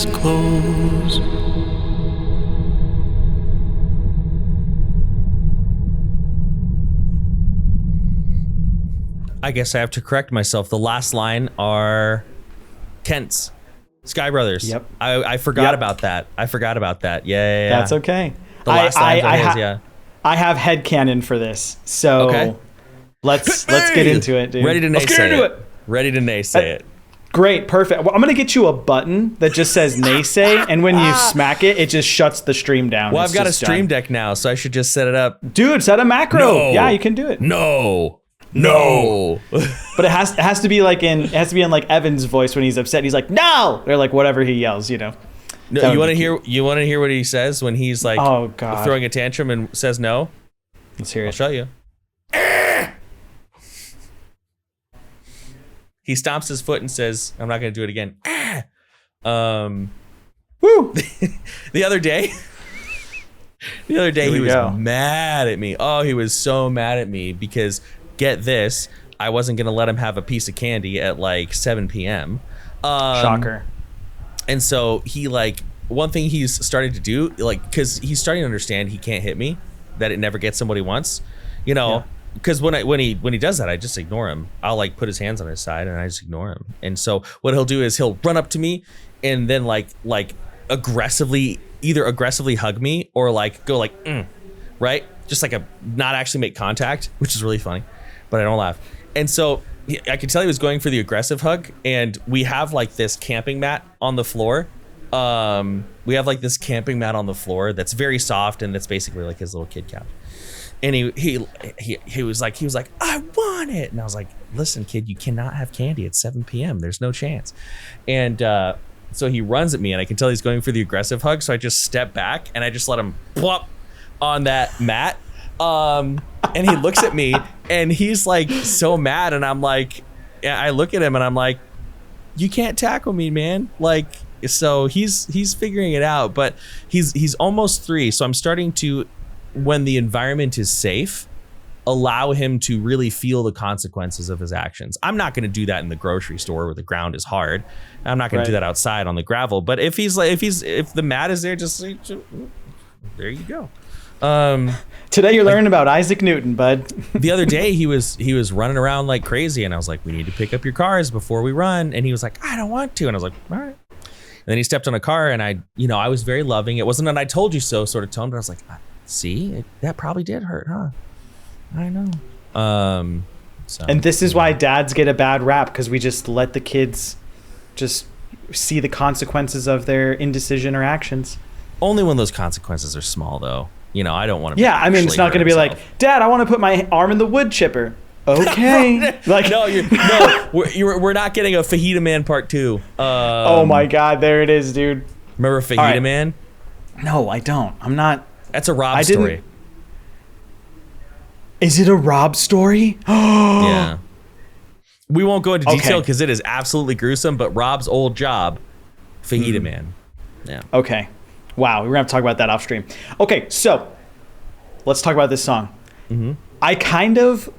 eyes close. I guess I have to correct myself. The last line are Kent's. Sky Brothers. Yep. I forgot about that. I forgot about that. Yeah. That's okay. The last lines are his, yeah. I have headcanon for this, so Okay. let's get into it, dude. Ready to Let's get naysay into it. Ready to naysay it. Great, perfect. Well, I'm gonna get you a button that just says naysay, and when you smack it, it just shuts the stream down. Well, It's I've got a just stream done. deck now, so I should just set it up. Dude, set a macro. No. Yeah, you can do it. No. But it has to be in like Evan's voice when he's upset. He's like, no, or like whatever he yells, you know. No, That you would want to be hear? cute. You want to hear what he says when he's like, Oh, God. throwing a tantrum and says no? Let's hear I'll it. show you. He stomps his foot and says, "I'm not going to do it again." Woo! The other day Here he we was go. mad at me. Oh, he was so mad at me because get this, I wasn't going to let him have a piece of candy at like 7 p.m. Shocker. And so he like one thing he's starting to do, like, because he's starting to understand he can't hit me, that it never gets him what he wants, you know. Because when he does that, I just ignore him. I'll like put his hands on his side and I just ignore him. And so what he'll do is he'll run up to me and then like aggressively hug me or like go like right, just like a not actually make contact, which is really funny, but I don't laugh. And so I could tell he was going for the aggressive hug. And we have like this camping mat on the floor. We have like this camping mat on the floor that's very soft and that's basically like his little kid couch. And he was like, I want it. And I was like, listen, kid, you cannot have candy at 7 p.m. There's no chance. And so he runs at me and I can tell he's going for the aggressive hug. So I just step back and I just let him plop on that mat. And he looks at me and he's like so mad. And I'm like, I look at him and I'm like, you can't tackle me, man. Like, so he's figuring it out, but he's almost 3. So I'm starting to, when the environment is safe, allow him to really feel the consequences of his actions. I'm not going to do that in the grocery store where the ground is hard. I'm not going to do that outside on the gravel. But if if the mat is there, just like, there you go. Today you're learning about Isaac Newton, bud. The other day he was running around like crazy, and I was like, we need to pick up your cars before we run. And he was like, I don't want to. And I was like, all right. And then he stepped on a car, and I was very loving. It wasn't an "I told you so" sort of tone, but I was like, see, that probably did hurt, huh? I know. So, And this is why dads get a bad rap, because we just let the kids just see the consequences of their indecision or actions. only when those consequences are small, though. You know, I don't want to. Yeah, I mean, it's not going to be like, Dad, I want to put my arm in the wood chipper. Okay. Like, no, we're not getting a Fajita Man Part 2. Oh my God, there it is, dude. Remember Fajita right. Man? No, I don't. I'm not. That's a Rob story. Is it a Rob story? Yeah. We won't go into detail Okay. because it is absolutely gruesome, but Rob's old job, Fajita Man. Yeah. Okay. Wow, we're going to have to talk about that off stream. Okay, so let's talk about this song. Mm-hmm. I kind of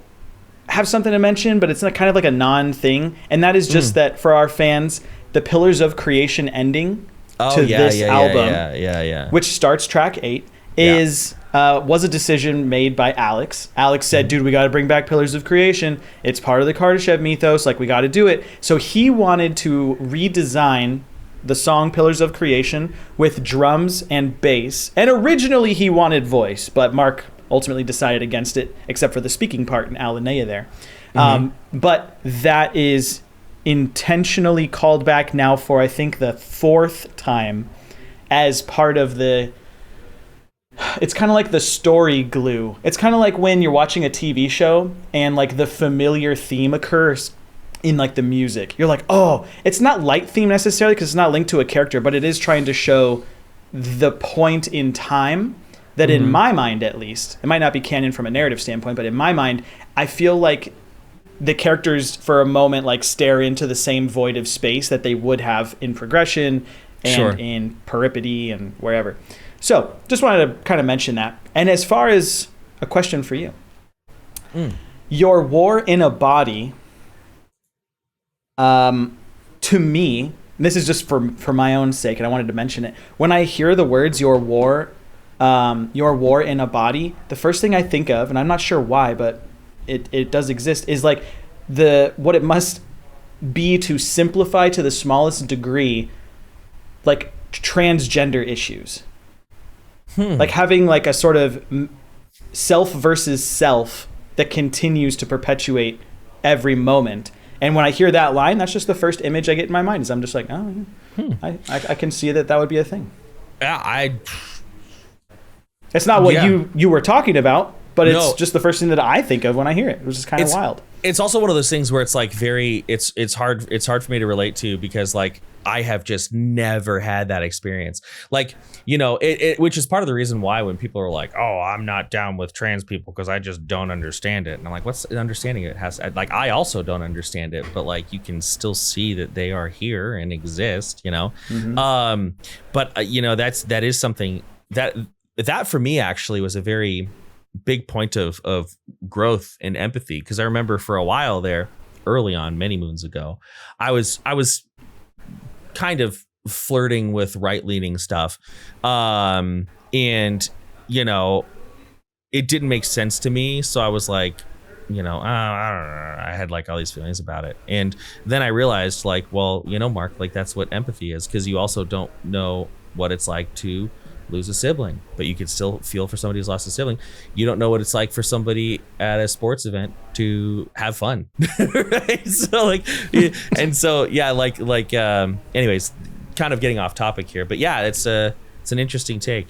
have something to mention, but it's not kind of like a non-thing, and that is just that for our fans, the Pillars of Creation ending to this album, which starts track 8, was a decision made by Alex. Alex said, dude, we got to bring back Pillars of Creation. It's part of the Kardashev mythos. Like, we got to do it. So he wanted to redesign the song Pillars of Creation with drums and bass. And originally he wanted voice, but Mark ultimately decided against it, except for the speaking part in Alinea there. But that is intentionally called back now for, I think, the 4th time as part of the... It's kind of like the story glue. It's kind of like when you're watching a TV show and like the familiar theme occurs in like the music. You're like, oh, it's not light theme necessarily because it's not linked to a character, but it is trying to show the point in time that in my mind, at least, it might not be canon from a narrative standpoint, but in my mind, I feel like the characters for a moment like stare into the same void of space that they would have in progression and in peripety and wherever. So just wanted to kind of mention that. And as far as a question for you, your war in a body, to me, and this is just for my own sake, and I wanted to mention it. When I hear the words your war in a body, the first thing I think of, and I'm not sure why, but it does exist, is like what it must be to simplify to the smallest degree, like transgender issues. Like having like a sort of self versus self that continues to perpetuate every moment. And when I hear that line, that's just the first image I get in my mind. Is I'm just like, oh, I can see that would be a thing. Yeah, it's not what you were talking about, but it's just the first thing that I think of when I hear it. It was just kind of wild. It's also one of those things where it's like it's hard for me to relate to, because like I have just never had that experience. Like, you know, which is part of the reason why when people are like, oh, I'm not down with trans people because I just don't understand it. And I'm like, what's understanding it? Like, I also don't understand it, but like you can still see that they are here and exist, you know? But you know, that is something that for me actually was a very big point of growth and empathy, because I remember for a while there, early on, many moons ago, I was kind of flirting with right-leaning stuff, and you know, it didn't make sense to me, so I was like, you know, I don't know, I had like all these feelings about it. And then I realized, like, well, you know, Mark, like that's what empathy is, because you also don't know what it's like to lose a sibling, but you can still feel for somebody who's lost a sibling. You don't know what it's like for somebody at a sports event to have fun. Right? So like, and so yeah, like anyways, kind of getting off topic here, but yeah, it's an interesting take.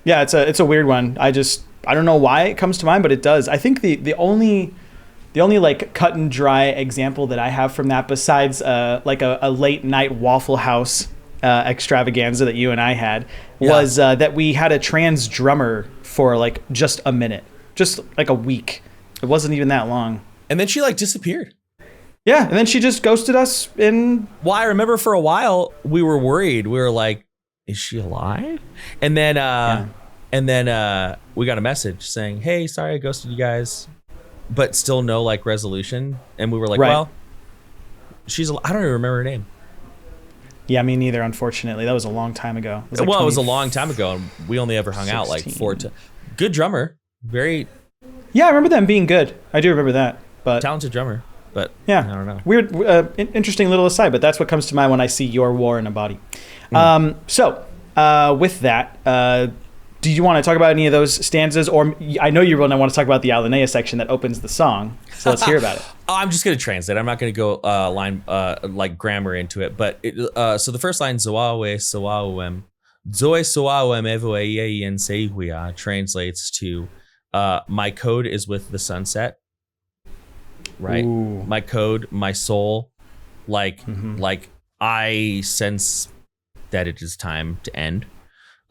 Yeah, it's a weird one. I don't know why it comes to mind, but it does. I think the only like cut and dry example that I have from that, besides like a late night Waffle House extravaganza that you and I had, was that we had a trans drummer for like just a minute, just like a week. It wasn't even that long. And then she like disappeared. Yeah, and then she just ghosted us in... Well, I remember for a while we were worried. We were like, is she alive? And then we got a message saying, hey, sorry I ghosted you guys, but still no like resolution. And we were like, well, I don't even remember her name. Yeah, me neither, unfortunately. That was a long time ago. It was a long time ago, and we only ever hung out like 4 times. Good drummer. Very... Yeah, I remember them being good. I do remember that. But talented drummer, but yeah, I don't know. Weird, interesting little aside, but that's what comes to mind when I see your war in a body. So, with that, do you want to talk about any of those stanzas? Or I know you want to talk about the Alinea section that opens the song, so let's hear about it. I'm just going to translate. I'm not going to go line like grammar into it. But so the first line, Zoawe Soawem, Zoe Soawem Evoe Yen Seihuia, translates to my code is with the sunset. Right? Ooh. My code, my soul, like I sense that it is time to end.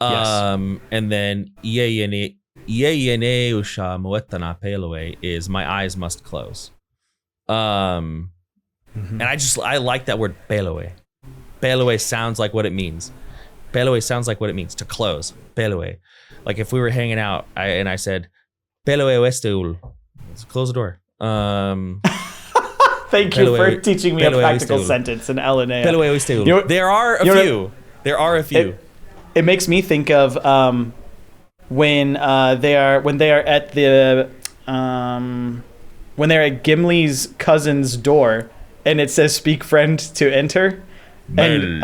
And then Ieyene Usha Moetana Peloe is my eyes must close. And I like that word Peloe. Peloe sounds like what it means. Peloe sounds like what it means to close. Peloe. Like if we were hanging out and I said Peloe Westeul, let's close the door. Thank you for teaching me a practical sentence in Alinea. Peloe Westeul. There are a few. There are a few. It makes me think of when they are at Gimli's cousin's door, and it says "Speak, friend," to enter, and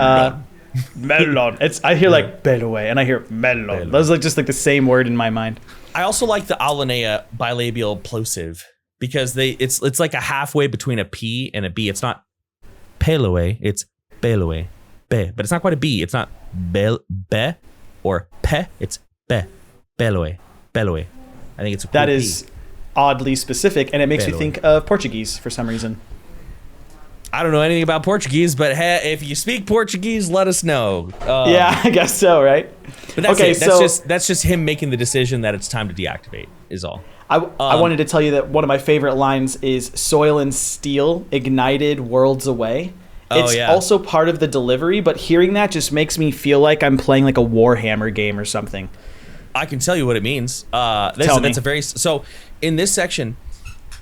melon. I hear like Beloe, and I hear melon. Those are just like the same word in my mind. I also like the Alinea bilabial plosive because it's like a halfway between a P and a B. It's not Peloe, it's Beloe. Be, but it's not quite a B. It's not be or pe. It's be. Beloe. Beloe. I think it's a cool that is P. Oddly specific, and it makes me think of Portuguese for some reason. I don't know anything about Portuguese, but hey, if you speak Portuguese, let us know. Yeah, I guess so, right? But that's it. That's just him making the decision that it's time to deactivate. Is all. I wanted to tell you that one of my favorite lines is "Soil and steel ignited worlds away." It's also part of the delivery, but hearing that just makes me feel like I'm playing like a Warhammer game or something. I can tell you what it means. So in this section,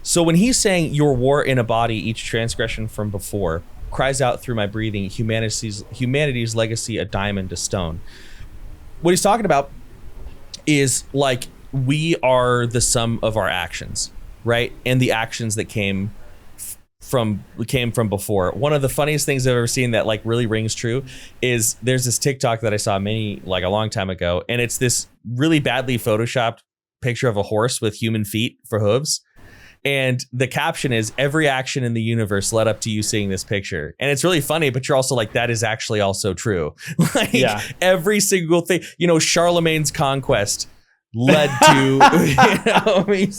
so when he's saying your war in a body, each transgression from before, cries out through my breathing, humanity's legacy, a diamond, a stone. What he's talking about is like we are the sum of our actions, right? And the actions that came from before. One of the funniest things I've ever seen that like really rings true is there's this TikTok that I saw a long time ago, and it's this really badly photoshopped picture of a horse with human feet for hooves. And the caption is, every action in the universe led up to you seeing this picture. And it's really funny, but you're also like, that is actually also true. Like every single thing, you know, Charlemagne's conquest led to me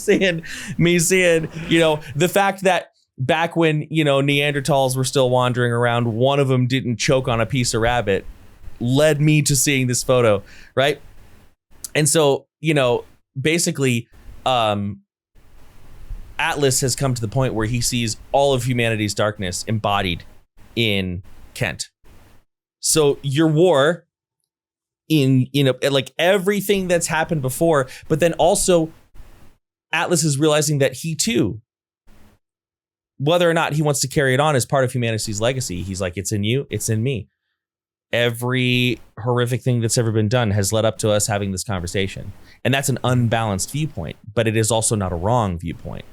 seeing, you know, the fact that back when, you know, Neanderthals were still wandering around, one of them didn't choke on a piece of rabbit, led me to seeing this photo, right? And so, you know, basically, Atlas has come to the point where he sees all of humanity's darkness embodied in Kent. So your war in, you know, like everything that's happened before, but then also Atlas is realizing that he too, whether or not he wants to carry it on as part of humanity's legacy, he's like, it's in you, it's in me. Every horrific thing that's ever been done has led up to us having this conversation. And that's an unbalanced viewpoint, but it is also not a wrong viewpoint,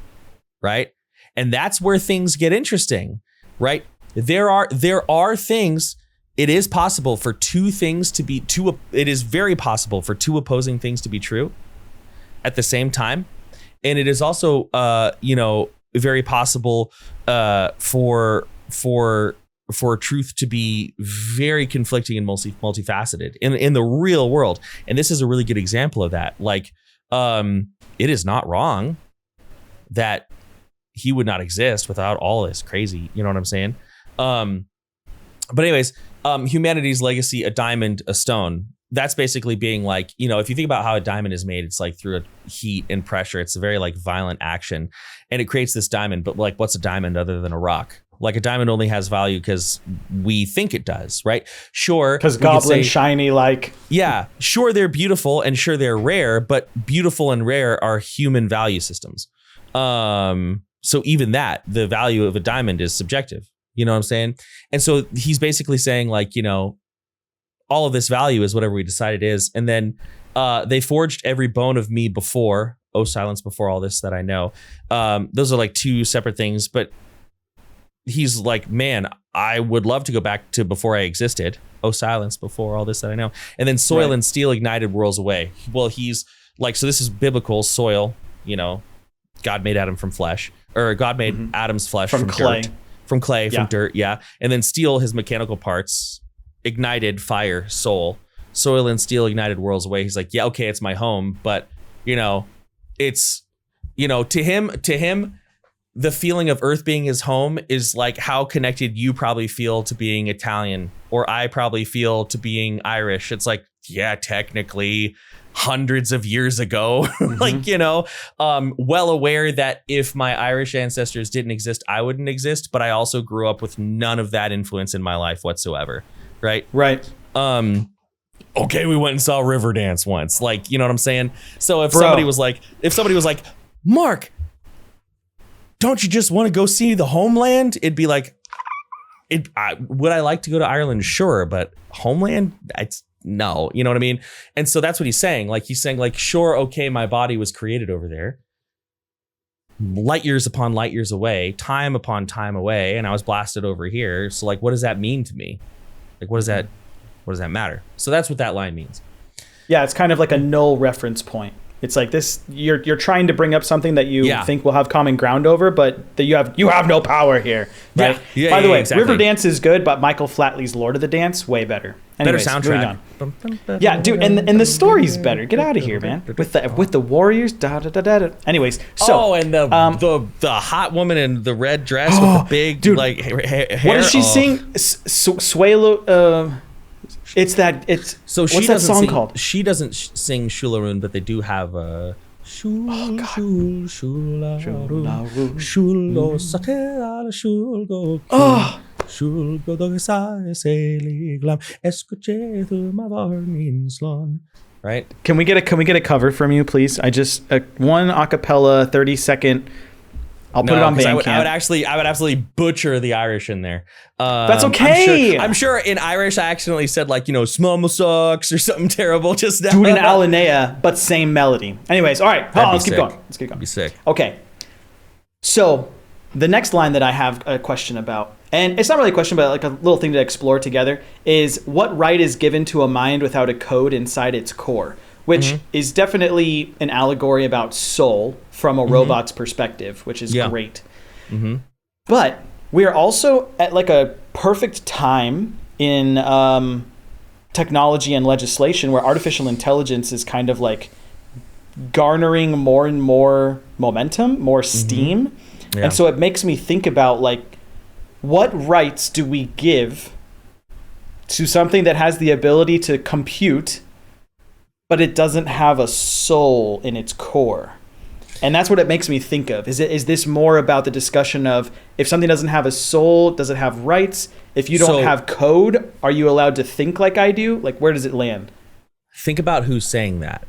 right? And that's where things get interesting, right? There are things, it is possible for it is very possible for two opposing things to be true at the same time. And it is also, you know, very possible for truth to be very conflicting and multifaceted in the real world. And this is a really good example of that. Like, it is not wrong that he would not exist without all this crazy, you know what I'm saying? But anyways, humanity's legacy, a diamond, a stone. That's basically being like, you know, if you think about how a diamond is made, it's like through a heat and pressure. It's a very like violent action, and it creates this diamond. But like, what's a diamond other than a rock? Like a diamond only has value because we think it does, right? Sure. Because goblin shiny, like. Yeah, sure, they're beautiful and sure they're rare, but beautiful and rare are human value systems. So even that, the value of a diamond is subjective. You know what I'm saying? And so he's basically saying like, you know, all of this value is whatever we decide it is. And then they forged every bone of me before, oh silence before all this that I know. Those are like two separate things, but he's like, man, I would love to go back to before I existed. Oh silence before all this that I know. And then soil and steel ignited worlds away. Well, he's like, so this is biblical soil, you know, God made Adam from flesh, or God made Adam's flesh from clay. Dirt. From clay, from dirt, yeah. And then steel, his mechanical parts, ignited fire, soul. Soil and steel ignited worlds away. He's like, yeah, okay, it's my home, but you know, it's, you know, to him, the feeling of Earth being his home is like how connected you probably feel to being Italian, or I probably feel to being Irish. It's like, yeah, technically hundreds of years ago, like, you know, well aware that if my Irish ancestors didn't exist, I wouldn't exist. But I also grew up with none of that influence in my life whatsoever. Right. Right. Okay, we went and saw Riverdance once. Like, you know what I'm saying? So if somebody was like, Mark, don't you just want to go see the homeland? It'd be like, would I like to go to Ireland? Sure. But homeland, no, you know what I mean? And so that's what he's saying. Like, he's saying like, sure, okay, my body was created over there, light years upon light years away, time upon time away, and I was blasted over here. So like, what does that mean to me? Like, what does that matter? So that's what that line means. Yeah, it's kind of like a null reference point. It's like this, you're trying to bring up something that you think will have common ground over, but that you have no power here, right? Yeah, By the way, exactly. Riverdance is good, but Michael Flatley's Lord of the Dance, way better. Anyways, better soundtrack. Yeah, dude, and the story's better. Get out of here, man. With the warriors, da da da da. Anyways, so and the hot woman in the red dress with the big dude, like hair. What does she sing? Suelo. It's so what's she that doesn't song sing, called? She doesn't sing Shularoon, but they do have a Shul Shularoon Shulo Sakela Shulgo Shulgo Dogesai Seliglam Escuche tu Mavarninslon. Right? Can we get a cover from you, please? I just one acapella 30-second I'll put it on 'cause Bandcamp. I would absolutely butcher the Irish in there. That's okay. I'm sure in Irish I accidentally said like, smama sucks or something terrible just now. Do it in Alinea, but same melody. Anyways, all right. Let's keep going. Let's keep going. Be sick. Okay. So the next line that I have a question about, and it's not really a question, but like a little thing to explore together, is what right is given to a mind without a code inside its core, which is definitely an allegory about soul from a robot's perspective, which is great. But we are also at like a perfect time in technology and legislation where artificial intelligence is kind of like garnering more and more momentum, more steam. And so it makes me think about like, what rights do we give to something that has the ability to compute, but it doesn't have a soul in its core? And that's what it makes me think of. Is this more about the discussion of if something doesn't have a soul, does it have rights? If you don't have code, are you allowed to think like I do? Like, where does it land? Think about who's saying that.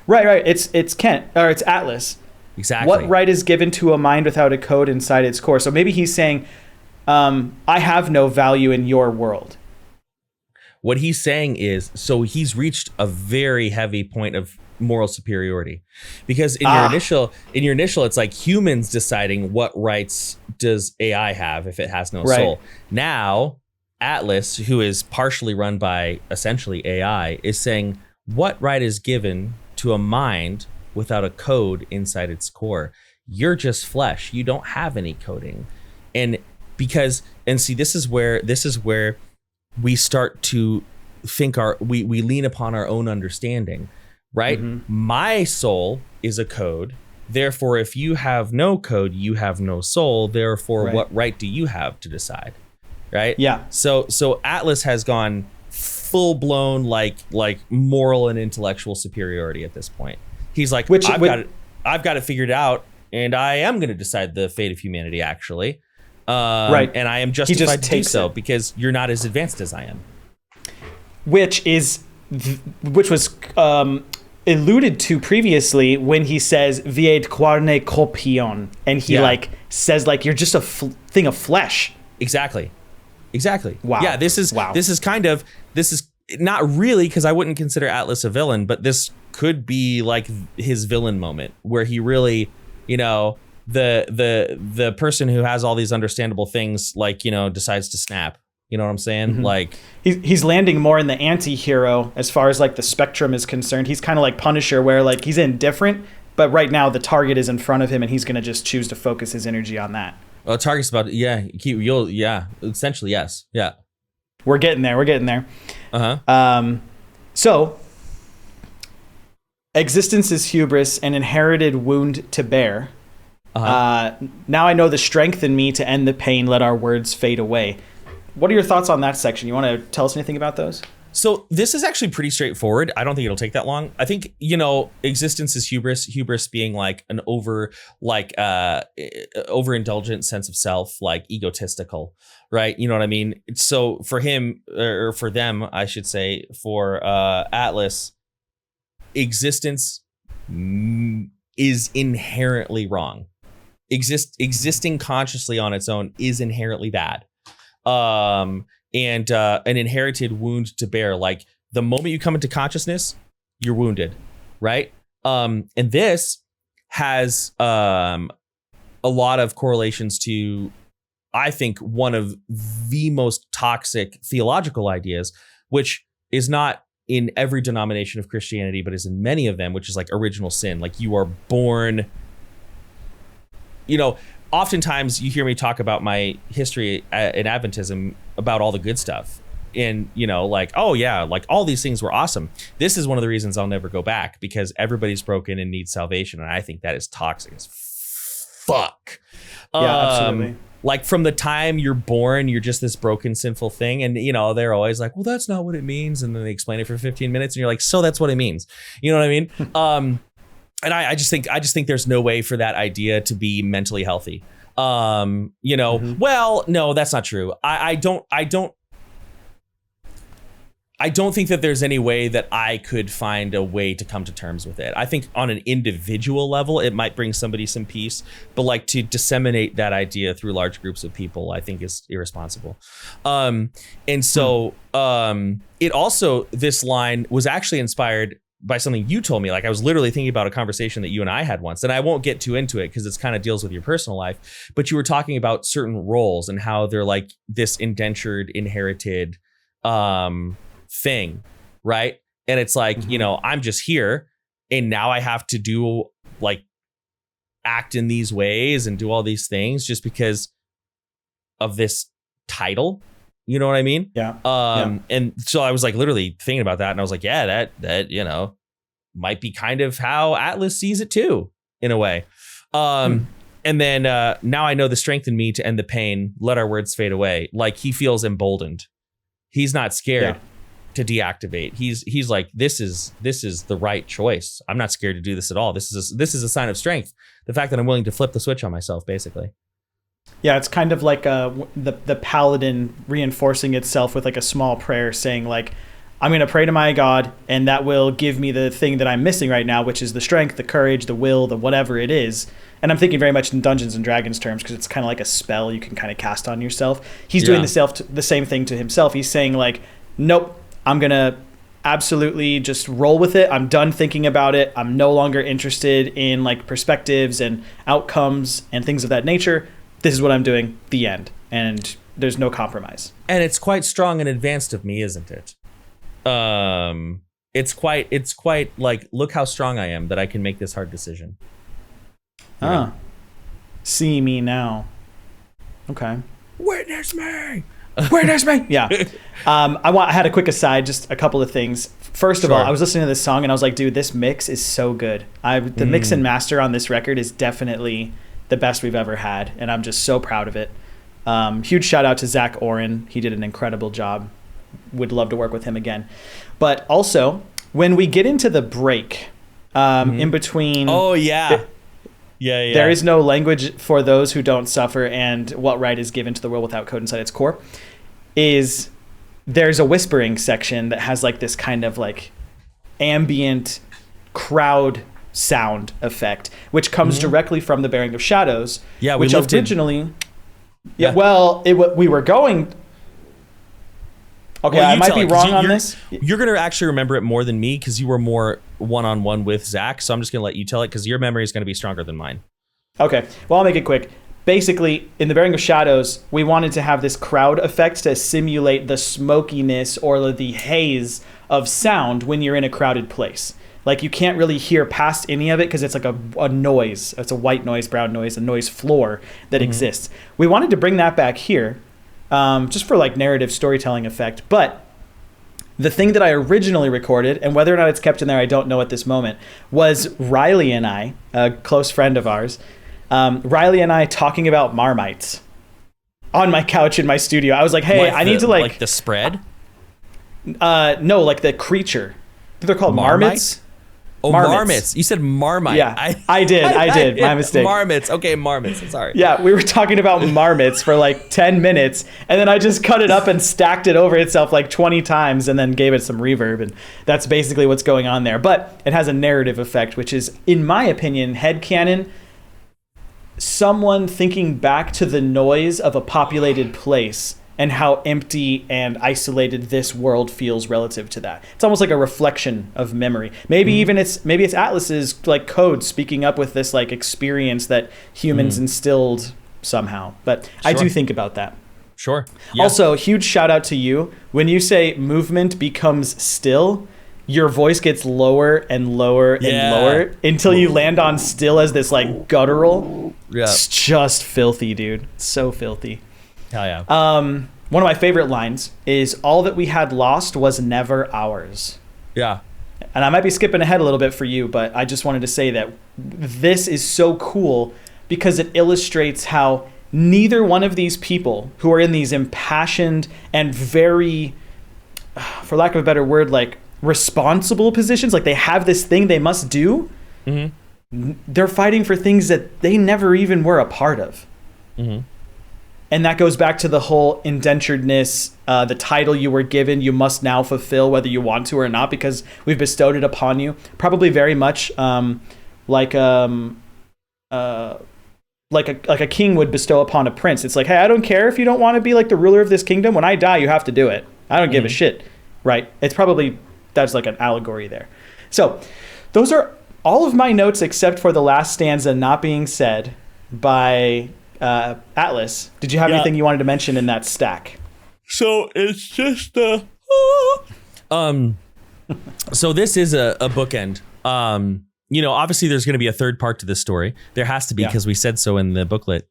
Right. It's Kent, or it's Atlas. Exactly. What right is given to a mind without a code inside its core? So maybe he's saying, I have no value in your world. What he's saying is, so he's reached a very heavy point of moral superiority, because in your initial, it's like humans deciding what rights does AI have if it has no soul. Now, Atlas, who is partially run by essentially AI, is saying what right is given to a mind without a code inside its core? You're just flesh. You don't have any coding. And see, this is where we start to think we lean upon our own understanding, right? My soul is a code. Therefore, if you have no code, you have no soul. Therefore, what right do you have to decide? Right? Yeah. So Atlas has gone full blown like moral and intellectual superiority at this point. He's like, I've got it figured out, and I am going to decide the fate of humanity, actually. And I am justified to do so because you're not as advanced as I am. Which was alluded to previously when he says "vied carne corpion," and he says like you're just a thing of flesh. Exactly. Wow. Yeah. This is not really, because I wouldn't consider Atlas a villain, but this could be like his villain moment where he really, the person who has all these understandable things, like, decides to snap. You know what I'm saying? Like he's landing more in the anti-hero as far as like the spectrum is concerned. He's kind of like Punisher, where like he's indifferent, but right now the target is in front of him and he's going to just choose to focus his energy on that. Well, target's about essentially, yes. Yeah. We're getting there. So existence is hubris, an inherited wound to bear. Now I know the strength in me to end the pain, let our words fade away. What are your thoughts on that section? You want to tell us anything about those? So this is actually pretty straightforward. I don't think it'll take that long. I think, existence is hubris being like an overindulgent sense of self, like egotistical, right? You know what I mean? So for him, or for them, I should say, for Atlas, existence is inherently wrong. Existing consciously on its own is inherently bad. And an inherited wound to bear. Like the moment you come into consciousness, you're wounded, right? And this has a lot of correlations to, I think, one of the most toxic theological ideas, which is not in every denomination of Christianity, but is in many of them, which is like original sin. Like you are born, oftentimes you hear me talk about my history in Adventism about all the good stuff. And, like, oh yeah, like all these things were awesome. This is one of the reasons I'll never go back, because everybody's broken and needs salvation. And I think that is toxic as fuck. Yeah, absolutely. Like from the time you're born, you're just this broken, sinful thing. And, they're always like, well, that's not what it means. And then they explain it for 15 minutes and you're like, so that's what it means. You know what I mean? And I just think there's no way for that idea to be mentally healthy. Well, no, that's not true. I I don't think that there's any way that I could find a way to come to terms with it. I think on an individual level, it might bring somebody some peace, but like to disseminate that idea through large groups of people, I think is irresponsible. And so it also, this line was actually inspired by something you told me. Like I was literally thinking about a conversation that you and I had once, and I won't get too into it because it's kind of deals with your personal life, but you were talking about certain roles and how they're like this indentured, inherited thing, right? And it's like, you know, I'm just here and now I have to do like act in these ways and do all these things just because of this title. You know what I mean? Yeah. And so I was like literally thinking about that and I was like, yeah, that you know, might be kind of how Atlas sees it too, in a way. And then now I know the strength in me to end the pain, let our words fade away. Like he feels emboldened. He's not scared to deactivate. He's like, this is the right choice. I'm not scared to do this at all. This is a sign of strength. The fact that I'm willing to flip the switch on myself, basically. Yeah, it's kind of like the paladin reinforcing itself with like a small prayer saying like, I'm going to pray to my God and that will give me the thing that I'm missing right now, which is the strength, the courage, the will, the whatever it is. And I'm thinking very much in Dungeons and Dragons terms because it's kind of like a spell you can kind of cast on yourself. He's doing the same thing to himself. He's saying like, nope, I'm going to absolutely just roll with it. I'm done thinking about it. I'm no longer interested in like perspectives and outcomes and things of that nature. This is what I'm doing, the end. And there's no compromise. And it's quite strong and advanced of me, isn't it? It's quite like, look how strong I am that I can make this hard decision. See me now. Okay. Witness me. Witness me. Yeah. I had a quick aside, just a couple of things. First of all, I was listening to this song and I was like, dude, this mix is so good. The mix and master on this record is definitely the best we've ever had, and I'm just so proud of it. Huge shout out to Zach Oren. He did an incredible job. Would love to work with him again. But also, when we get into the break in between... Oh, yeah. There is no language for those who don't suffer, and what right is given to the world without code inside its core. There's a whispering section that has like this kind of like ambient crowd sound effect, which comes directly from the Bearing of Shadows. Yeah, which originally... we were going... Okay, well, I might be wrong on this. You're going to actually remember it more than me because you were more one-on-one with Zach. So I'm just going to let you tell it because your memory is going to be stronger than mine. Okay, well, I'll make it quick. Basically, in the Bearing of Shadows, we wanted to have this crowd effect to simulate the smokiness or the haze of sound when you're in a crowded place. Like, you can't really hear past any of it because it's like a noise. It's a white noise, brown noise, a noise floor that exists. We wanted to bring that back here. Just for like narrative storytelling effect. But the thing that I originally recorded, and whether or not it's kept in there, I don't know at this moment, was Riley and I, a close friend of ours, Riley and I talking about Marmites on my couch in my studio. I was like, hey, I need to like... Like the spread? No, like the creature. They're called marmots. Oh, marmots. You said marmite. Yeah, I did. My mistake. Marmots. Okay, marmots. I'm sorry. Yeah, we were talking about marmots for like 10 minutes, and then I just cut it up and stacked it over itself like 20 times and then gave it some reverb, and that's basically what's going on there. But it has a narrative effect, which is, in my opinion, headcanon, someone thinking back to the noise of a populated place and how empty and isolated this world feels relative to that. It's almost like a reflection of memory. Maybe even it's Atlas's like code speaking up with this like experience that humans instilled somehow. But I do think about that. Sure. Yeah. Also, huge shout out to you. When you say movement becomes still, your voice gets lower and lower and lower until you land on still as this like guttural. Yeah. It's just filthy, dude. It's so filthy. Hell yeah. One of my favorite lines is, all that we had lost was never ours. Yeah. And I might be skipping ahead a little bit for you, but I just wanted to say that this is so cool because it illustrates how neither one of these people who are in these impassioned and very, for lack of a better word, like responsible positions, like they have this thing they must do. They're fighting for things that they never even were a part of. And that goes back to the whole indenturedness, the title you were given, you must now fulfill whether you want to or not, because we've bestowed it upon you. Probably very much like a king would bestow upon a prince. It's like, hey, I don't care if you don't want to be like the ruler of this kingdom. When I die, you have to do it. I don't give a shit, right? It's probably, that's like an allegory there. So those are all of my notes except for the last stanza not being said by Atlas. Did you have anything you wanted to mention in that stack? So it's just so this is a bookend. Obviously there's going to be a third part to this story. There has to be, because we said so in the booklet.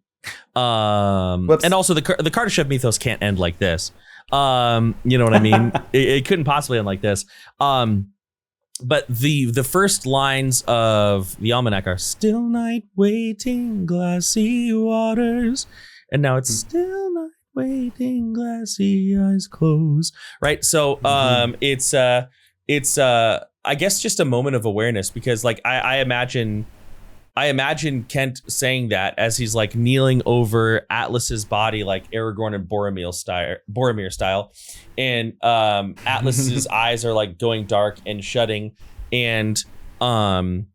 And also the Kardashev mythos can't end like this. You know what I mean? it couldn't possibly end like this. But the first lines of the almanac are still night waiting, glassy waters. And now it's still night waiting, glassy eyes close. Right. So it's I guess just a moment of awareness, because like I imagine Kent saying that as he's like kneeling over Atlas's body, like Aragorn and Boromir style. And Atlas's eyes are like going dark and shutting. And, Kent,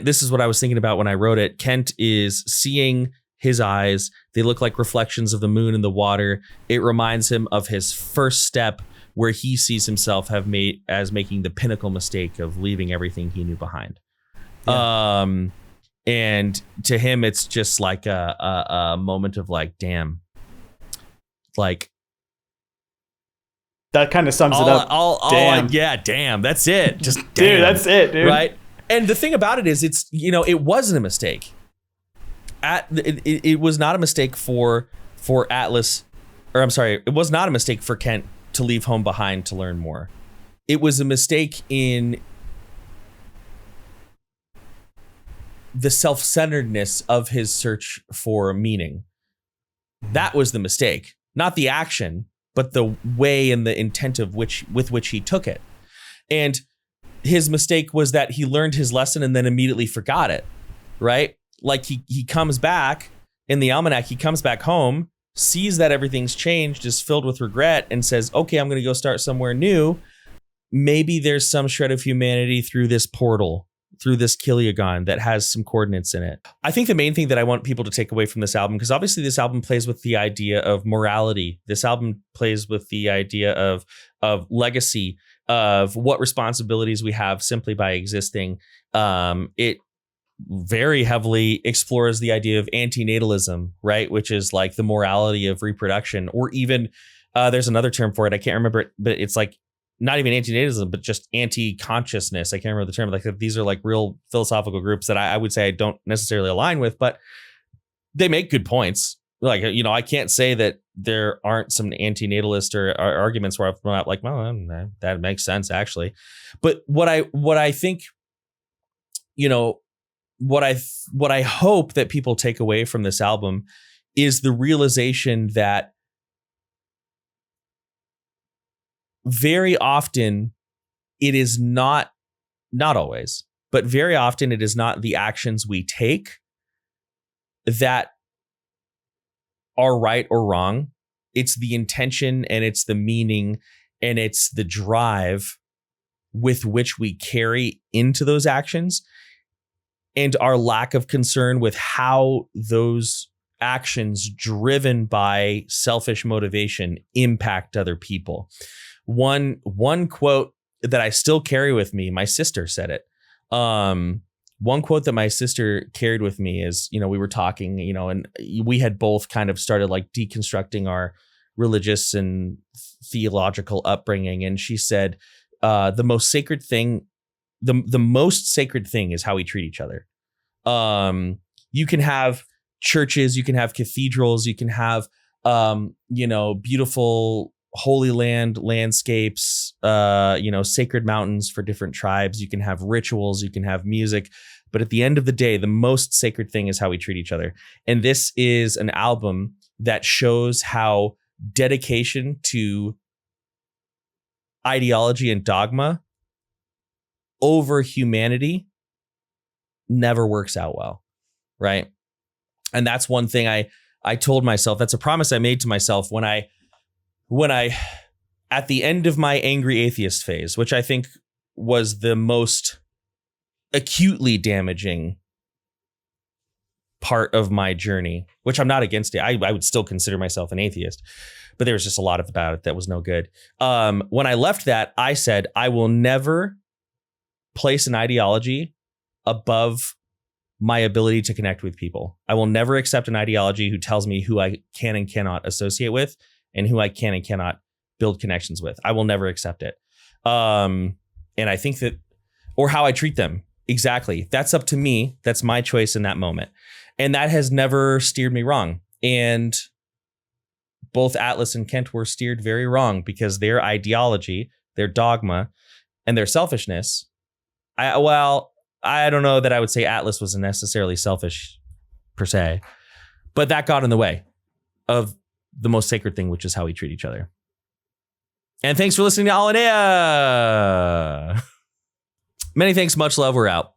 this is what I was thinking about when I wrote it. Kent is seeing his eyes. They look like reflections of the moon in the water. It reminds him of his first step, where he sees himself as making the pinnacle mistake of leaving everything he knew behind. Yeah. And to him, it's just like a moment of like, damn, like that kind of sums it up. Damn. Damn, that's it. Just damn, dude, that's it, dude. Right. And the thing about it is, it's, it wasn't a mistake. It was not a mistake for Atlas, or I'm sorry, it was not a mistake for Kent to leave home behind to learn more. It was a mistake in the self-centeredness of his search for meaning. That was the mistake, not the action, but the way and the intent with which he took it. And his mistake was that he learned his lesson and then immediately forgot it, right? Like he comes back in the almanac, he comes back home, sees that everything's changed, is filled with regret, and says, okay, I'm going to go start somewhere new. Maybe there's some shred of humanity through this portal, through this Kiliagon that has some coordinates in it. I think the main thing that I want people to take away from this album, because obviously this album plays with the idea of morality. This album plays with the idea of legacy, of what responsibilities we have simply by existing. It very heavily explores the idea of antinatalism, right? Which is like the morality of reproduction, or even there's another term for it. I can't remember it, but it's like not even antinatalism, but just anti-consciousness. I can't remember the term. Like these are like real philosophical groups that I would say I don't necessarily align with, but they make good points. Like, I can't say that there aren't some antinatalist or arguments where I've been like, well, that makes sense actually. But what I think, what I hope that people take away from this album is the realization that very often it is not always, but very often it is not the actions we take that are right or wrong. It's the intention, and it's the meaning, and it's the drive with which we carry into those actions, and our lack of concern with how those actions driven by selfish motivation impact other people. One quote that I still carry with me, my sister said it. One quote that my sister carried with me is, we were talking, and we had both kind of started like deconstructing our religious and theological upbringing. And she said, the most sacred thing is how we treat each other. You can have churches, you can have cathedrals, you can have, beautiful Holy Land landscapes, sacred mountains for different tribes. You can have rituals, you can have music, but at the end of the day, the most sacred thing is how we treat each other. And this is an album that shows how dedication to ideology and dogma over humanity never works out well, right? And that's one thing I told myself. That's a promise I made to myself when I at the end of my angry atheist phase, which I think was the most acutely damaging part of my journey, which I'm not against it. I would still consider myself an atheist, but there was just a lot about it that was no good. When I left that, I said, I will never place an ideology above my ability to connect with people. I will never accept an ideology who tells me who I can and cannot associate with and who I can and cannot build connections with. I will never accept it. And I think that, or how I treat them. Exactly. That's up to me. That's my choice in that moment. And that has never steered me wrong. And both Atlas and Kent were steered very wrong because their ideology, their dogma, and their selfishness. I don't know that I would say Atlas was necessarily selfish per se, but that got in the way of the most sacred thing, which is how we treat each other. And thanks for listening to Alinea. Many thanks, much love, we're out.